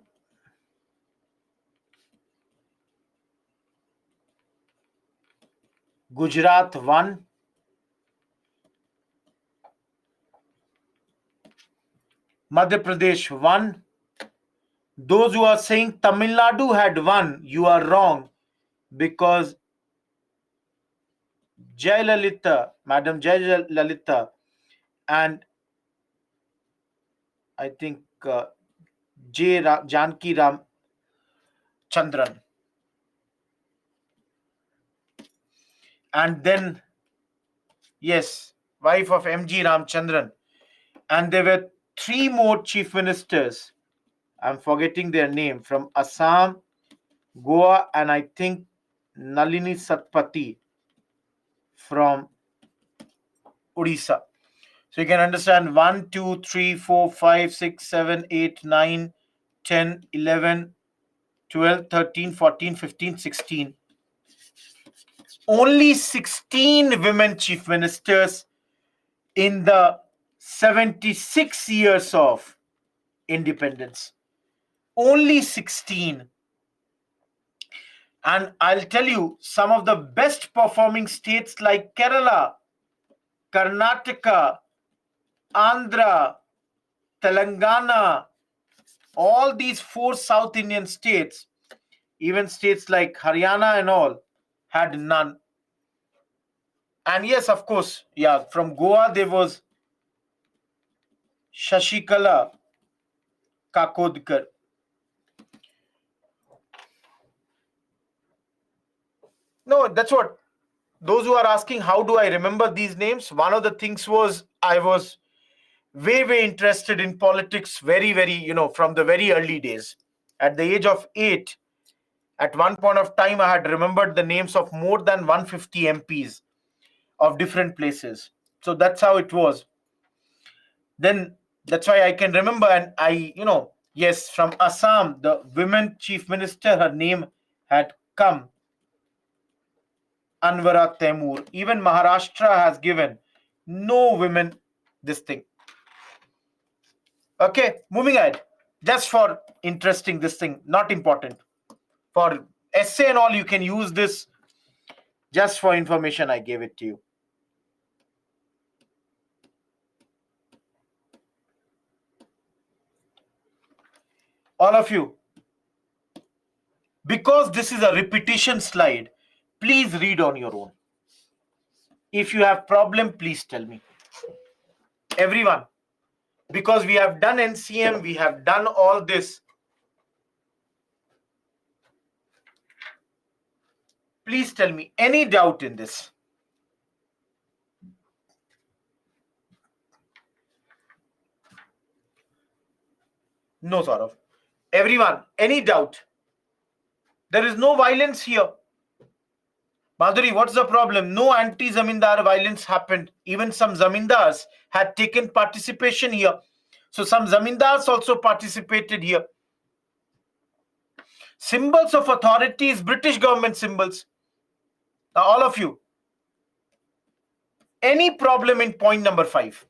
Gujarat one, Madhya Pradesh one. Those who are saying Tamil Nadu had one, you are wrong, because Jayalalitha, Madam Jayalalitha, and I think Janki Ram Chandran, and then, yes, wife of MG Ramchandran, and there were three more chief ministers. I'm forgetting their name, from Assam, Goa, and I think Nalini Satpathy from Odisha. So you can understand 1, 2, 3, 4, 5, 6, 7, 8, 9, 10, 11, 12, 13, 14, 15, 16. Only 16 women chief ministers in the 76 years of independence. Only 16. And I'll tell you, some of the best performing states like Kerala, Karnataka, Andhra, Telangana, all these four South Indian states, even states like Haryana and all, had none. And yes, of course, yeah, from Goa there was Shashikala Kakodkar. No, that's what. Those who are asking, how do I remember these names? One of the things was, I was way interested in politics very, from the very early days. At the age of 8, at one point of time, I had remembered the names of more than 150 MPs of different places. So that's how it was. Then that's why I can remember, and yes, from Assam, the women chief minister, her name had come, Anvara Temur. Even Maharashtra has given no women this thing. Okay, moving ahead. Just for interesting this thing, not important. For essay and all, you can use this Just for information, I gave it to you. All of you, because this is a repetition slide, please read on your own. If you have problem, please tell me. Everyone, because we have done NCM, we have done all this. Please tell me any doubt in this. No, Saurav. Everyone, any doubt? There is no violence here. Madhuri, what's the problem? No anti-zamindar violence happened. Even some zamindars had taken participation here. So some zamindars also participated here. Symbols of authority is British government symbols. Now, all of you, any problem in point number 5?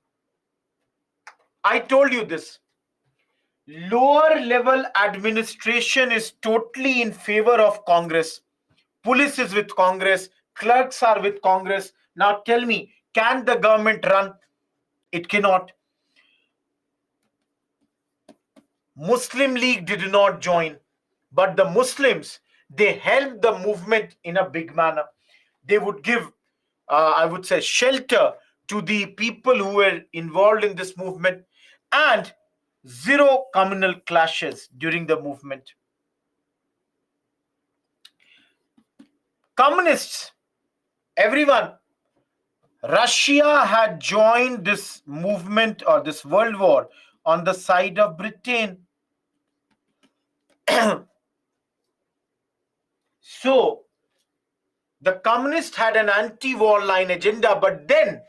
I told you this. Lower level administration is totally in favor of Congress. Police is with Congress. Clerks are with Congress. Now tell me, can the government run? It cannot. Muslim League did not join, but the Muslims, they helped the movement in a big manner. They would give, I would say, shelter to the people who were involved in this movement, and zero communal clashes during the movement. Communists, everyone, Russia had joined this movement or this world war on the side of Britain. So, the communists had an anti-war line agenda, but then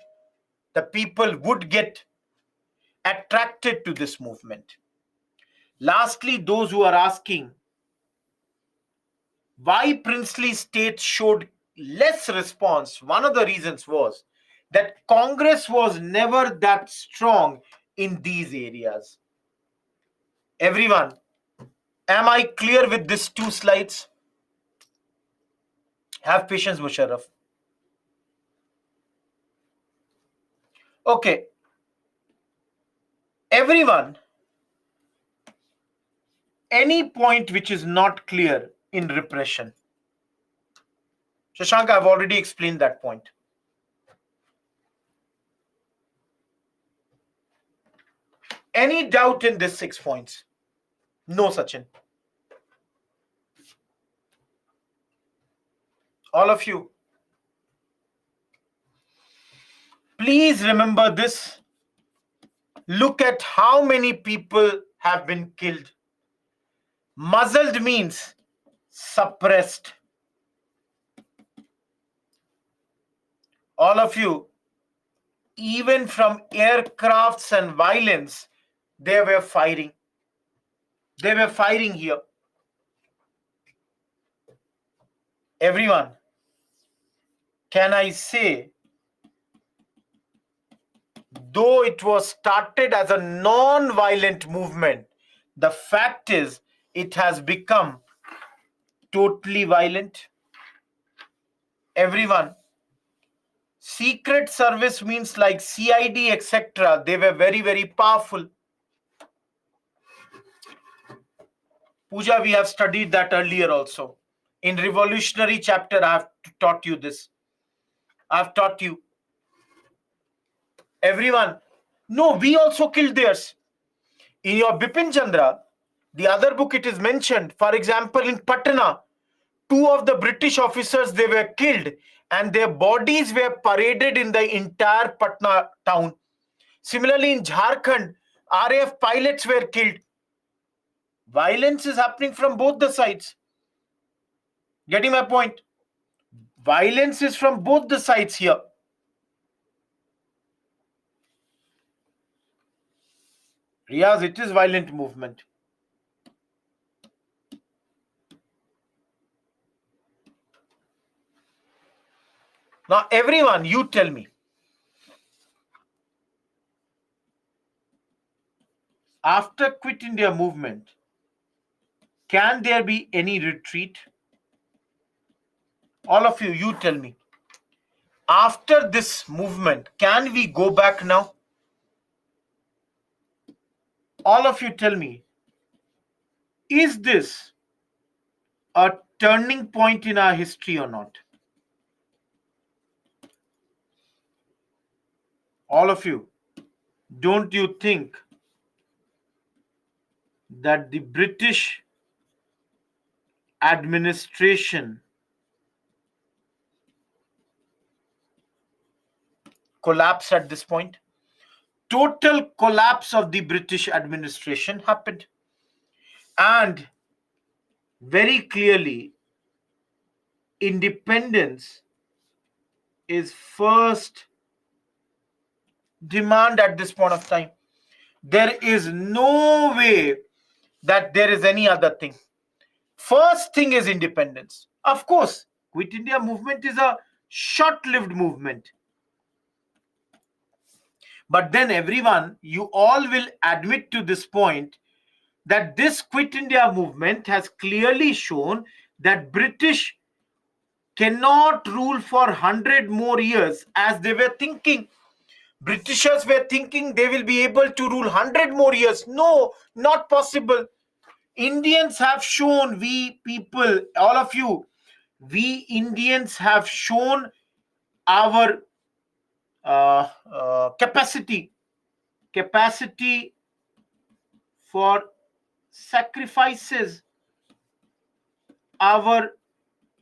the people would get attracted to this movement. Lastly, those who are asking why princely states showed less response, one of the reasons was that Congress was never that strong in these areas. Everyone, am I clear with these 2 slides? Have patience, Musharraf. Okay. Everyone, any point which is not clear in repression? Shashank, I've already explained that point. Any doubt in these 6 points? No, Sachin. All of you, please remember this. Look at how many people have been killed. Muzzled means suppressed. All of you, even from aircrafts and violence, they were firing. They were firing here. Everyone, can I say, though it was started as a non-violent movement, the fact is it has become totally violent. Everyone, secret service means like CID, etc. They were very, very powerful. Pooja, we have studied that earlier also. In revolutionary chapter, I have taught you this. I've taught you. Everyone, no, we also killed theirs. In your Bipin Chandra, the other book, it is mentioned. For example, in Patna, 2 of the British officers, they were killed and their bodies were paraded in the entire Patna town. Similarly, in Jharkhand, RAF pilots were killed. Violence is happening from both the sides. Getting my point? Violence is from both the sides here. Riyaz, it is violent movement. Now, everyone, you tell me. After Quit India movement, can there be any retreat? All of you, you tell me. After this movement, can we go back now? All of you tell me, is this a turning point in our history or not? All of you, don't you think that the British administration collapsed at this point? Total collapse of the British administration happened. And very clearly, independence is first demand at this point of time. There is no way that there is any other thing. First thing is independence. Of course, Quit India movement is a short-lived movement. But then everyone, you all will admit to this point that this Quit India movement has clearly shown that British cannot rule for 100 more years as they were thinking. Britishers were thinking they will be able to rule 100 more years. No, not possible. Indians have shown, we people, all of you, we Indians have shown our capacity for sacrifices, our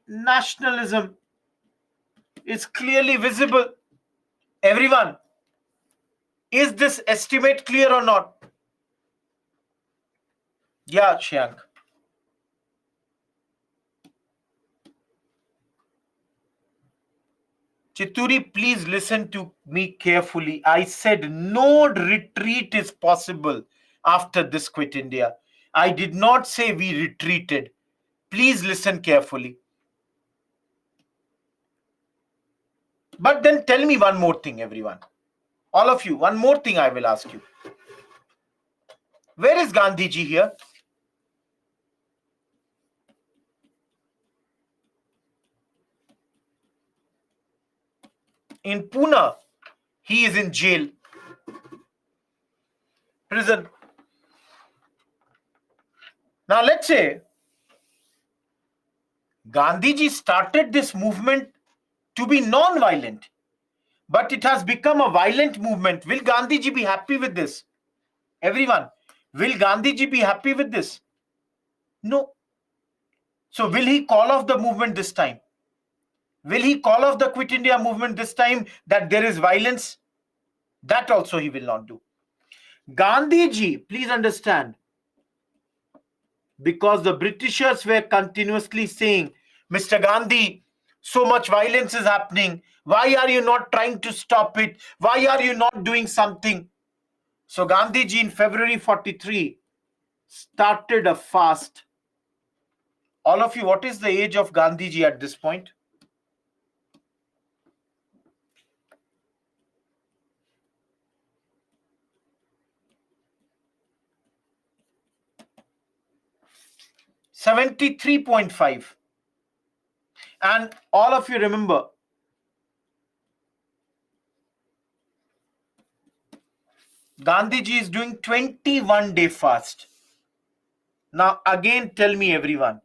nationalism is clearly visible. Everyone, is this estimate clear or not? Yeah, Shank. Chituri, please listen to me carefully. I said no retreat is possible after this Quit India. I did not say we retreated. Please listen carefully. But then tell me one more thing, everyone. All of you, one more thing I will ask you. Where is Gandhiji here? In Pune. He is in jail, prison. Now let's say Gandhiji started this movement to be non-violent, but it has become a violent movement. Will Gandhiji be happy with this? Everyone, will Gandhiji be happy with this? No. So will he call off the movement this time? Will he call off the Quit India movement this time that there is violence? That also he will not do. Gandhiji, please understand, because the Britishers were continuously saying, Mr. Gandhi, so much violence is happening. Why are you not trying to stop it? Why are you not doing something? So Gandhiji in February 43 started a fast. All of you, what is the age of Gandhiji at this point? $73.5. And all of you remember, Gandhiji is doing 21-day fast. Now again tell me, everyone,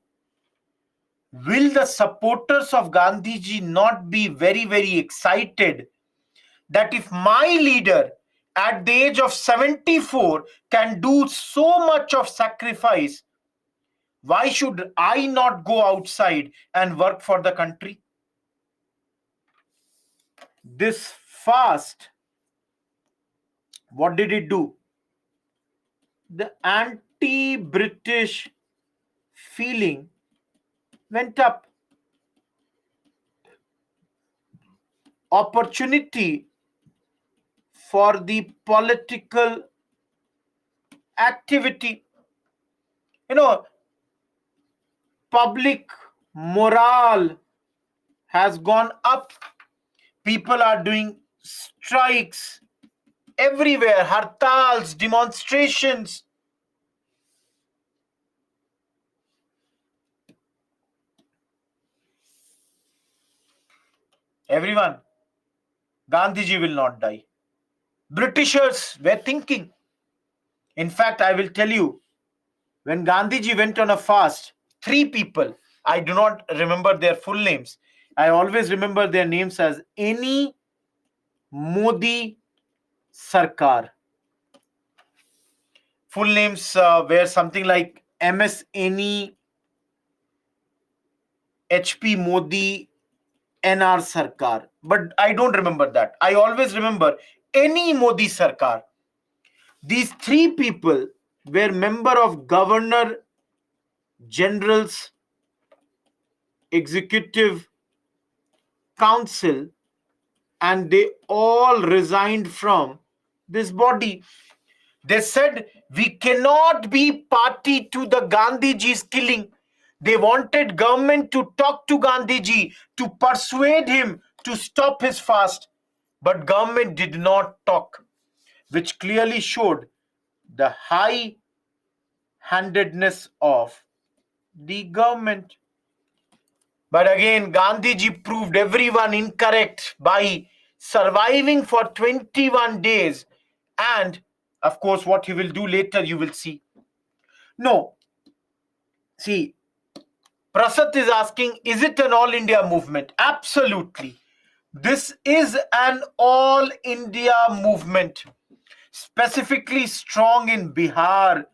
will the supporters of Gandhiji not be very, very excited that if my leader at the age of 74 can do so much of sacrifice, why should I not go outside and work for the country? This fast, what did it do? The anti-British feeling went up. Opportunity for the political activity. Public morale has gone up. People are doing strikes everywhere, hartals, demonstrations. Everyone, Gandhiji will not die. Britishers were thinking. In fact, I will tell you, when Gandhiji went on a fast, three people, I do not remember their full names. I always remember their names as any Modi Sarkar. Full names were something like MS HP Modi NR Sarkar. But I don't remember that. I always remember any Modi Sarkar. These three people were member of Governor General's Executive Council, and they all resigned from this body. They said, we cannot be party to the Gandhiji's killing. They wanted government to talk to Gandhiji, to persuade him to stop his fast. But government did not talk, which clearly showed the high-handedness of the government. But again, Gandhiji proved everyone incorrect by surviving for 21 days. And of course, what he will do later, you will see. No, see, Prasad is asking, is it an all India movement? Absolutely. This is an all India movement, specifically strong in Bihar,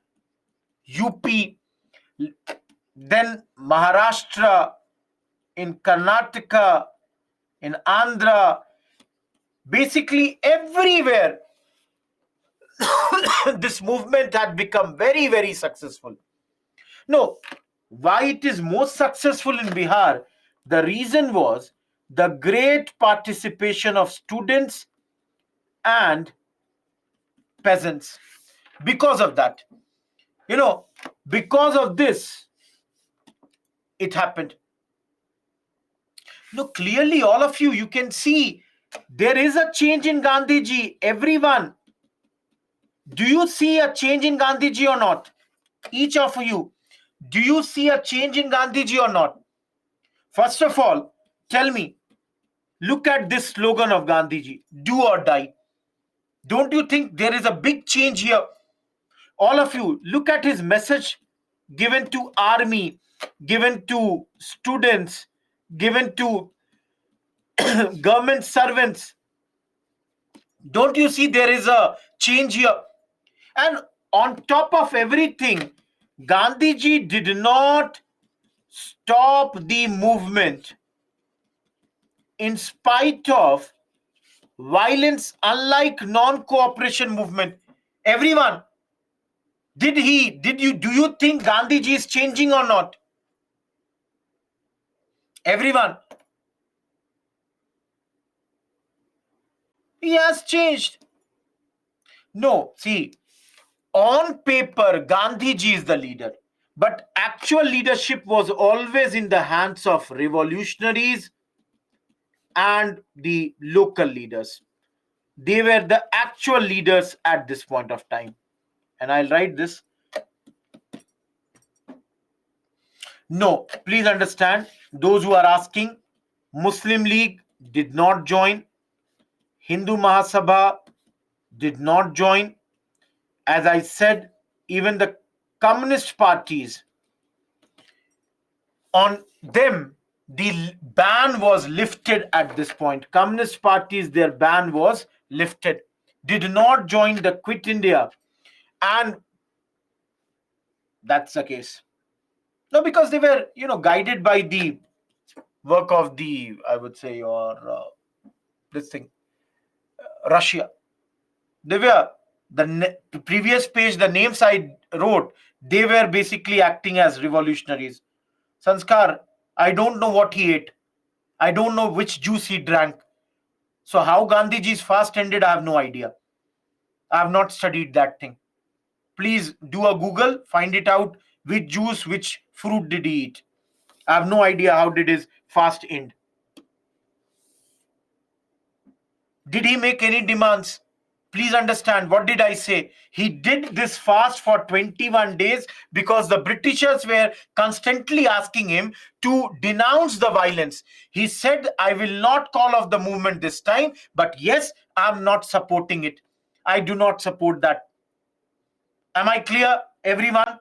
UP, then Maharashtra, in Karnataka, in Andhra, basically everywhere. This movement had become very, very successful. No, why it is most successful in Bihar? The reason was the great participation of students and peasants. Because of that, because of this, it happened. No, clearly, all of you can see there is a change in Gandhiji. Everyone, do you see a change in Gandhiji or not? Each of you, do you see a change in Gandhiji or not? First of all, tell me, look at this slogan of Gandhiji, do or die. Don't you think there is a big change here? All of you, look at his message given to army, given to students, given to government servants. Don't you see there is a change here? And on top of everything, Gandhiji did not stop the movement in spite of violence, unlike non-cooperation movement. Everyone, do you think Gandhiji is changing or not? Everyone, he has changed. No, see, on paper, Gandhiji is the leader, but actual leadership was always in the hands of revolutionaries and the local leaders. They were the actual leaders at this point of time. And I'll write this. No, please understand, those who are asking, Muslim League did not join, Hindu Mahasabha did not join. As I said, even the communist parties, on them, the ban was lifted at this point. Communist parties, their ban was lifted, did not join the Quit India. And that's the case. No, because they were, guided by the work of the, I would say, or this thing, Russia. They were, the previous page, the names I wrote, they were basically acting as revolutionaries. Sanskar, I don't know what he ate. I don't know which juice he drank. So how Gandhiji's fast ended, I have no idea. I have not studied that thing. Please do a Google, find it out, which juice, which fruit did he eat. I have no idea how did his fast end. Did he make any demands? Please understand, what did I say? He did this fast for 21 days because the Britishers were constantly asking him to denounce the violence. He said, I will not call off the movement this time, but yes, I'm not supporting it. I do not support that. Am I clear, everyone?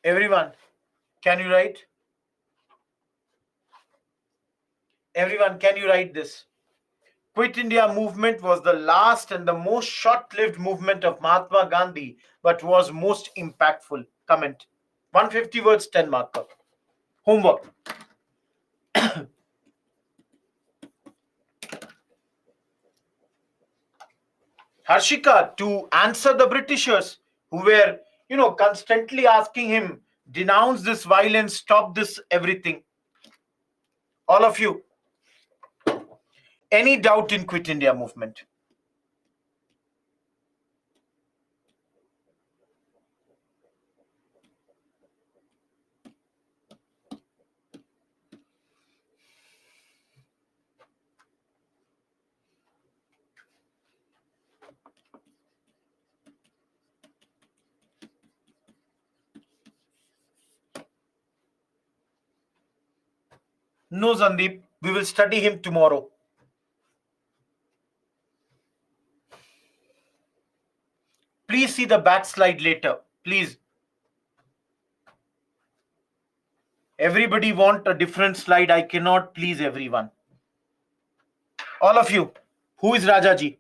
Everyone, can you write? Everyone, can you write this? Quit India movement was the last and the most short-lived movement of Mahatma Gandhi, but was most impactful. Comment. 150 words, 10 marker. Homework. Harshika, to answer the Britishers who were, constantly asking him, denounce this violence, stop this everything. All of you. Any doubt in Quit India movement? No, Sandeep. We will study him tomorrow. Please see the backslide later. Please. Everybody want a different slide. I cannot please everyone. All of you. Who is Rajaji?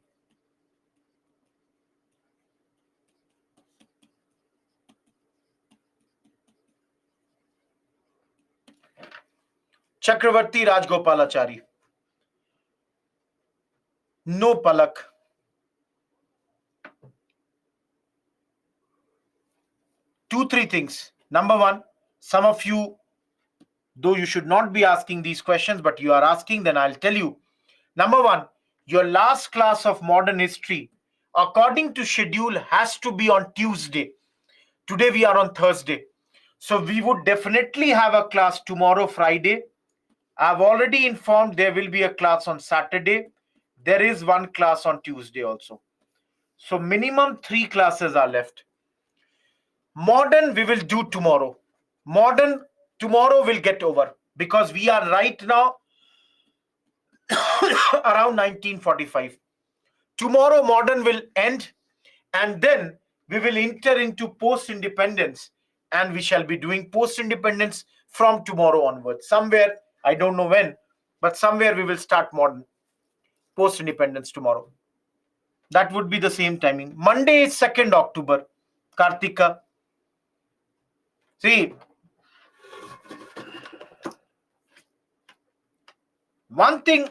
Chakravarti Rajgopalachari. No, Palak. Two, three things. Number one, some of you, though you should not be asking these questions, but you are asking, then I'll tell you. Number one, your last class of modern history, according to schedule, has to be on Tuesday. Today we are on Thursday. So we would definitely have a class tomorrow, Friday. I've already informed there will be a class on Saturday. There is one class on Tuesday also. So minimum 3 classes are left. Modern we will do tomorrow. Modern tomorrow will get over because we are right now around 1945. Tomorrow modern will end and then we will enter into post-independence and we shall be doing post-independence from tomorrow onwards. Somewhere, I don't know when, but somewhere we will start modern post-independence tomorrow. That would be the same timing. Monday is 2nd October. Kartika. See, one thing,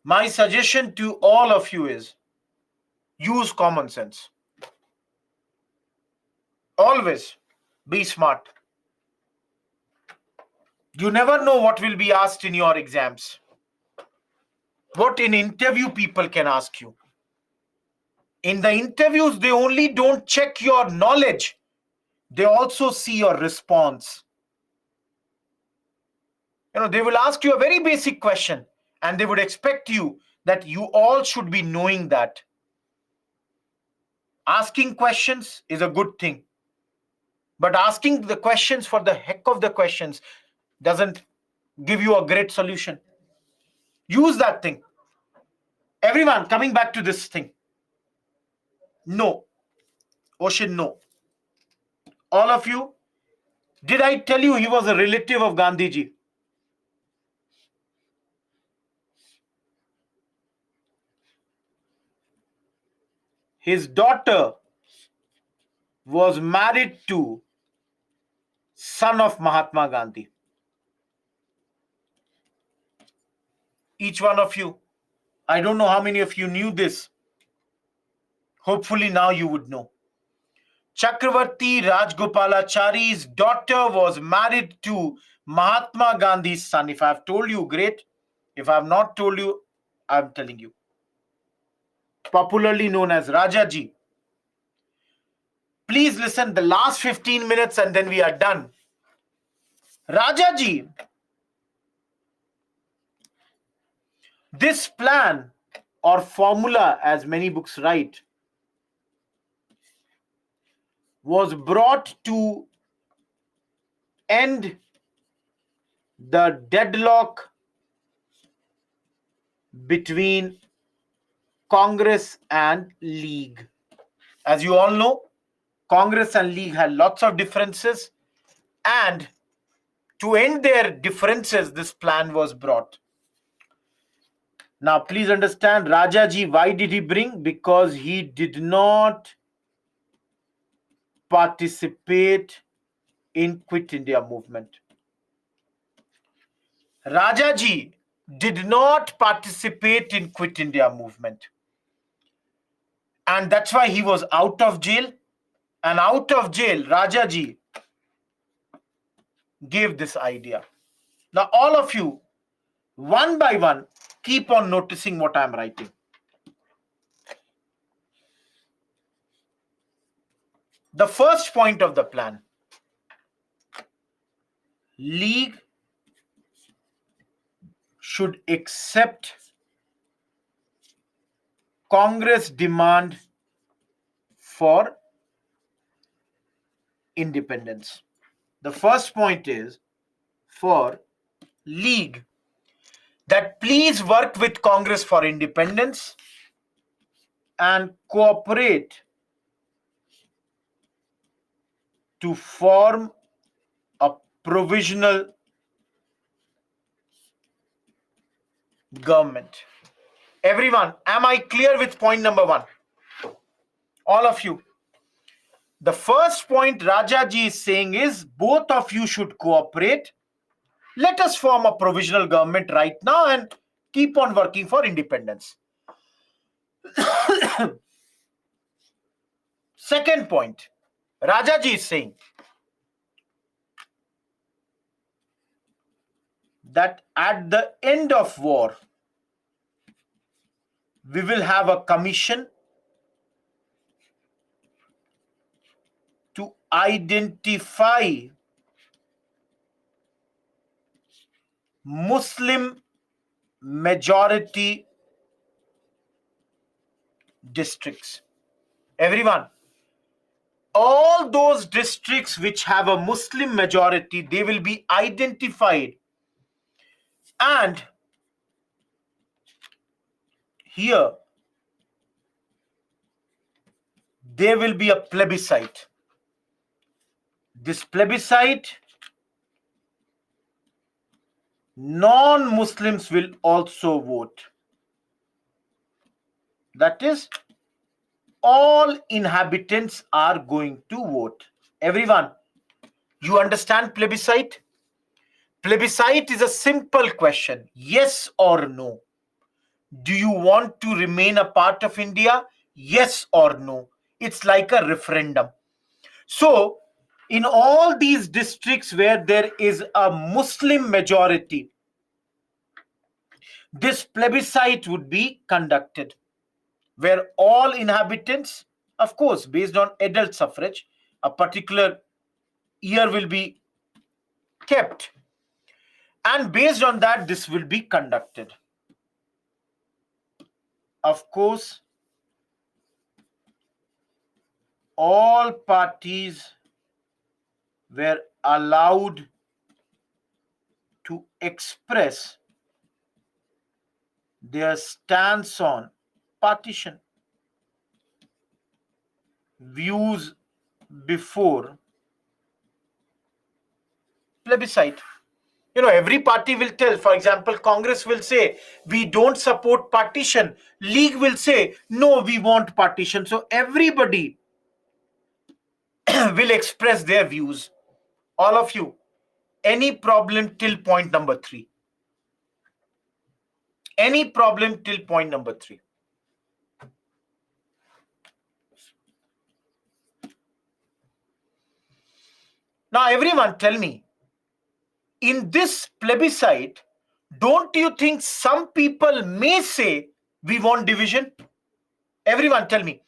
my suggestion to all of you is use common sense. Always be smart. You never know what will be asked in your exams. What in interview people can ask you. In the interviews, they only don't check your knowledge. They also see your response. They will ask you a very basic question and they would expect you that you all should be knowing that. Asking questions is a good thing. But asking the questions for the heck of the questions doesn't give you a great solution. Use that thing. Everyone, coming back to this thing. No. Ocean, no. All of you, did I tell you he was a relative of Gandhiji? his daughter was married to son of Mahatma Gandhi. Each one of you, I don't know how many of you knew this. Hopefully now you would know. Chakravarti Rajgopalachari's daughter was married to Mahatma Gandhi's son. If I have told you, great. If I have not told you, I'm telling you. Popularly known as Rajaji. Please listen the last 15 minutes and then we are done. Rajaji, this plan or formula, as many books write, was brought to end the deadlock between Congress and League. As you all know, Congress and League had lots of differences, and to end their differences, this plan was brought. Now, please understand, Rajaji, why did he bring? Because he did not participate in Quit India movement. Rajaji did not participate in Quit India movement. And that's why he was out of jail. And out of jail, Rajaji gave this idea. Now, all of you, one by one, keep on noticing what I'm writing. The first point of the plan: League should accept Congress demand for independence. The first point is for League that please work with Congress for independence and cooperate to form a provisional government. Everyone, am I clear with point number one? All of you. The first point Rajaji is saying is both of you should cooperate. Let us form a provisional government right now and keep on working for independence. Second point, Rajaji is saying that at the end of war, we will have a commission to identify Muslim majority districts. Everyone, all those districts which have a Muslim majority, they will be identified, and here there will be a plebiscite. This plebiscite, non-Muslims will also vote. That is, all inhabitants are going to vote. Everyone, you understand plebiscite? Plebiscite is a simple question, yes or no. Do you want to remain a part of India? Yes or no. It's like a referendum. So, in all these districts where there is a Muslim majority, this plebiscite would be conducted, where all inhabitants, of course, based on adult suffrage, a particular year will be kept, and based on that, this will be conducted. Of course, all parties were allowed to express their stance on partition, views before plebiscite. Every party will tell. For example, Congress will say, we don't support partition. League will say, no, we want partition. So everybody will express their views. All of you, any problem till point number 3? Any problem till point number 3? Now, everyone, tell me, in this plebiscite, don't you think some people may say we want division? Everyone, tell me,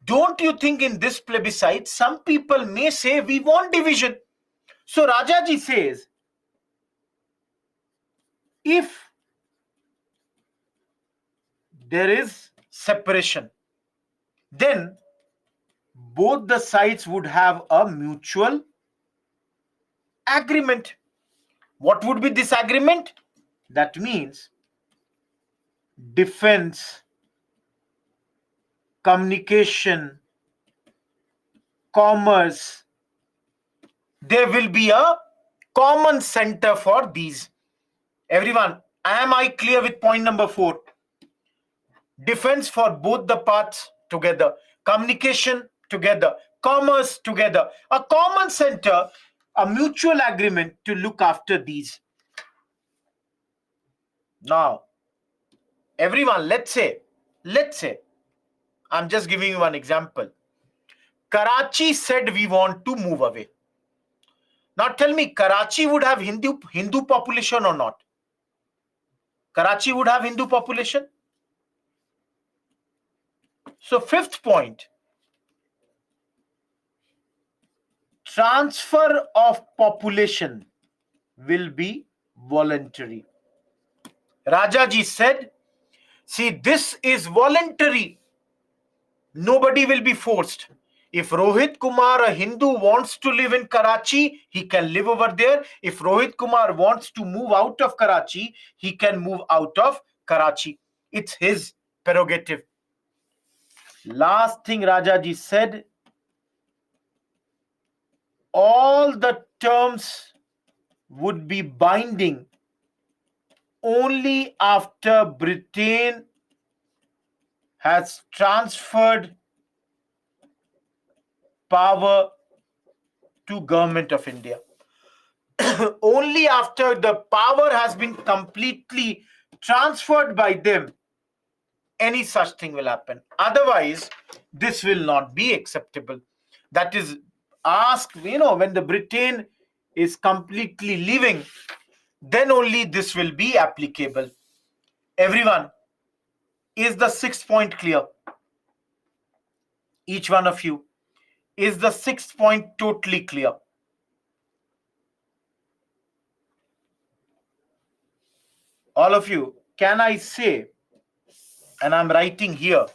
don't you think in this plebiscite, some people may say we want division? So Rajaji says, if there is separation, then both the sides would have a mutual agreement. What would be this agreement? That means defense, communication, commerce. There will be a common center for these. Everyone, am I clear with point number 4? Defense for both the parts together, communication together, commerce together, a common center, a mutual agreement to look after these. Now, everyone, let's say, I'm just giving you one example. Karachi said we want to move away. Now tell me, Karachi would have Hindu population or not? Karachi would have Hindu population. So 5th point, transfer of population will be voluntary. Rajaji said, see, this is voluntary. Nobody will be forced. If Rohit Kumar, a Hindu, wants to live in Karachi, he can live over there. If Rohit Kumar wants to move out of Karachi, he can move out of Karachi. It's his prerogative. Last thing Rajaji said, all the terms would be binding only after Britain has transferred power to Government of India. Only after the power has been completely transferred by them, any such thing will happen. Otherwise, this will not be acceptable. That is, ask, when the Britain is completely leaving, then only this will be applicable. Everyone, is the 6th point clear? Each one of you, is the 6th point totally clear? All of you, can I say, and I'm writing here,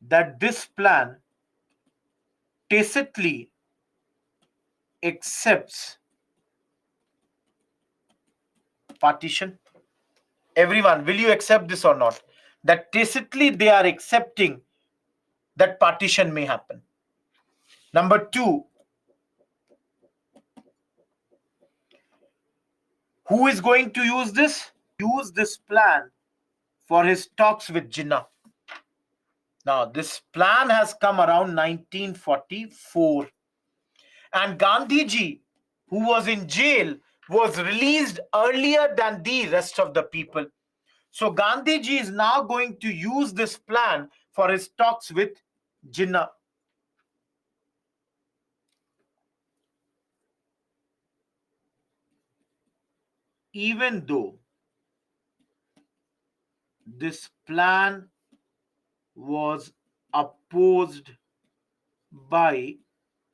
that this plan tacitly accepts partition? Everyone, will you accept this or not? That tacitly they are accepting that partition may happen. Number 2, who is going to use this? Use this plan for his talks with Jinnah. Now, this plan has come around 1944. And Gandhiji, who was in jail, was released earlier than the rest of the people. So Gandhiji is now going to use this plan for his talks with Jinnah. Even though this plan was opposed by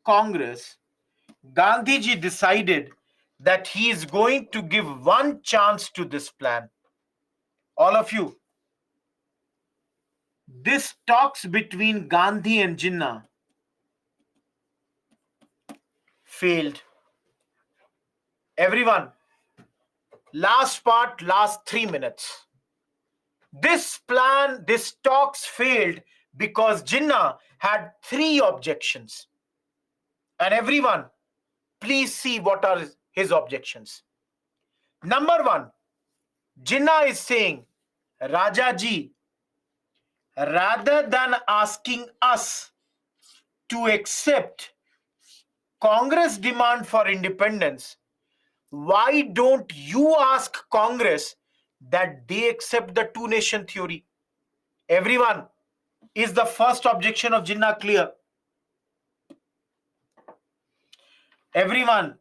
Congress, Gandhiji decided that he is going to give one chance to this plan. All of you, this talks between Gandhi and Jinnah failed. Everyone, last part, last 3 minutes. This plan, this talks failed because Jinnah had 3 objections. And everyone, please see what are his objections. Number one, Jinnah is saying, Rajaji, rather than asking us to accept Congress' demand for independence, why don't you ask Congress that they accept the two-nation theory? Everyone, is the first objection of Jinnah clear? Everyone,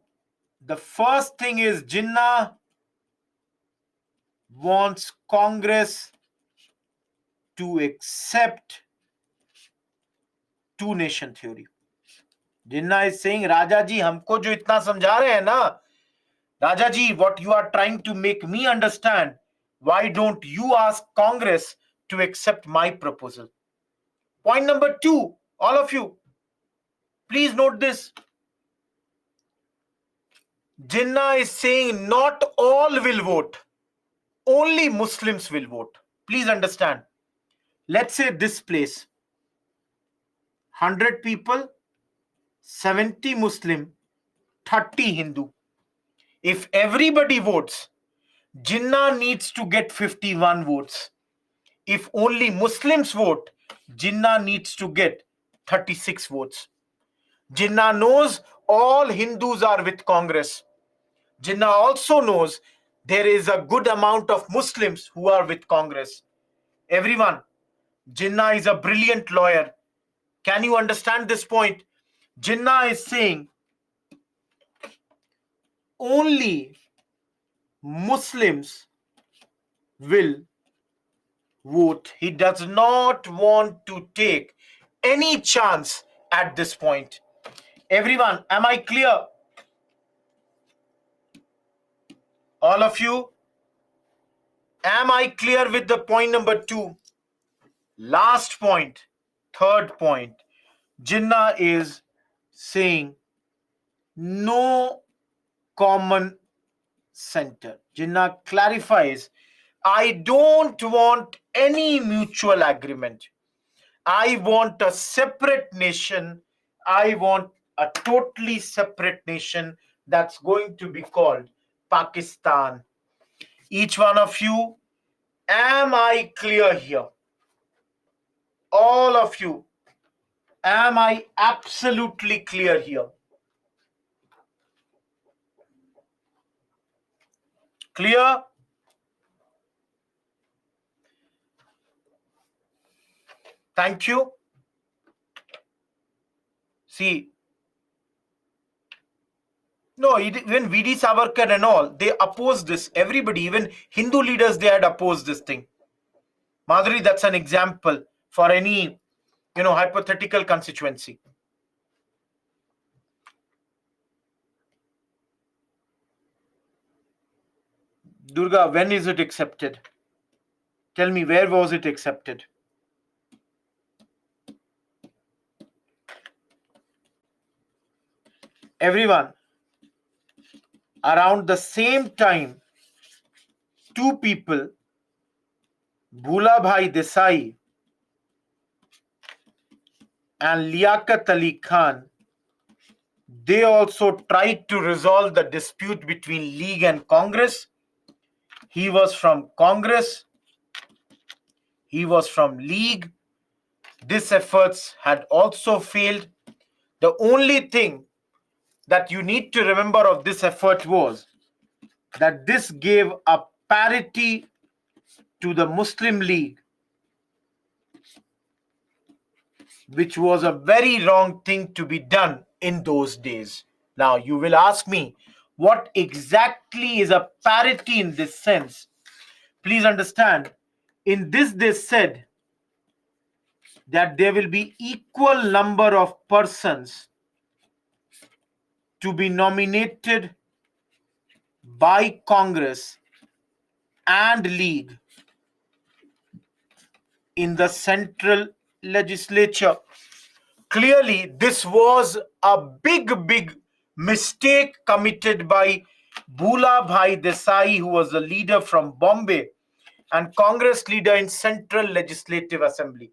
the first thing is Jinnah wants Congress to accept two-nation theory. Jinnah is saying, Raja ji, हमको जो इतना समझा रहे हैं ना, Raja ji, what you are trying to make me understand, why don't you ask Congress to accept my proposal? Point number two, all of you, please note this. Jinnah is saying not all will vote, only Muslims will vote. Please understand. Let's say this place, 100 people, 70 Muslim, 30 Hindu. If everybody votes, Jinnah needs to get 51 votes. If only Muslims vote, Jinnah needs to get 36 votes. Jinnah knows all Hindus are with Congress. Jinnah also knows there is a good amount of Muslims who are with Congress. Everyone, Jinnah is a brilliant lawyer. Can you understand this point? Jinnah is saying only Muslims will vote. He does not want to take any chance at this point. Everyone, am I clear? All of you, am I clear with the point number two? Last point, third point. Jinnah is saying no common center. Jinnah clarifies, I don't want any mutual agreement. I want a separate nation. I want a totally separate nation that's going to be called Pakistan. Each one of you, am I clear here? All of you, am I absolutely clear here? Clear? Thank you. See, no, even VD Savarkar and all, they opposed this. Everybody, even Hindu leaders, they had opposed this thing. Madhuri, that's an example for any, hypothetical constituency. Durga, when is it accepted? Tell me, where was it accepted? Everyone, around the same time, two people, Bhula Bhai Desai and Liaquat Ali Khan, they also tried to resolve the dispute between League and Congress. He was from Congress. He was from League. These efforts had also failed. The only thing that you need to remember of this effort was that this gave a parity to the Muslim League, which was a very wrong thing to be done in those days. Now, you will ask me, what exactly is a parity in this sense? Please understand, in this they said that there will be equal number of persons to be nominated by Congress and League in the central legislature. Clearly, this was a big mistake committed by Bhula Bhai Desai, who was the leader from Bombay and Congress leader in Central Legislative Assembly.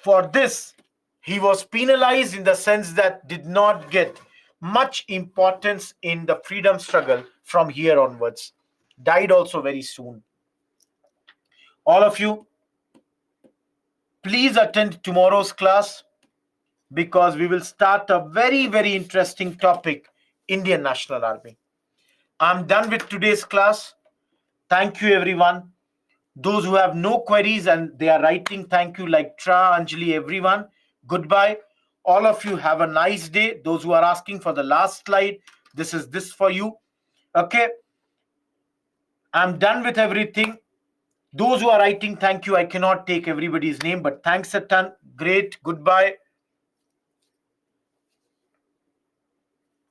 For this, he was penalized in the sense that did not get much importance in the freedom struggle from here onwards. Died also very soon. All of you, please attend tomorrow's class because we will start a very, very interesting topic, Indian National Army. I'm done with today's class. Thank you, everyone. Those who have no queries and they are writing, thank you, like Tra, Anjali, everyone. Goodbye. All of you have a nice day. Those who are asking for the last slide, this is this for you. Okay. I'm done with everything. Those who are writing, thank you. I cannot take everybody's name, but thanks a ton. Great. Goodbye.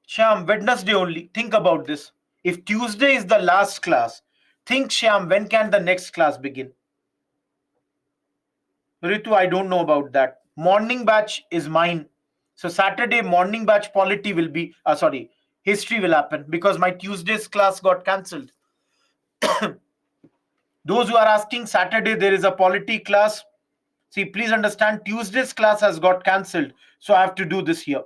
Shyam, Wednesday only. Think about this. If Tuesday is the last class, think, Shyam, when can the next class begin? Ritu, I don't know about that. Morning batch is mine. So Saturday morning batch polity will be, sorry, history will happen because my Tuesday's class got cancelled. Those who are asking Saturday there is a polity class. See, please understand Tuesday's class has got cancelled. So I have to do this here.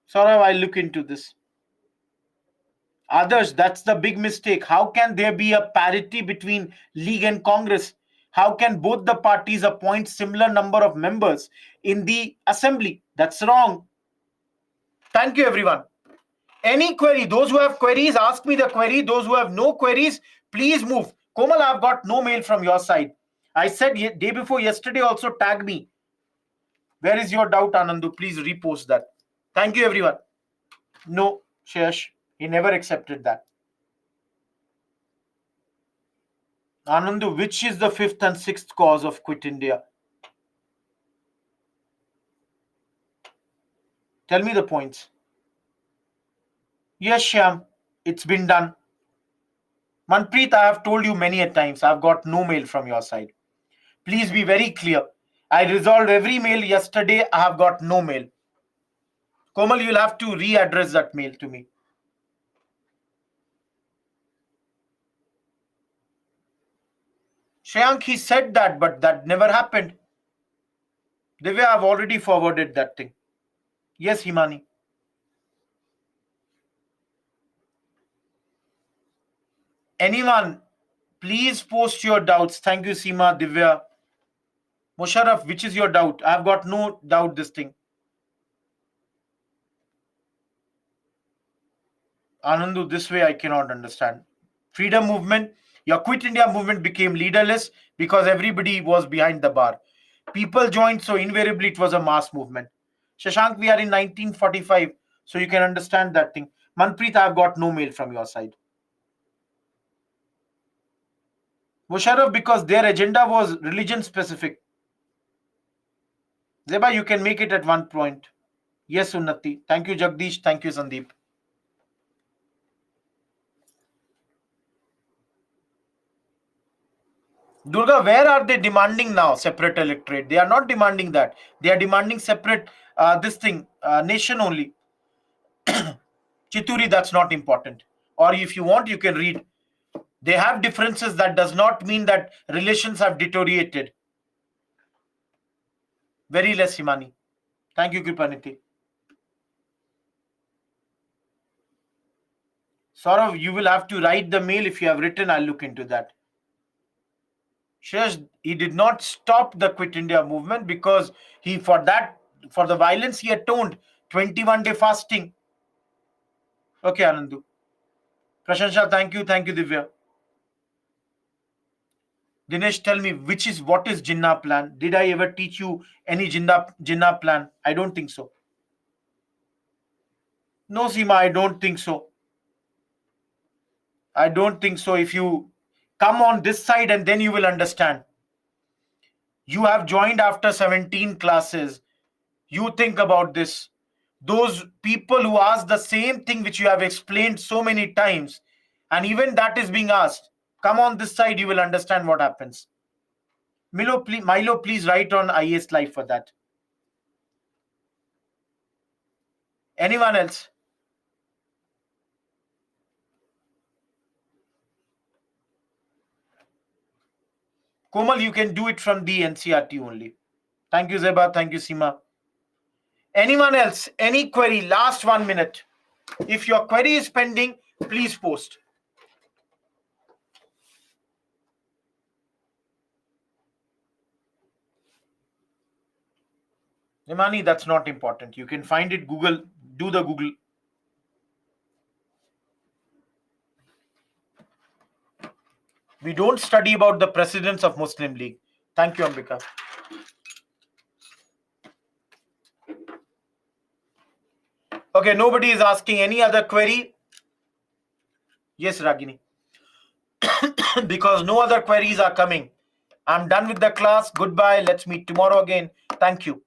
Sorry, I'll look into this. Others, that's the big mistake. How can there be a parity between League and Congress? How can both the parties appoint similar number of members in the assembly? That's wrong. Thank you, everyone. Any query? Those who have queries, ask me the query. Those who have no queries, please move. Komal, I've got no mail from your side. I said day before yesterday also tag me. Where is your doubt, Anandu? Please repost that. Thank you, everyone. No, Shesh, he never accepted that. Anandu, which is the fifth and sixth cause of quit India? Tell me the points. Yes, Shyam, it's been done. Manpreet, I have told you many a times, I've got no mail from your side. Please be very clear. I resolved every mail yesterday. I have got no mail. Komal, you'll have to readdress that mail to me. Shreyank, he said that, but that never happened. Divya, I've already forwarded that thing. Yes, Himani. Anyone, please post your doubts. Thank you, Seema, Divya. Musharraf, which is your doubt? I've got no doubt this thing. Anandu, this way I cannot understand. Freedom movement, your Quit India movement became leaderless because everybody was behind the bar. People joined, so invariably it was a mass movement. Shashank, we are in 1945, so you can understand that thing. Manpreet, I've got no mail from your side. Musharraf, because their agenda was religion specific. Zeba, you can make it at one point. Yes, Unnati. Thank you, Jagdish. Thank you, Sandeep. Durga, where are they demanding now separate electorate? They are not demanding that. They are demanding separate this thing, nation only. Chituri, that's not important. Or if you want, you can read. They have differences. That does not mean that relations have deteriorated. Very less, Himani. Thank you, Kripaniti. Saurav, you will have to write the mail. If you have written, I'll look into that. Shresh, he did not stop the Quit India movement because for the violence he atoned 21-day fasting. Okay, Anandu. Prashansha, thank you. Thank you, Divya. Dinesh, tell me what is Jinnah plan? Did I ever teach you any Jinnah plan? I don't think so. No, Seema, I don't think so. I don't think so. If you come on this side and then you will understand. You have joined after 17 classes. You think about this. Those people who ask the same thing which you have explained so many times, and even that is being asked. Come on this side, you will understand what happens. Milo, please write on IAS Live for that. Anyone else? Komal, you can do it from the NCRT only. Thank you, Zeba. Thank you, Seema. Anyone else? Any query? Last 1 minute. If your query is pending, please post. Nimani, that's not important. You can find it Google. Do the Google. We don't study about the presidents of Muslim League. Thank you, Ambika. Okay, nobody is asking any other query. Yes, Ragini. Because no other queries are coming. I'm done with the class. Goodbye. Let's meet tomorrow again. Thank you.